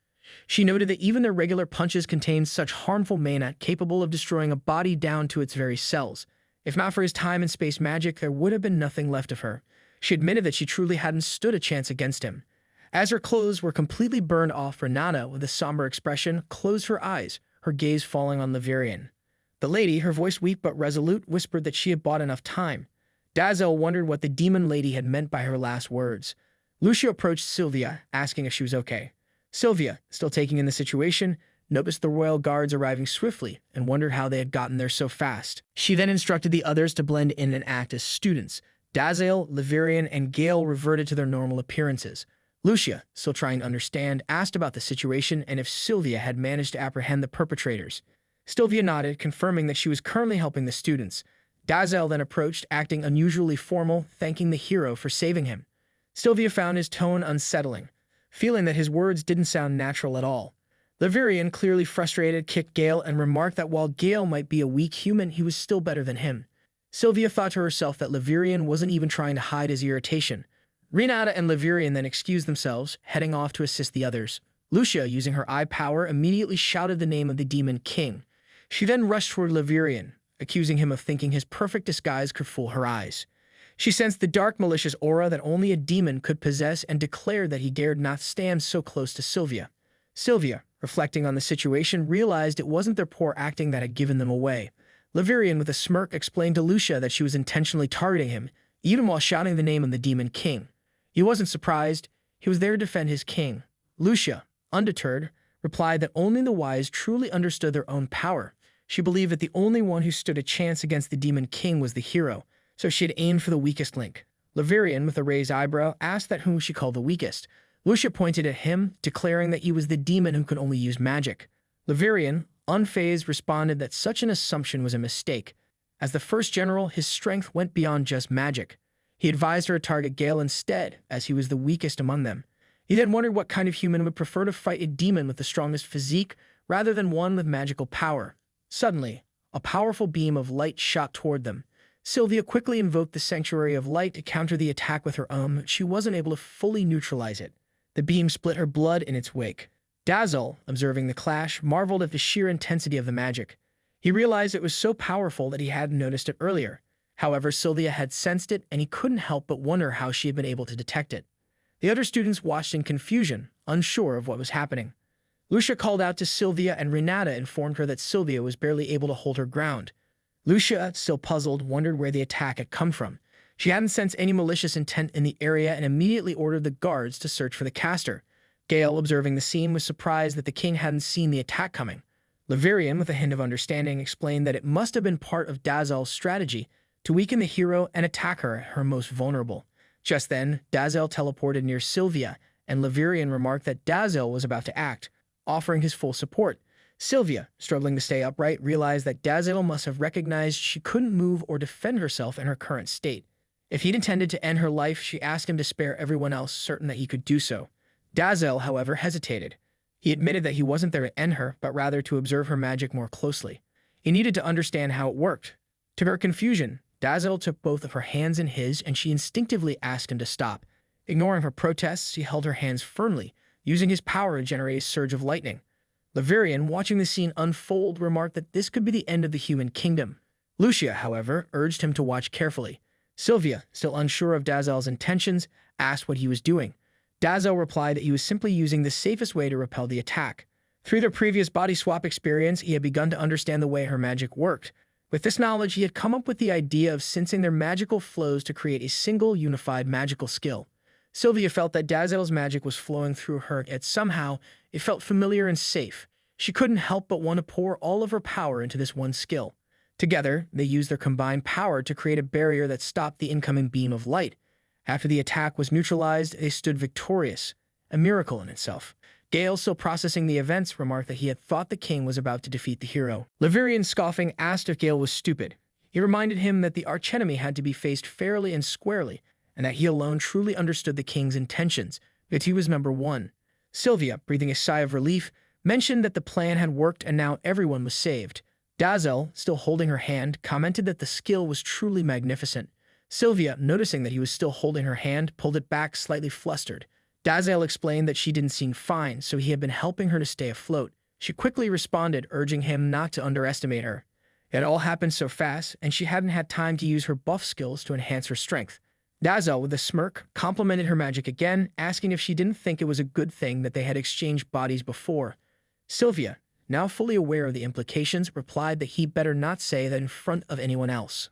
S1: She noted that even their regular punches contained such harmful mana capable of destroying a body down to its very cells. If not for his time and space magic, there would have been nothing left of her. She admitted that she truly hadn't stood a chance against him. As her clothes were completely burned off, Renata, with a somber expression, closed her eyes, her gaze falling on Levirian. The lady, her voice weak but resolute, whispered that she had bought enough time. Dazzle wondered what the demon lady had meant by her last words. Lucia approached Sylvia, asking if she was okay. Sylvia, still taking in the situation, noticed the royal guards arriving swiftly and wondered how they had gotten there so fast. She then instructed the others to blend in and act as students. Dazzle, Levirian, and Gale reverted to their normal appearances. Lucia, still trying to understand, asked about the situation and if Sylvia had managed to apprehend the perpetrators. Sylvia nodded, confirming that she was currently helping the students. Dazzle then approached, acting unusually formal, thanking the hero for saving him. Sylvia found his tone unsettling, feeling that his words didn't sound natural at all. Laverian, clearly frustrated, kicked Gale and remarked that while Gale might be a weak human, he was still better than him. Sylvia thought to herself that Laverian wasn't even trying to hide his irritation. Renata and Laverian then excused themselves, heading off to assist the others. Lucia, using her eye power, immediately shouted the name of the Demon King. She then rushed toward Laverian, accusing him of thinking his perfect disguise could fool her eyes. She sensed the dark, malicious aura that only a demon could possess and declared that he dared not stand so close to Sylvia. Sylvia, reflecting on the situation, realized it wasn't their poor acting that had given them away. Laverian, with a smirk, explained to Lucia that she was intentionally targeting him, even while shouting the name of the Demon King. He wasn't surprised. He was there to defend his king. Lucia, undeterred, replied that only the wise truly understood their own power. She believed that the only one who stood a chance against the Demon King was the hero, so she had aimed for the weakest link. Laverian, with a raised eyebrow, asked that whom she called the weakest. Lucia pointed at him, declaring that he was the demon who could only use magic. Laverian, unfazed, responded that such an assumption was a mistake. As the first general, his strength went beyond just magic. He advised her to target Gale instead, as he was the weakest among them. He then wondered what kind of human would prefer to fight a demon with the strongest physique rather than one with magical power. Suddenly, a powerful beam of light shot toward them. Sylvia quickly invoked the Sanctuary of Light to counter the attack with her own. She wasn't able to fully neutralize it. The beam split her blood in its wake. Dazzle, observing the clash, marveled at the sheer intensity of the magic. He realized it was so powerful that he hadn't noticed it earlier. However, Sylvia had sensed it, and he couldn't help but wonder how she had been able to detect it. The other students watched in confusion, unsure of what was happening. Lucia called out to Sylvia, and Renata informed her that Sylvia was barely able to hold her ground. Lucia, still puzzled, wondered where the attack had come from. She hadn't sensed any malicious intent in the area and immediately ordered the guards to search for the caster. Gale, observing the scene, was surprised that the king hadn't seen the attack coming. Laverian, with a hint of understanding, explained that it must have been part of Dazzle's strategy to weaken the hero and attack her at her most vulnerable. Just then, Dazzle teleported near Sylvia, and Laverian remarked that Dazzle was about to act, offering his full support. Sylvia, struggling to stay upright, realized that Dazzle must have recognized she couldn't move or defend herself in her current state. If he'd intended to end her life, she asked him to spare everyone else, certain that he could do so. Dazzle, however, hesitated. He admitted that he wasn't there to end her, but rather to observe her magic more closely. He needed to understand how it worked. To her confusion, Dazzle took both of her hands in his, and she instinctively asked him to stop. Ignoring her protests, he held her hands firmly, using his power to generate a surge of lightning. Laverian, watching the scene unfold, remarked that this could be the end of the human kingdom. Lucia, however, urged him to watch carefully. Sylvia, still unsure of Dazzle's intentions, asked what he was doing. Dazzle replied that he was simply using the safest way to repel the attack. Through their previous body swap experience, he had begun to understand the way her magic worked. With this knowledge, he had come up with the idea of sensing their magical flows to create a single, unified magical skill. Sylvia felt that Dazzle's magic was flowing through her, yet somehow it felt familiar and safe. She couldn't help but want to pour all of her power into this one skill. Together, they used their combined power to create a barrier that stopped the incoming beam of light. After the attack was neutralized, they stood victorious, a miracle in itself. Gale, still processing the events, remarked that he had thought the king was about to defeat the hero. Laverian, scoffing, asked if Gale was stupid. He reminded him that the archenemy had to be faced fairly and squarely, and that he alone truly understood the king's intentions, but he was number one. Sylvia, breathing a sigh of relief, mentioned that the plan had worked and now everyone was saved. Dazzle, still holding her hand, commented that the skill was truly magnificent. Sylvia, noticing that he was still holding her hand, pulled it back, slightly flustered. Dazzle explained that she didn't seem fine, so he had been helping her to stay afloat. She quickly responded, urging him not to underestimate her. It had all happened so fast, and she hadn't had time to use her buff skills to enhance her strength. Dazzle, with a smirk, complimented her magic again, asking if she didn't think it was a good thing that they had exchanged bodies before. Sylvia, now fully aware of the implications, replied that he better not say that in front of anyone else.